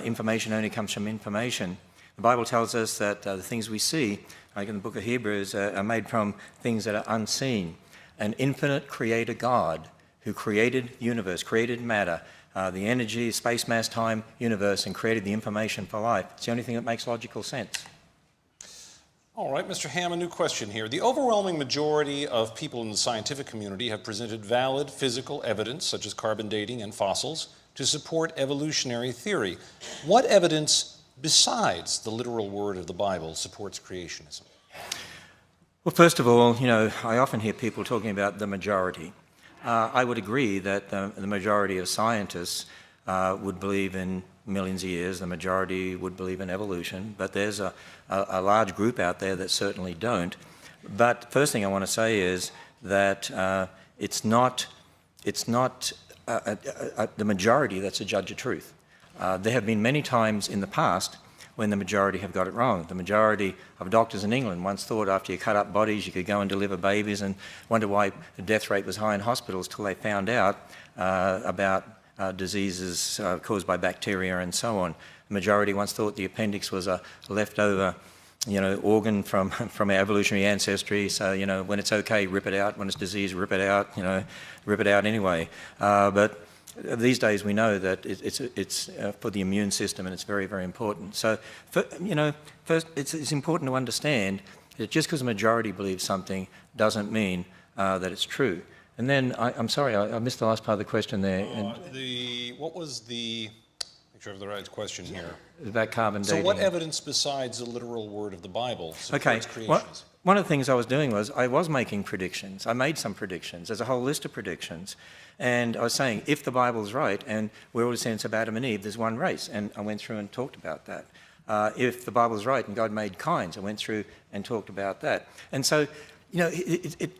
Information only comes from information. The Bible tells us that the things we see, like in the book of Hebrews, are made from things that are unseen. An infinite creator God who created the universe, created matter, the energy, space, mass, time, universe, and created the information for life. It's the only thing that makes logical sense. All right, Mr. Ham, a new question here. The overwhelming majority of people in the scientific community have presented valid physical evidence, such as carbon dating and fossils, to support evolutionary theory. What evidence besides the literal word of the Bible supports creationism? Well, first of all, I often hear people talking about the majority. I would agree that the majority of scientists would believe in millions of years. The majority would believe in evolution, but there's a large group out there that certainly don't. But first thing I want to say is that it's not the majority that's a judge of truth. There have been many times in the past when the majority have got it wrong. The majority of doctors in England once thought after you cut up bodies you could go and deliver babies, and wondered why the death rate was high in hospitals till they found out about diseases caused by bacteria and so on. The majority once thought the appendix was a leftover organ from our evolutionary ancestry, so when it's okay, rip it out. When it's disease, rip it out. Rip it out anyway. But these days we know that it's for the immune system, and it's very, very important. So, first it's important to understand that just because a majority believes something doesn't mean that it's true. And then I'm sorry, I missed the last part of the question there. What was the? Make sure I have the right question here. About carbon dating. So, what evidence besides the literal word of the Bible supports creationism? One of the things I was doing was I was making predictions. I made some predictions. There's a whole list of predictions. And I was saying, if the Bible's right, and we're all descendants of Adam and Eve, there's one race. And I went through and talked about that. If the Bible's right and God made kinds, I went through and talked about that. And so,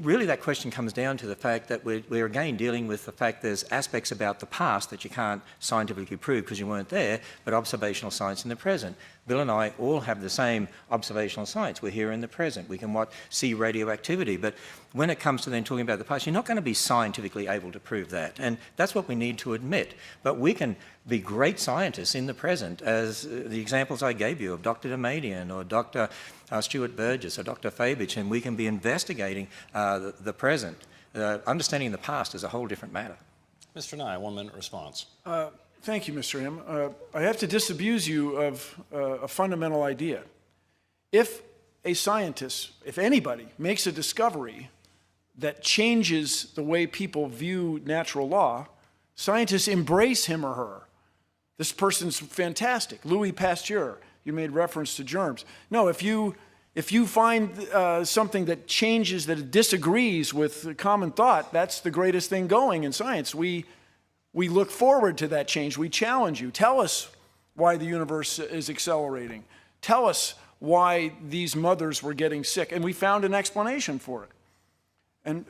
really that question comes down to the fact that we're again dealing with the fact there's aspects about the past that you can't scientifically prove because you weren't there, but observational science in the present. Bill and I all have the same observational science. We're here in the present. We can see radioactivity. But when it comes to then talking about the past, you're not going to be scientifically able to prove that. And that's what we need to admit. But we can be great scientists in the present, as the examples I gave you of Dr. Damadian or Dr. Stuart Burgess or Dr. Fabich, and we can be investigating the present. Understanding the past is a whole different matter. Mr. Nye, 1 minute response. Thank you, Mr. Ham. I have to disabuse you of a fundamental idea. If a scientist, if anybody, makes a discovery that changes the way people view natural law, scientists embrace him or her. This person's fantastic. Louis Pasteur, you made reference to germs. No, if you find something that changes, that disagrees with common thought, that's the greatest thing going in science. We look forward to that change. We challenge you. Tell us why the universe is accelerating. Tell us why these mothers were getting sick. And we found an explanation for it. And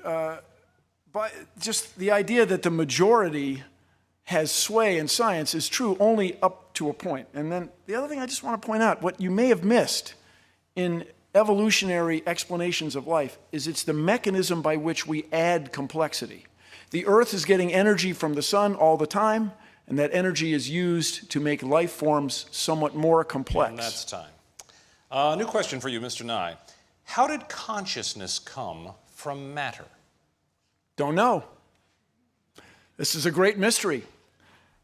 but just the idea that the majority has sway in science is true only up to a point. And then the other thing I just want to point out, what you may have missed in evolutionary explanations of life is it's the mechanism by which we add complexity. The Earth is getting energy from the sun all the time, and that energy is used to make life forms somewhat more complex. And that's time. New question for you, Mr. Nye. How did consciousness come from matter? Don't know. This is a great mystery.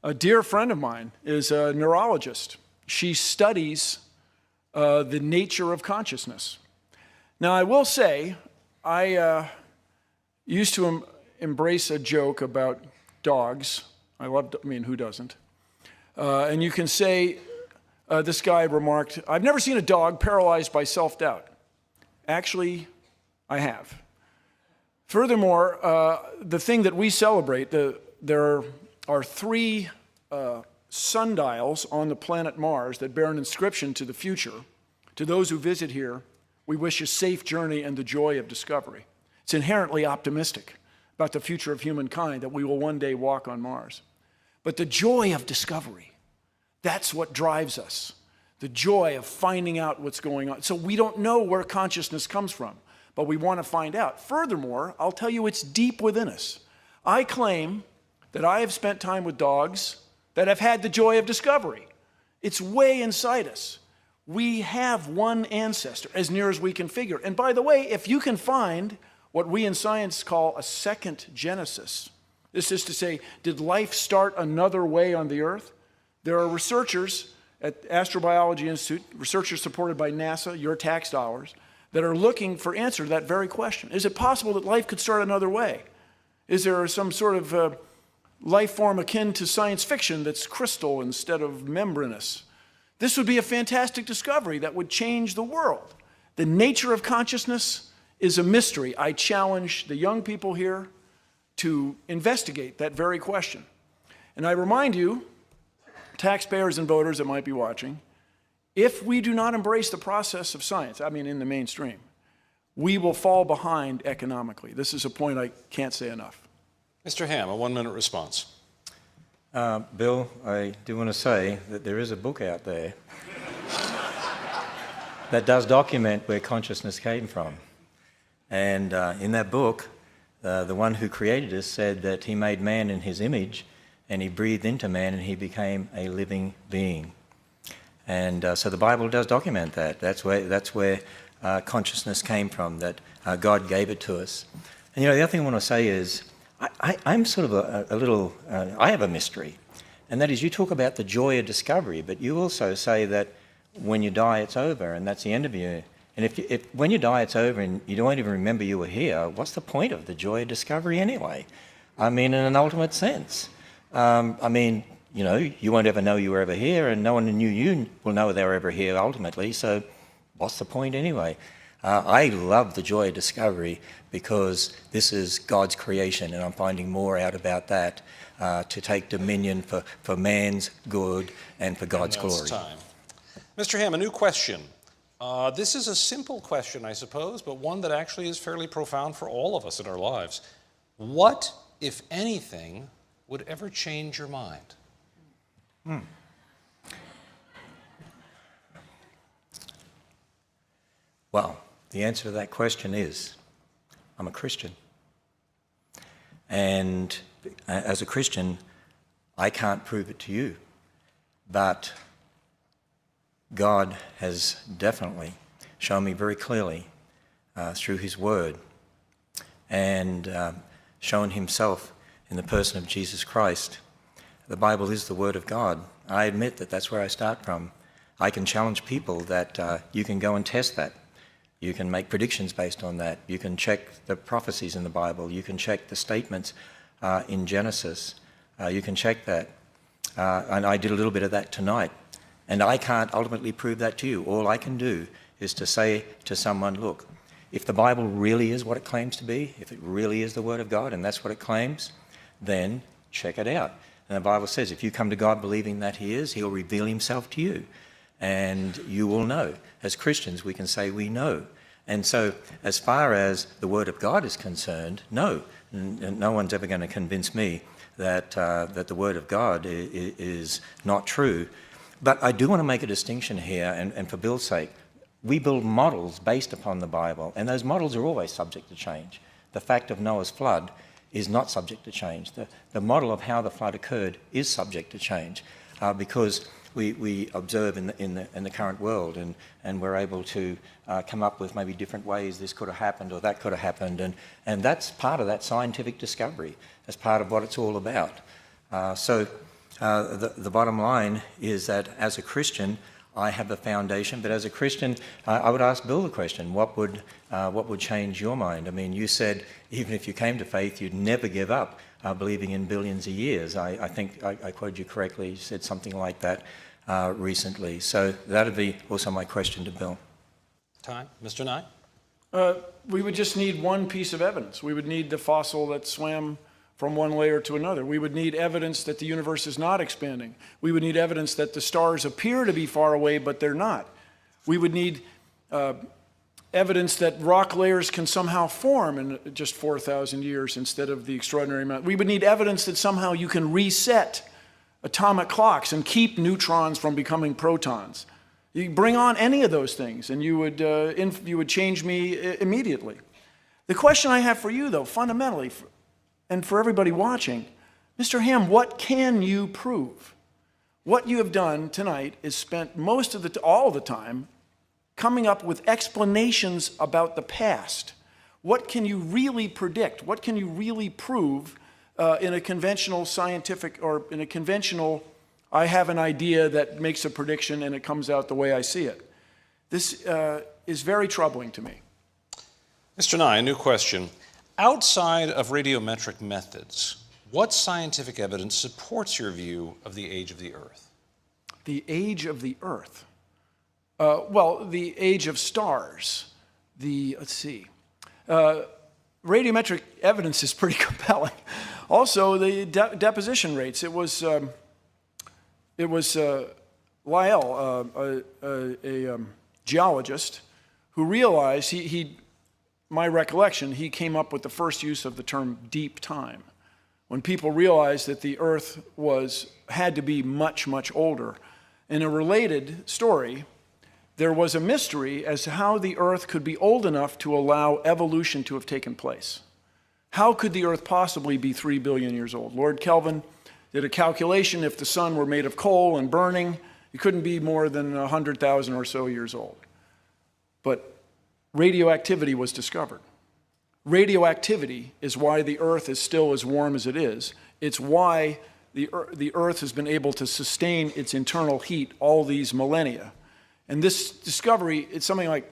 A dear friend of mine is a neurologist. She studies the nature of consciousness. Now, I will say, I used to embrace a joke about dogs. I mean, who doesn't? And you can say, this guy remarked, I've never seen a dog paralyzed by self-doubt. Actually, I have. Furthermore, the thing that we celebrate, there are 3 sundials on the planet Mars that bear an inscription to the future. To those who visit here, we wish a safe journey and the joy of discovery. It's inherently optimistic about the future of humankind, that we will one day walk on Mars. But the joy of discovery, that's what drives us. The joy of finding out what's going on. So we don't know where consciousness comes from, but we want to find out. Furthermore, I'll tell you it's deep within us. I claim that I have spent time with dogs that have had the joy of discovery. It's way inside us. We have one ancestor, as near as we can figure. And by the way, if you can find what we in science call a second Genesis, This is to say, did life start another way on the Earth? There are researchers at Astrobiology Institute, researchers supported by NASA, your tax dollars, that are looking for answer to that very question. Is it possible that life could start another way? Is there some sort of life form akin to science fiction that's crystal instead of membranous? This would be a fantastic discovery that would change the world. The nature of consciousness is a mystery. I challenge the young people here to investigate that very question. And I remind you, taxpayers and voters that might be watching, if we do not embrace the process of science, I mean in the mainstream, we will fall behind economically. This is a point I can't say enough. Mr. Ham, a 1-minute response. Bill, I do want to say that there is a book out there that does document where consciousness came from. And in that book, the one who created us said that he made man in his image, and he breathed into man, and he became a living being. And so the Bible does document that. That's where consciousness came from, that God gave it to us. And the other thing I want to say is, I'm sort of a little, I have a mystery. And that is, you talk about the joy of discovery, but you also say that when you die, it's over, and that's the end of you. And if when you die, it's over, and you don't even remember you were here, what's the point of the joy of discovery anyway? I mean, in an ultimate sense. I mean, you won't ever know you were ever here, and no one who knew you will know they were ever here ultimately, so what's the point anyway? I love the joy of discovery because this is God's creation, and I'm finding more out about that to take dominion for man's good and for God's glory. Time. Mr. Ham, a new question. This is a simple question, I suppose, but one that actually is fairly profound for all of us in our lives. What, if anything, would ever change your mind? Well, the answer to that question is, I'm a Christian. And as a Christian, I can't prove it to you, but God has definitely shown me very clearly through his word and shown himself in the person of Jesus Christ. The Bible is the word of God. I admit that that's where I start from. I can challenge people that you can go and test that. You can make predictions based on that. You can check the prophecies in the Bible. You can check the statements in Genesis. You can check that. And I did a little bit of that tonight. And I can't ultimately prove that to you. All I can do is to say to someone, look, if the Bible really is what it claims to be, if it really is the Word of God and that's what it claims, then check it out. And the Bible says if you come to God believing that he is, he'll reveal himself to you. And you will know. As Christians, we can say we know. And so as far as the Word of God is concerned, no. No one's ever going to convince me that the Word of God is not true. But I do want to make a distinction here, and for Bill's sake, we build models based upon the Bible, and those models are always subject to change. The fact of Noah's flood is not subject to change. The model of how the flood occurred is subject to change because we observe in the current world, and we're able to come up with maybe different ways this could have happened or that could have happened, and that's part of that scientific discovery. That's part of what it's all about. The bottom line is that as a Christian, I have a foundation, but as a Christian, I would ask Bill the question, what would change your mind? I mean, you said even if you came to faith, you'd never give up believing in billions of years. I think I quoted you correctly, you said something like that recently. So that would be also my question to Bill. Time. Mr. Nye? We would just need one piece of evidence. We would need the fossil that swam from one layer to another. We would need evidence that the universe is not expanding. We would need evidence that the stars appear to be far away, but they're not. We would need evidence that rock layers can somehow form in just 4,000 years instead of the extraordinary amount. We would need evidence that somehow you can reset atomic clocks and keep neutrons from becoming protons. You bring on any of those things, and you would change me immediately. The question I have for you, though, fundamentally, and for everybody watching, Mr. Ham, what can you prove? What you have done tonight is spent most of all the time coming up with explanations about the past. What can you really predict? What can you really prove in a conventional scientific, or in a conventional, I have an idea that makes a prediction and it comes out the way I see it. This is very troubling to me. Mr. Nye, a new question. Outside of radiometric methods, what scientific evidence supports your view of the age of the Earth? The age of the Earth. Well, the age of stars. Let's see. Radiometric evidence is pretty compelling. Also, the deposition rates. It was Lyell, a geologist, who realized, my recollection, he came up with the first use of the term deep time. When people realized that the Earth had to be much, much older. In a related story, there was a mystery as to how the Earth could be old enough to allow evolution to have taken place. How could the Earth possibly be 3 billion years old? Lord Kelvin did a calculation. If the sun were made of coal and burning, it couldn't be more than 100,000 or so years old. But radioactivity was discovered. Radioactivity is why the Earth is still as warm as it is. It's why the Earth has been able to sustain its internal heat all these millennia. And this discovery, it's something like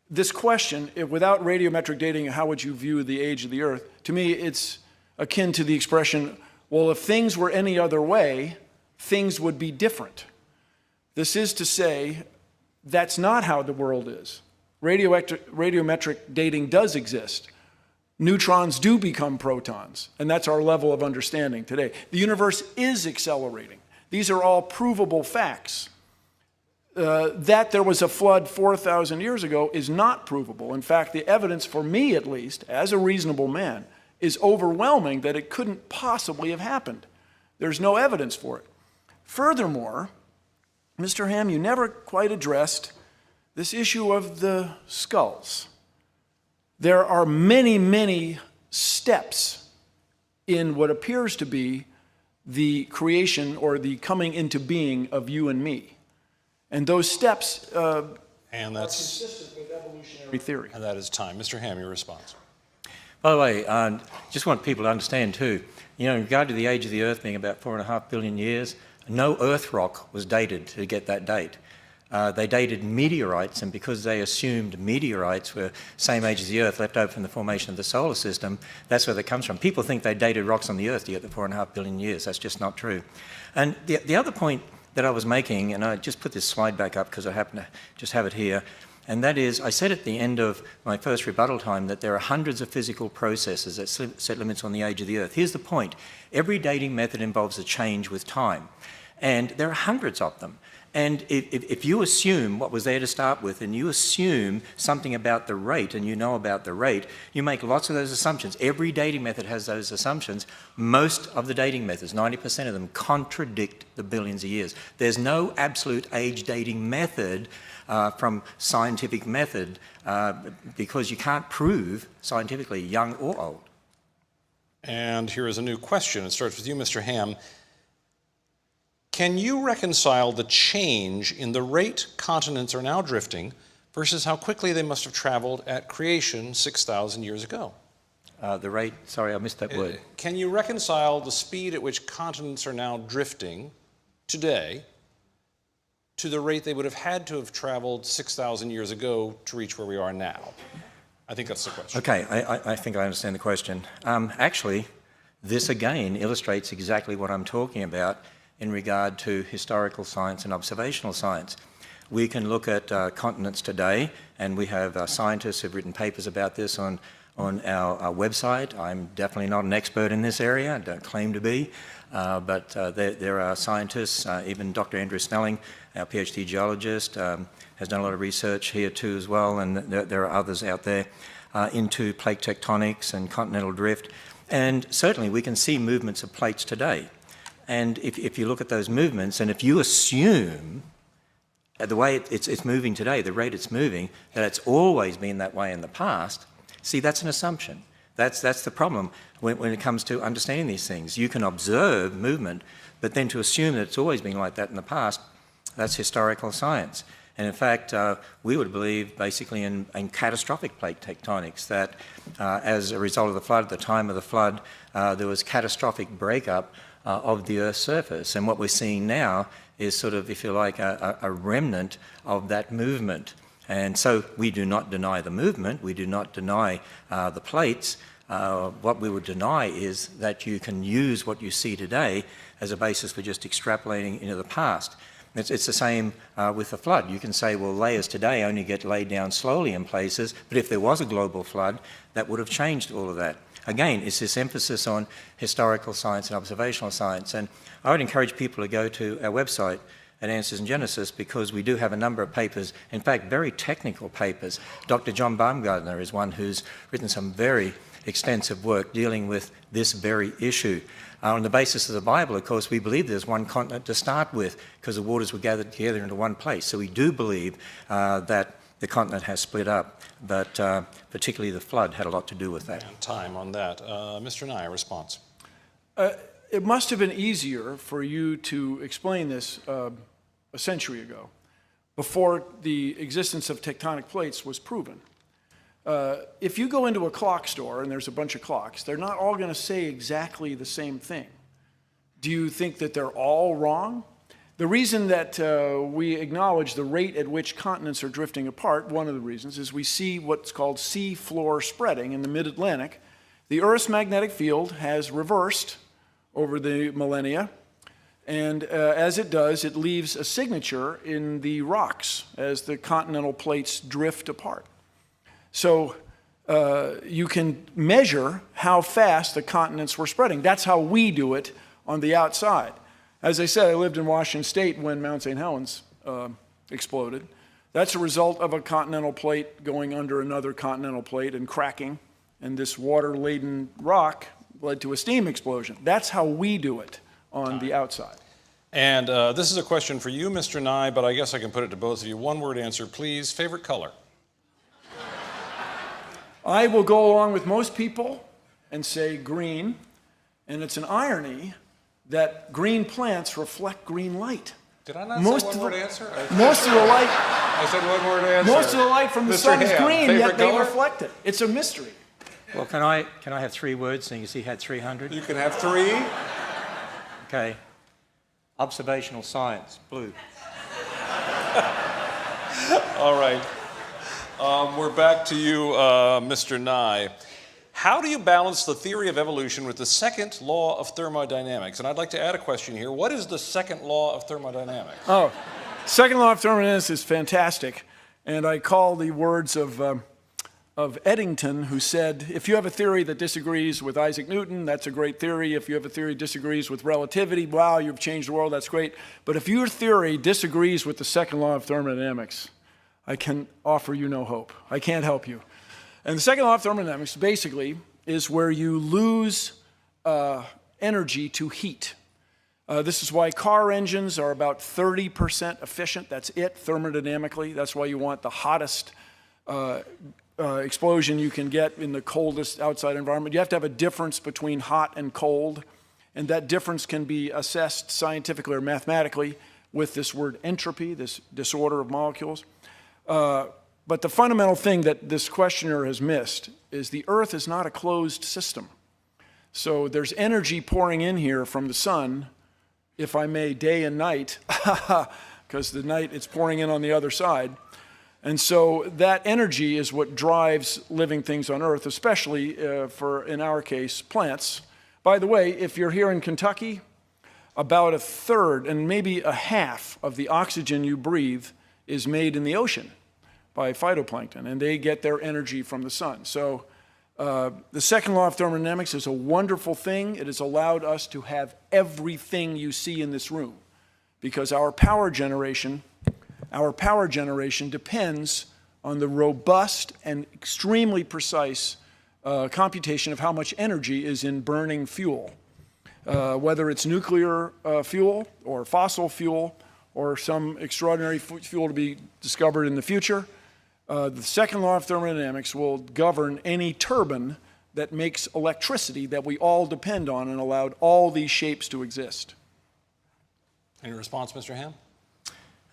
this question, without radiometric dating, how would you view the age of the Earth? To me, it's akin to the expression, well, if things were any other way, things would be different. This is to say, that's not how the world is. Radiometric dating does exist. Neutrons do become protons, and that's our level of understanding today. The universe is accelerating. These are all provable facts. That there was a flood 4,000 years ago is not provable. In fact, the evidence, for me at least, as a reasonable man, is overwhelming that it couldn't possibly have happened. There's no evidence for it. Furthermore, Mr. Ham, you never quite addressed this issue of the skulls. There are many, many steps in what appears to be the creation or the coming into being of you and me. And those steps are consistent with evolutionary theory. And that is time. Mr. Ham, your response. By the way, just want people to understand too, in regard to the age of the Earth being about 4.5 billion years, no Earth rock was dated to get that date. They dated meteorites, and because they assumed meteorites were same age as the Earth, left over from the formation of the solar system, that's where that comes from. People think they dated rocks on the Earth to get the 4.5 billion years. That's just not true. And the other point that I was making, and I just put this slide back up because I happen to just have it here, and that is, I said at the end of my first rebuttal time that there are hundreds of physical processes that set limits on the age of the Earth. Here's the point. Every dating method involves a change with time, and there are hundreds of them. And if you assume what was there to start with, and you assume something about the rate, and you know about the rate, you make lots of those assumptions. Every dating method has those assumptions. Most of the dating methods, 90% of them, contradict the billions of years. There's no absolute age dating method from scientific method because you can't prove scientifically young or old. And here is a new question. It starts with you, Mr. Ham. Can you reconcile the change in the rate continents are now drifting versus how quickly they must have traveled at creation 6,000 years ago? The rate, sorry, I missed that word. Can you reconcile the speed at which continents are now drifting today to the rate they would have had to have traveled 6,000 years ago to reach where we are now? I think that's the question. Okay, I think I understand the question. Actually, this again illustrates exactly what I'm talking about in regard to historical science and observational science. We can look at continents today, and we have scientists who've written papers about this on our website. I'm definitely not an expert in this area, I don't claim to be, but there are scientists, even Dr. Andrew Snelling, our PhD geologist, has done a lot of research here too as well, and there are others out there into plate tectonics and continental drift. And certainly we can see movements of plates today. And if you look at those movements, and if you assume the way it's moving today, the rate it's moving, that it's always been that way in the past, see, that's an assumption. That's the problem when it comes to understanding these things. You can observe movement, but then to assume that it's always been like that in the past, that's historical science. And in fact, we would believe basically in catastrophic plate tectonics, that as a result of the flood, at the time of the flood, there was catastrophic breakup of the Earth's surface. And what we're seeing now is sort of, if you like, a remnant of that movement. And so we do not deny the movement, we do not deny the plates. What we would deny is that you can use what you see today as a basis for just extrapolating into the past. It's the same with the flood. You can say, well, layers today only get laid down slowly in places, but if there was a global flood, that would have changed all of that. Again, it's this emphasis on historical science and observational science. And I would encourage people to go to our website at Answers in Genesis, because we do have a number of papers, in fact, very technical papers. Dr. John Baumgartner is one who's written some very extensive work dealing with this very issue. On the basis of the Bible, of course, we believe there's one continent to start with because the waters were gathered together into one place. So we do believe that the continent has split up, but particularly the flood had a lot to do with that. And time on that. Mr. Nye, a response. It must have been easier for you to explain this a century ago, before the existence of tectonic plates was proven. If you go into a clock store and there's a bunch of clocks, they're not all going to say exactly the same thing. Do you think that they're all wrong? The reason that we acknowledge the rate at which continents are drifting apart, one of the reasons, is we see what's called sea floor spreading in the mid-Atlantic. The Earth's magnetic field has reversed over the millennia, and as it does, it leaves a signature in the rocks as the continental plates drift apart. So you can measure how fast the continents were spreading. That's how we do it on the outside. As I said, I lived in Washington State when Mount St. Helens exploded. That's a result of a continental plate going under another continental plate and cracking, and this water-laden rock led to a steam explosion. That's how we do it on the outside. And this is a question for you, Mr. Nye, but I guess I can put it to both of you. One-word answer, please. Favorite color? I will go along with most people and say green, and it's an irony that green plants reflect green light. Did I not say one-word answer? Most of the light. I said one-word answer. Most of the light from the sun is green, yet they reflect it. It's a mystery. Well, can I have 3 words so you see had 300? You can have 3. Okay. Observational science, blue. All right. We're back to you, Mr. Nye. How do you balance the theory of evolution with the second law of thermodynamics? And I'd like to add a question here. What is the second law of thermodynamics? Oh, second law of thermodynamics is fantastic. And I call the words of Eddington, who said, if you have a theory that disagrees with Isaac Newton, that's a great theory. If you have a theory that disagrees with relativity, wow, you've changed the world, that's great. But if your theory disagrees with the second law of thermodynamics, I can offer you no hope. I can't help you. And the second law of thermodynamics basically is where you lose energy to heat. This is why car engines are about 30% efficient. That's it, thermodynamically. That's why you want the hottest explosion you can get in the coldest outside environment. You have to have a difference between hot and cold, and that difference can be assessed scientifically or mathematically with this word entropy, this disorder of molecules. But the fundamental thing that this questioner has missed is the Earth is not a closed system. So there's energy pouring in here from the sun, if I may, day and night, because the night it's pouring in on the other side. And so that energy is what drives living things on Earth, especially for, in our case, plants. By the way, if you're here in Kentucky, about 1/3 and maybe 1/2 of the oxygen you breathe is made in the ocean by phytoplankton, and they get their energy from the sun. So the second law of thermodynamics is a wonderful thing. It has allowed us to have everything you see in this room, because our power generation depends on the robust and extremely precise computation of how much energy is in burning fuel, whether it's nuclear fuel or fossil fuel or some extraordinary fuel to be discovered in the future. The second law of thermodynamics will govern any turbine that makes electricity that we all depend on and allowed all these shapes to exist. Any response, Mr. Ham?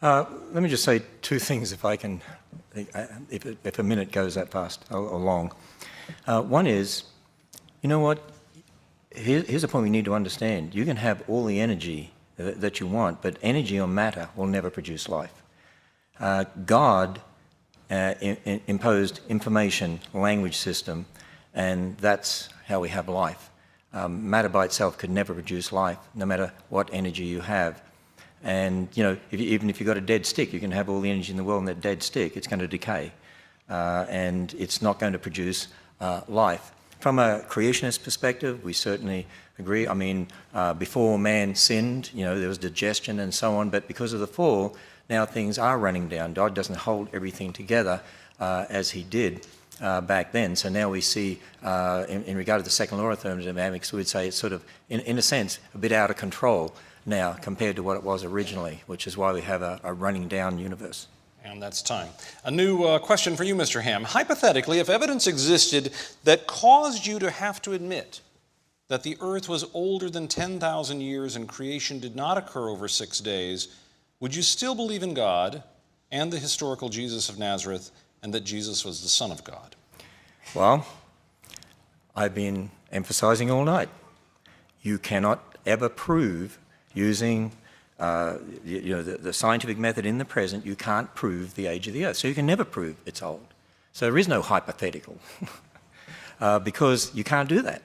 Let me just say two things, if I can, if a minute goes that fast or long. One is, you know what? Here's a point we need to understand. You can have all the energy that you want, but energy or matter will never produce life. God imposed information, language system, and that's how we have life. Matter by itself could never produce life, no matter what energy you have. And, you know, even if you've got a dead stick, you can have all the energy in the world in that dead stick, it's going to decay. And it's not going to produce life. From a creationist perspective, we certainly agree. I mean, before man sinned, you know, there was digestion and so on, but because of the fall, now things are running down. God doesn't hold everything together as he did back then. So now we see, in regard to the second law of thermodynamics, we'd say it's sort of, in a sense, a bit out of control now compared to what it was originally, which is why we have a running down universe. And that's time. A new question for you, Mr. Ham. Hypothetically, if evidence existed that caused you to have to admit that the earth was older than 10,000 years and creation did not occur over 6 days, would you still believe in God and the historical Jesus of Nazareth and that Jesus was the Son of God? Well, I've been emphasizing all night. You cannot ever prove using the scientific method in the present, you can't prove the age of the earth. So you can never prove it's old. So there is no hypothetical because you can't do that.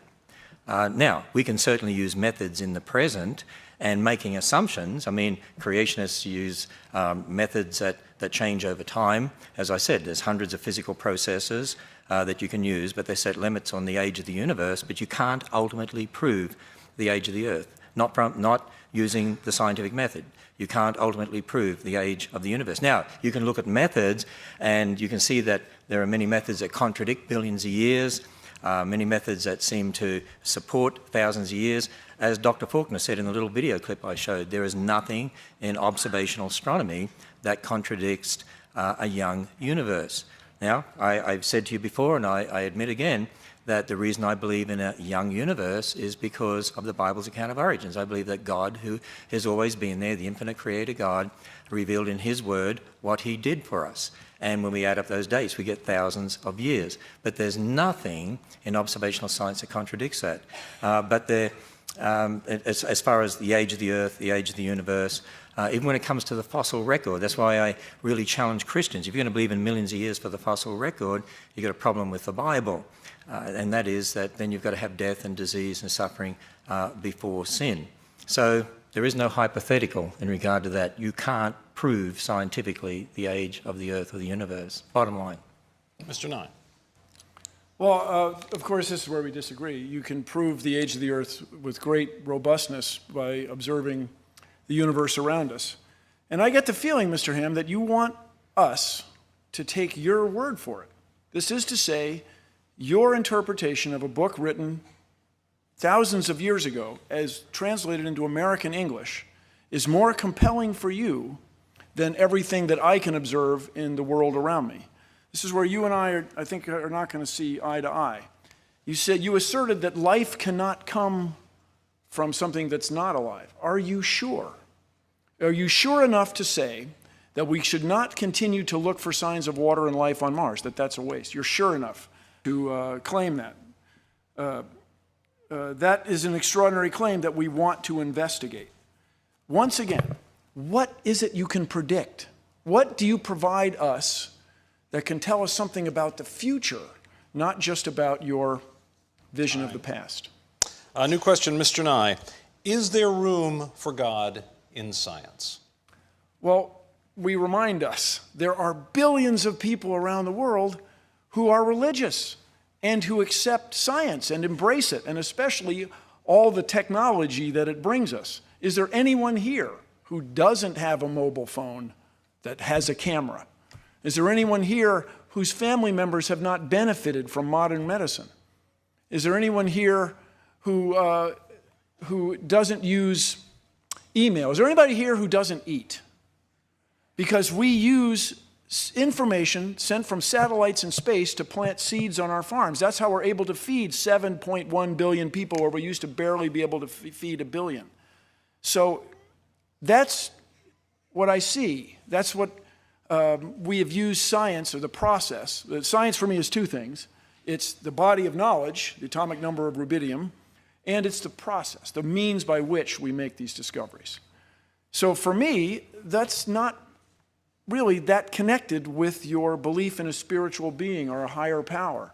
Now, we can certainly use methods in the present and making assumptions. I mean, creationists use methods that change over time. As I said, there's hundreds of physical processes that you can use, but they set limits on the age of the universe, but you can't ultimately prove the age of the earth, not using the scientific method. You can't ultimately prove the age of the universe. Now, you can look at methods, and you can see that there are many methods that contradict billions of years, many methods that seem to support thousands of years. As Dr. Faulkner said in the little video clip I showed, there is nothing in observational astronomy that contradicts a young universe. Now, I've said to you before, and I admit again, that the reason I believe in a young universe is because of the Bible's account of origins. I believe that God, who has always been there, the infinite creator God, revealed in his word what he did for us. And when we add up those dates, we get thousands of years. But there's nothing in observational science that contradicts that. But as far as the age of the earth, the age of the universe, even when it comes to the fossil record, that's why I really challenge Christians. If you're going to believe in millions of years for the fossil record, you've got a problem with the Bible. And that is that then you've got to have death and disease and suffering before sin. So there is no hypothetical in regard to that. You can't prove scientifically the age of the earth or the universe. Bottom line. Mr. Nye. Well, of course, this is where we disagree. You can prove the age of the earth with great robustness by observing the universe around us. And I get the feeling, Mr. Ham, that you want us to take your word for it. This is to say, your interpretation of a book written thousands of years ago, as translated into American English, is more compelling for you than everything that I can observe in the world around me. This is where you and I think, are not going to see eye to eye. You asserted that life cannot come from something that's not alive. Are you sure? Are you sure enough to say that we should not continue to look for signs of water and life on Mars, that that's a waste? You're sure enough to claim that. That is an extraordinary claim that we want to investigate. Once again, what is it you can predict? What do you provide us that can tell us something about the future, not just about your vision of the past? A new question, Mr. Nye. Is there room for God in science? Well, we remind us there are billions of people around the world who are religious and who accept science and embrace it, and especially all the technology that it brings us. Is there anyone here who doesn't have a mobile phone that has a camera? Is there anyone here whose family members have not benefited from modern medicine? Is there anyone here who doesn't use email? Is there anybody here who doesn't eat? Because we use information sent from satellites in space to plant seeds on our farms. That's how we're able to feed 7.1 billion people, where we used to barely be able to feed a billion. So that's what I see. That's what we have used science, or the process. Science for me is two things. It's the body of knowledge, the atomic number of rubidium, and it's the process, the means by which we make these discoveries. So for me, that's not really that connected with your belief in a spiritual being or a higher power.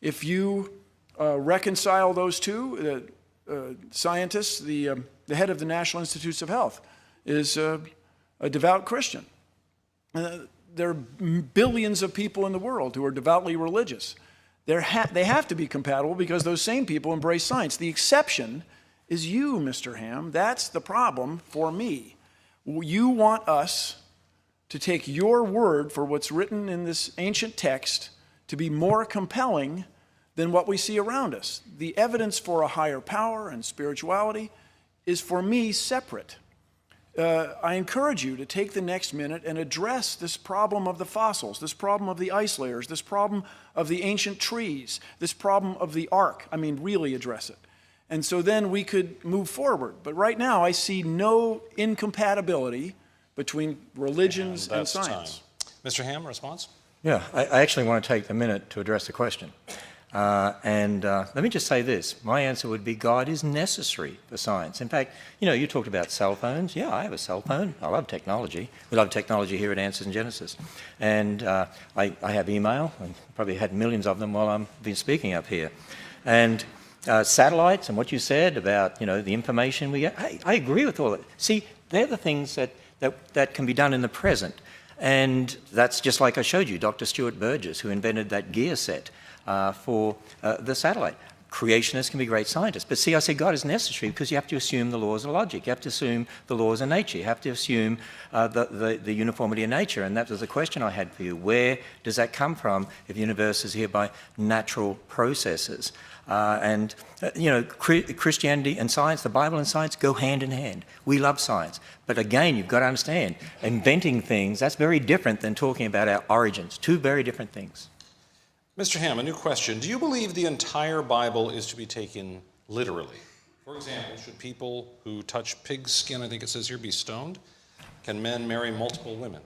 If you reconcile those two, scientists, the head of the National Institutes of Health is a devout Christian. There are billions of people in the world who are devoutly religious. They have to be compatible because those same people embrace science. The exception is you, Mr. Ham. That's the problem for me. You want us to take your word for what's written in this ancient text to be more compelling than what we see around us. The evidence for a higher power and spirituality is, for me, separate. I encourage you to take the next minute and address this problem of the fossils, this problem of the ice layers, this problem of the ancient trees, this problem of the ark. I mean, really address it. And so then we could move forward. But right now, I see no incompatibility between religions and science. Mr. Ham, response? Yeah, I actually want to take a minute to address the question. Let me just say this. My answer would be God is necessary for science. In fact, you talked about cell phones. Yeah, I have a cell phone. I love technology. We love technology here at Answers in Genesis. And I have email. I probably had millions of them while I've been speaking up here. And satellites and what you said about, the information we get, I agree with all that. See, they're the things that can be done in the present. And that's just like I showed you, Dr. Stuart Burgess, who invented that gear set for the satellite. Creationists can be great scientists. But see, I say God is necessary because you have to assume the laws of logic. You have to assume the laws of nature. You have to assume the uniformity of nature. And that was the question I had for you. Where does that come from if the universe is here by natural processes? Christianity and science, the Bible and science go hand in hand. We love science. But again, you've got to understand, inventing things, that's very different than talking about our origins. Two very different things. Mr. Ham, a new question. Do you believe the entire Bible is to be taken literally? For example, should people who touch pig's skin, I think it says here, be stoned? Can men marry multiple women?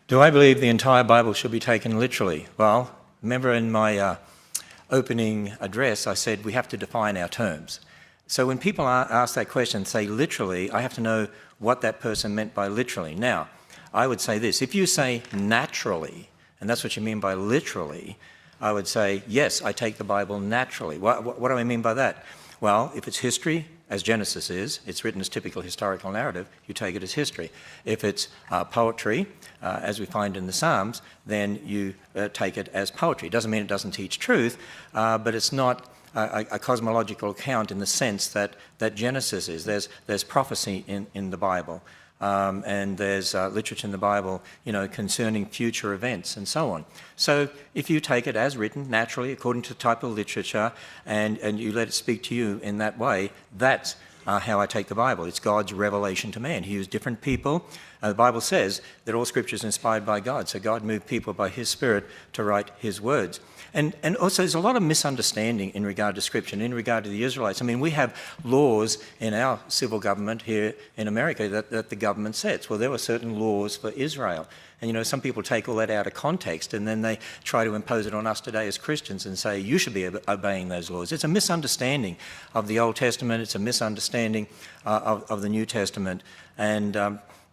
Do I believe the entire Bible should be taken literally? Well, remember in my opening address, I said we have to define our terms. So when people ask that question, say literally, I have to know what that person meant by literally. Now, I would say this. If you say naturally, and that's what you mean by literally, I would say, yes, I take the Bible naturally. What do I mean by that? Well, if it's history, as Genesis is, it's written as typical historical narrative, you take it as history. If it's poetry, as we find in the Psalms, then you take it as poetry. It doesn't mean it doesn't teach truth, but it's not a cosmological account in the sense that Genesis is. There's prophecy in the Bible. And there's literature in the Bible, concerning future events and so on. So if you take it as written, naturally, according to the type of literature, and you let it speak to you in that way, that's how I take the Bible. It's God's revelation to man. He used different people. The Bible says that all Scripture is inspired by God, so God moved people by His Spirit to write His words. And also there's a lot of misunderstanding in regard to Scripture and in regard to the Israelites. I mean, we have laws in our civil government here in America that the government sets. Well, there were certain laws for Israel. And, some people take all that out of context and then they try to impose it on us today as Christians and say, you should be obeying those laws. It's a misunderstanding of the Old Testament. It's a misunderstanding of the New Testament. And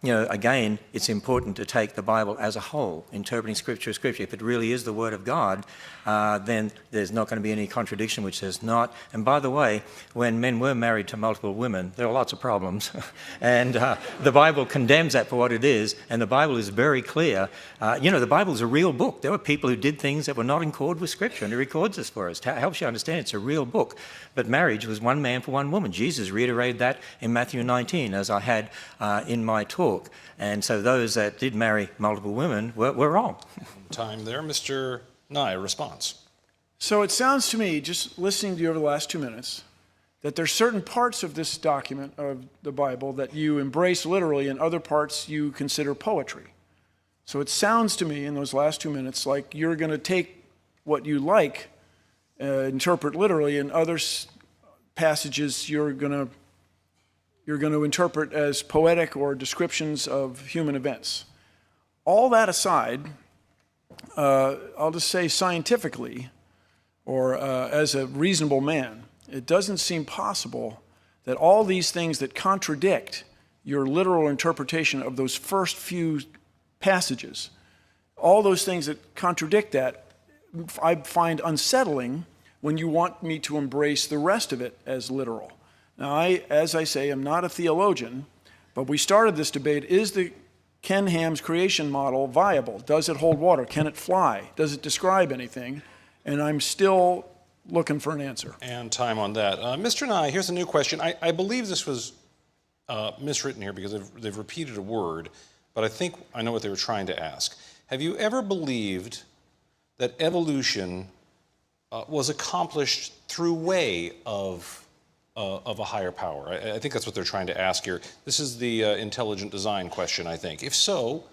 again, it's important to take the Bible as a whole, interpreting Scripture as Scripture. If it really is the Word of God, then there's not going to be any contradiction which says not. And by the way, when men were married to multiple women, there are lots of problems. And the Bible condemns that for what it is, and the Bible is very clear. The Bible is a real book. There were people who did things that were not in accord with Scripture, and it records this for us. It helps you understand it's a real book. But marriage was one man for one woman. Jesus reiterated that in Matthew 19, as I had in my talk. And so those that did marry multiple women were wrong. Time there. Mr. Nye, response. So it sounds to me, just listening to you over the last 2 minutes, that there's certain parts of this document of the Bible that you embrace literally and other parts you consider poetry. So it sounds to me in those last 2 minutes like you're going to take what you like, interpret literally, and other passages you're going you're going to interpret as poetic or descriptions of human events. All that aside, I'll just say scientifically, or as a reasonable man, it doesn't seem possible that all these things that contradict your literal interpretation of those first few passages, all those things that contradict that, I find unsettling when you want me to embrace the rest of it as literal. Now, as I say, I'm not a theologian, but we started this debate, is the Ken Ham's creation model viable? Does it hold water? Can it fly? Does it describe anything? And I'm still looking for an answer. And time on that. Mr. Nye, here's a new question. I believe this was miswritten here because they've repeated a word, but I think I know what they were trying to ask. Have you ever believed that evolution was accomplished through way of a higher power? I think that's what they're trying to ask here. This is the intelligent design question, I think. If so,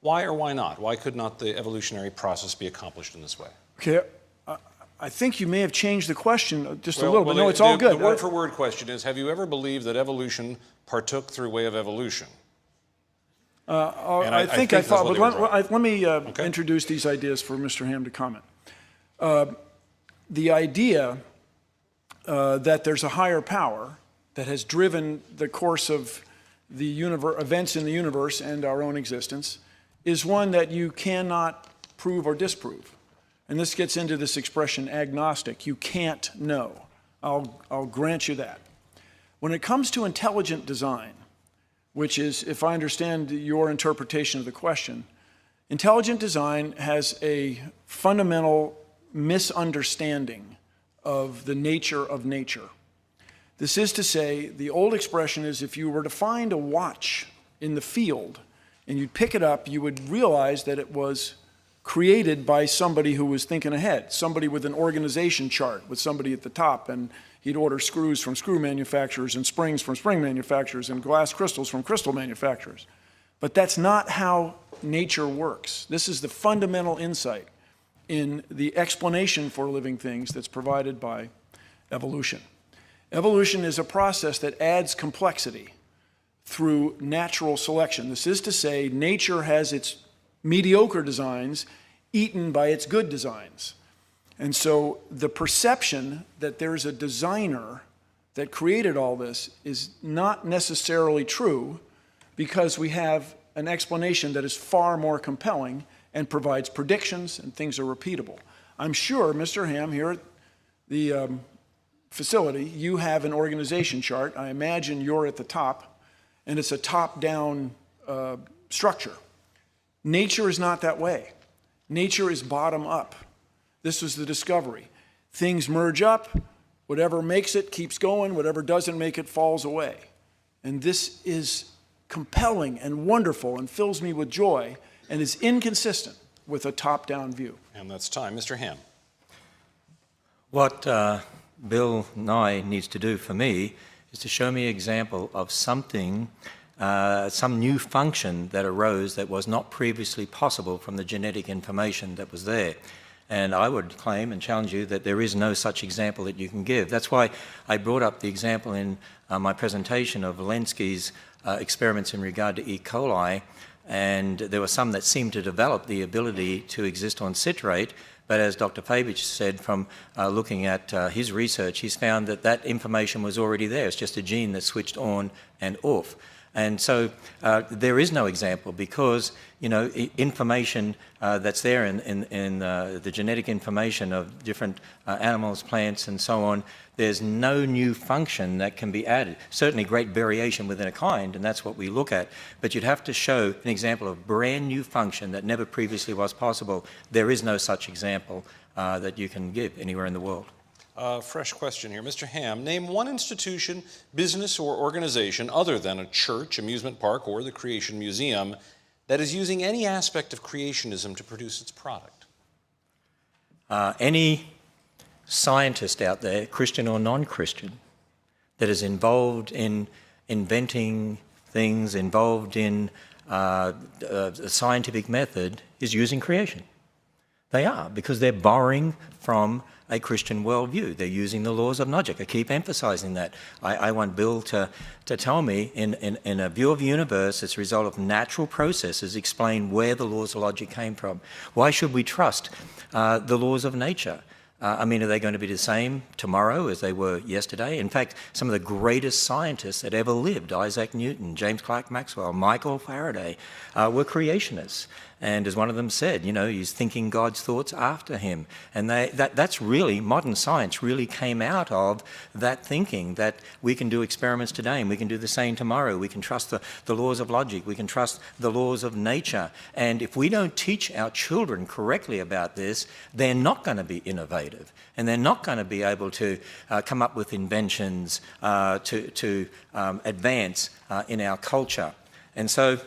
why or why not? Why could not the evolutionary process be accomplished in this way? Okay, I think you may have changed the question just a little bit. No, it's all good. The word-for-word question is, have you ever believed that evolution partook through way of evolution? I think I thought, but let me introduce these ideas for Mr. Ham to comment. The idea that there's a higher power that has driven the course of the events in the universe and our own existence is one that you cannot prove or disprove. And this gets into this expression agnostic. You can't know. I'll grant you that. When it comes to intelligent design, which is, if I understand your interpretation of the question, intelligent design has a fundamental misunderstanding of the nature of nature. This is to say, the old expression is if you were to find a watch in the field and you'd pick it up, you would realize that it was created by somebody who was thinking ahead, somebody with an organization chart with somebody at the top, and he'd order screws from screw manufacturers and springs from spring manufacturers and glass crystals from crystal manufacturers. But that's not how nature works. This is the fundamental insight in the explanation for living things that's provided by evolution. Evolution is a process that adds complexity through natural selection. This is to say, nature has its mediocre designs eaten by its good designs. And so the perception that there's a designer that created all this is not necessarily true, because we have an explanation that is far more compelling and provides predictions and things are repeatable. I'm sure, Mr. Ham, here at the facility, you have an organization chart. I imagine you're at the top, and it's a top-down structure. Nature is not that way. Nature is bottom-up. This was the discovery. Things merge up. Whatever makes it keeps going. Whatever doesn't make it falls away. And this is compelling and wonderful and fills me with joy and is inconsistent with a top-down view. And that's time. Mr. Ham. What Bill Nye needs to do for me is to show me an example of something, some new function that arose that was not previously possible from the genetic information that was there. And I would claim and challenge you that there is no such example that you can give. That's why I brought up the example in my presentation of Walensky's experiments in regard to E. coli, and there were some that seemed to develop the ability to exist on citrate, but as Dr. Fabich said, from looking at his research, he's found that that information was already there. It's just a gene that switched on and off. And so there is no example because, you know, information that's there in the genetic information of different animals, plants, and so on, there's no new function that can be added. Certainly great variation within a kind, and that's what we look at. But you'd have to show an example of brand new function that never previously was possible. There is no such example that you can give anywhere in the world. Fresh question here. Mr. Ham, name one institution, business, or organization other than a church, amusement park, or the Creation Museum that is using any aspect of creationism to produce its product. Any scientist out there, Christian or non-Christian, that is involved in inventing things, involved in a scientific method, is using creation. They are, because they're borrowing from a Christian worldview. They're using the laws of logic. I keep emphasizing that. I want Bill to tell me, in a view of the universe, it's a result of natural processes, explain where the laws of logic came from. Why should we trust the laws of nature? I mean, are they going to be the same tomorrow as they were yesterday? In fact, some of the greatest scientists that ever lived, Isaac Newton, James Clerk Maxwell, Michael Faraday, were creationists. And as one of them said, you know, he's thinking God's thoughts after him. And that's really, modern science really came out of that thinking, that we can do experiments today and we can do the same tomorrow. We can trust the laws of logic. We can trust the laws of nature. And if we don't teach our children correctly about this, they're not going to be innovative. And they're not going to be able to come up with inventions to advance in our culture. And so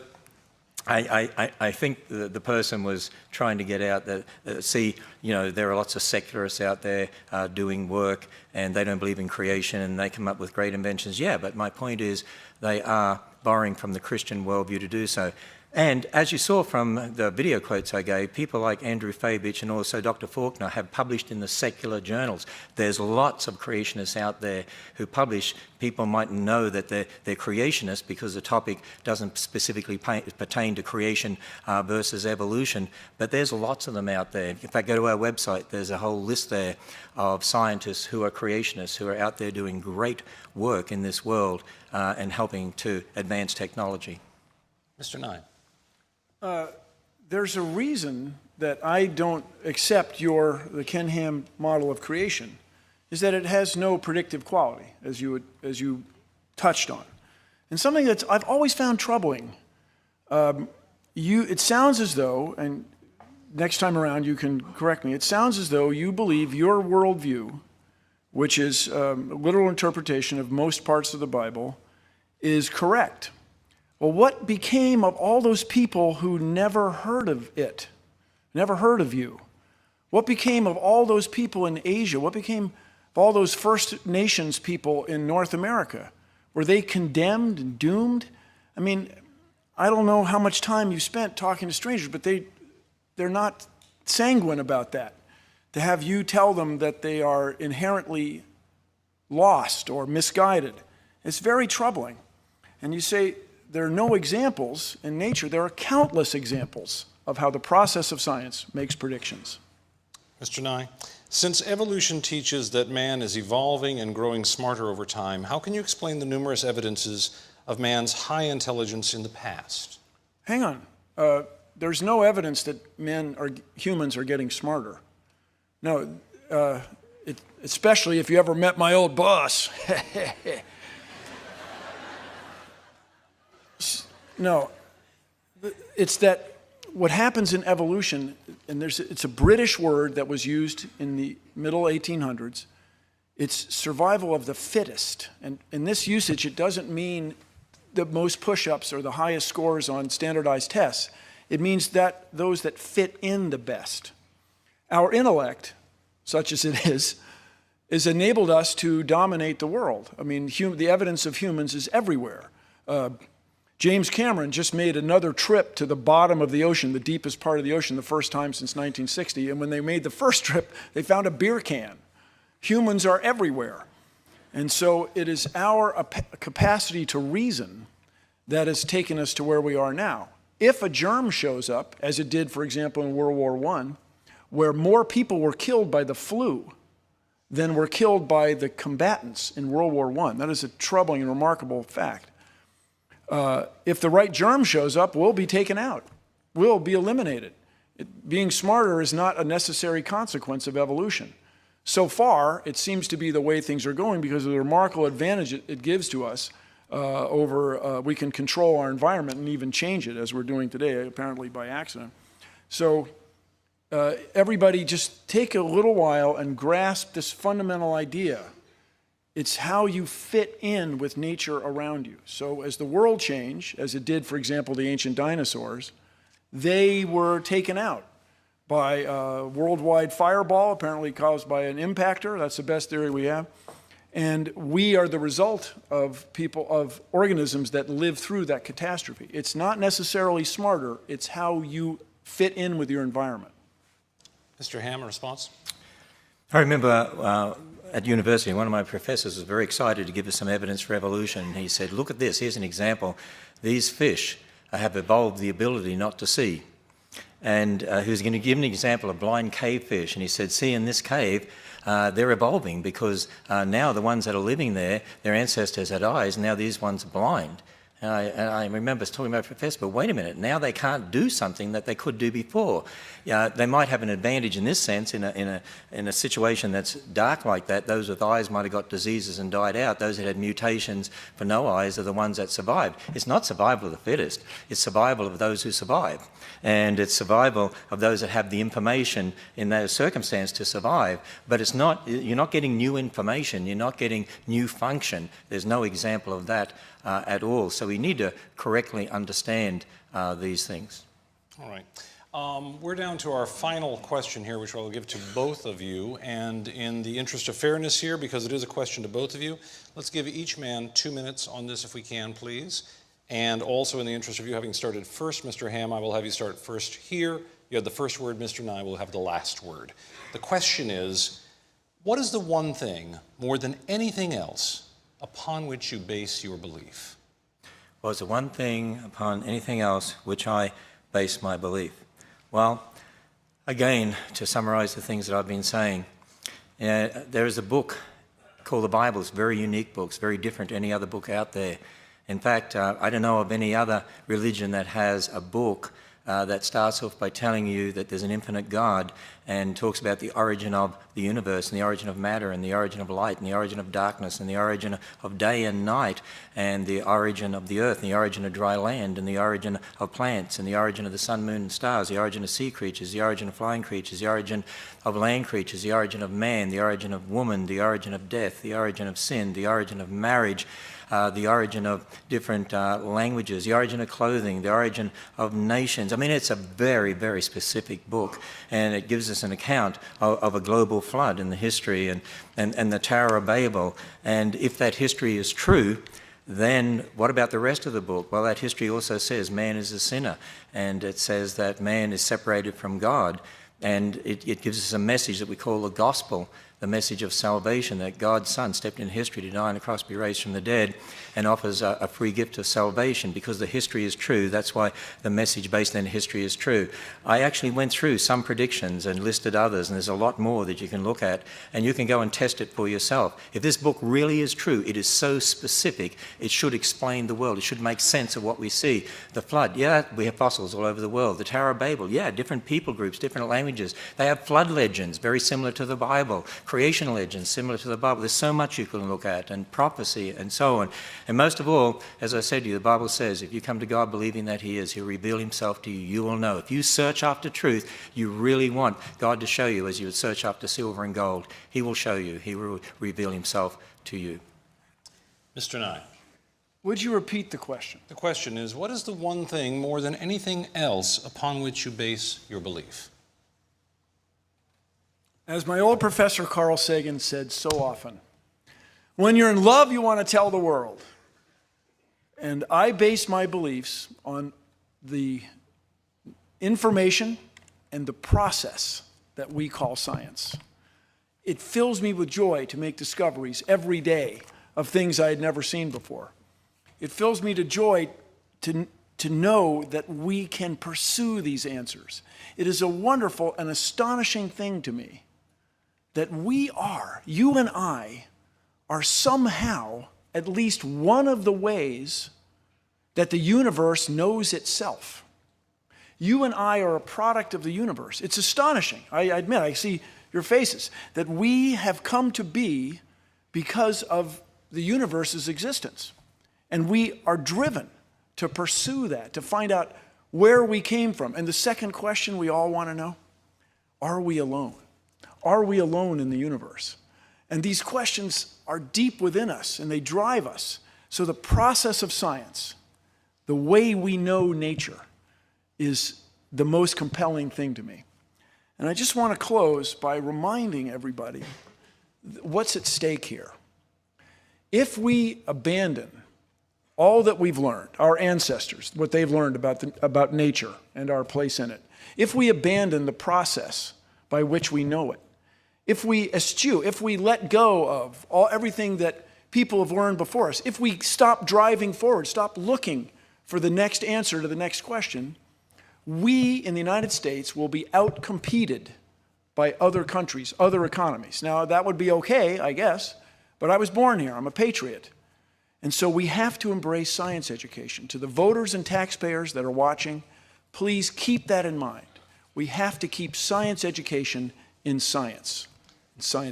I think the person was trying to get out that, see, you know, there are lots of secularists out there doing work and they don't believe in creation and they come up with great inventions. Yeah, but my point is they are borrowing from the Christian worldview to do so. And as you saw from the video quotes I gave, people like Andrew Fabich and also Dr. Faulkner have published in the secular journals. There's lots of creationists out there who publish. People might know that they're creationists because the topic doesn't specifically pertain to creation versus evolution, but there's lots of them out there. In fact, go to our website, there's a whole list there of scientists who are creationists, who are out there doing great work in this world and helping to advance technology. Mr. Nye. There's a reason that I don't accept the Ken Ham model of creation, is that it has no predictive quality, as you touched on. And something that I've always found troubling. It sounds as though, and next time around you can correct me, it sounds as though you believe your worldview, which is a literal interpretation of most parts of the Bible, is correct. Well, what became of all those people who never heard of it, never heard of you? What became of all those people in Asia? What became of all those First Nations people in North America? Were they condemned and doomed? I mean, I don't know how much time you spent talking to strangers, but they're not sanguine about that. To have you tell them that they are inherently lost or misguided, it's very troubling. And you say, there are no examples in nature. There are countless examples of how the process of science makes predictions. Mr. Nye, since evolution teaches that man is evolving and growing smarter over time, how can you explain the numerous evidences of man's high intelligence in the past? Hang on. There's no evidence that humans are getting smarter. No, especially if you ever met my old boss. No, it's that what happens in evolution, and it's a British word that was used in the middle 1800s, it's survival of the fittest. And in this usage, it doesn't mean the most push-ups or the highest scores on standardized tests. It means that those that fit in the best. Our intellect, such as it is enabled us to dominate the world. I mean, the evidence of humans is everywhere. James Cameron just made another trip to the bottom of the ocean, the deepest part of the ocean, the first time since 1960. And when they made the first trip, they found a beer can. Humans are everywhere. And so it is our capacity to reason that has taken us to where we are now. If a germ shows up, as it did, for example, in World War I, where more people were killed by the flu than were killed by the combatants in World War I, that is a troubling and remarkable fact. If the right germ shows up, we'll be taken out. We'll be eliminated. Being smarter is not a necessary consequence of evolution. So far, it seems to be the way things are going because of the remarkable advantage it gives to us we can control our environment and even change it, as we're doing today, apparently by accident. So everybody just take a little while and grasp this fundamental idea. It's how you fit in with nature around you. So as the world changed, as it did, for example, the ancient dinosaurs, they were taken out by a worldwide fireball, apparently caused by an impactor. That's the best theory we have. And we are the result of organisms that live through that catastrophe. It's not necessarily smarter, it's how you fit in with your environment. Mr. Ham, a response? I remember at university, one of my professors was very excited to give us some evidence for evolution. He said, look at this, here's an example. These fish have evolved the ability not to see. And he was going to give an example of blind cave fish. And he said, see, in this cave, they're evolving because now the ones that are living there, their ancestors had eyes, and now these ones are blind. And I remember talking about Professor, but wait a minute, now they can't do something that they could do before. They might have an advantage in this sense, in a situation that's dark like that. Those with eyes might have got diseases and died out. Those that had mutations for no eyes are the ones that survived. It's not survival of the fittest, it's survival of those who survive. And it's survival of those that have the information in those circumstances to survive. But it's not, you're not getting new information, you're not getting new function. There's no example of that at all. So we need to correctly understand these things. All right. We're down to our final question here, which I'll give to both of you. And in the interest of fairness here, because it is a question to both of you, let's give each man 2 minutes on this if we can, please. And also in the interest of you having started first, Mr. Ham, I will have you start first here. You have the first word, Mr. Nye will have the last word. The question is, what is the one thing, more than anything else, upon which you base your belief? Well, it's the one thing upon anything else which I base my belief. Well, again, to summarize the things that I've been saying, there is a book called the Bible. It's a very unique book. It's very different to any other book out there. In fact, I don't know of any other religion that has a book that starts off by telling you that there's an infinite God and talks about the origin of the universe and the origin of matter and the origin of light and the origin of darkness and the origin of day and night and the origin of the earth and the origin of dry land and the origin of plants and the origin of the sun, moon and stars, the origin of sea creatures, the origin of flying creatures, the origin of land creatures, the origin of man, the origin of woman, the origin of death, the origin of sin, the origin of marriage, the origin of different languages, the origin of clothing, the origin of nations. I mean, it's a very, very specific book, and it gives us an account of a global flood in the history and the Tower of Babel. And if that history is true, then what about the rest of the book? Well, that history also says man is a sinner, and it says that man is separated from God. And it gives us a message that we call the gospel, the message of salvation, that God's Son stepped in history to die on the cross, be raised from the dead, and offers a free gift of salvation because the history is true. That's why the message based on history is true. I actually went through some predictions and listed others, and there's a lot more that you can look at, and you can go and test it for yourself. If this book really is true, it is so specific, it should explain the world. It should make sense of what we see. The flood, yeah, we have fossils all over the world. The Tower of Babel, yeah, different people groups, different languages. They have flood legends, very similar to the Bible. Creation legends, similar to the Bible. There's so much you can look at, and prophecy, and so on. And most of all, as I said to you, the Bible says, if you come to God believing that He is, He'll reveal Himself to you. You will know. If you search after truth, you really want God to show you as you would search after silver and gold. He will show you. He will reveal Himself to you. Mr. Nye. Would you repeat the question? The question is, what is the one thing more than anything else upon which you base your belief? As my old professor Carl Sagan said so often, when you're in love, you want to tell the world. And I base my beliefs on the information and the process that we call science. It fills me with joy to make discoveries every day of things I had never seen before. It fills me with joy to know that we can pursue these answers. It is a wonderful and astonishing thing to me that you and I are somehow at least one of the ways that the universe knows itself. You and I are a product of the universe. It's astonishing. I admit, I see your faces, that we have come to be because of the universe's existence. And we are driven to pursue that, to find out where we came from. And the second question we all want to know, are we alone? Are we alone in the universe? And these questions are deep within us, and they drive us. So the process of science, the way we know nature, is the most compelling thing to me. And I just want to close by reminding everybody what's at stake here. If we abandon all that we've learned, our ancestors, what they've learned about nature and our place in it, if we abandon the process by which we know it. If we eschew, if we let go of everything that people have learned before us, if we stop driving forward, stop looking for the next answer to the next question, we in the United States will be outcompeted by other countries, other economies. Now, that would be okay, I guess, but I was born here. I'm a patriot. And so we have to embrace science education. To the voters and taxpayers that are watching, please keep that in mind. We have to keep science education in science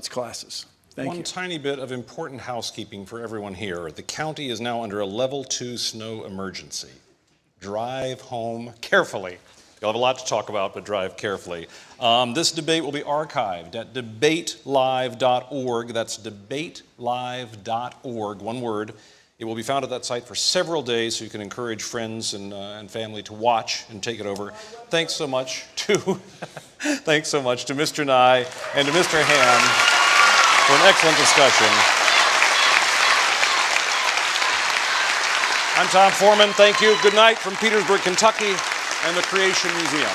classes. Thank you. One tiny bit of important housekeeping for everyone here. The county is now under a level 2 snow emergency. Drive home carefully. You'll have a lot to talk about, but drive carefully. This debate will be archived at debatelive.org. That's debatelive.org, one word. It will be found at that site for several days, so you can encourage friends and family to watch and take it over. Thanks so much to Mr. Nye and to Mr. Ham for an excellent discussion. I'm Tom Foreman. Thank you. Good night from Petersburg, Kentucky and the Creation Museum.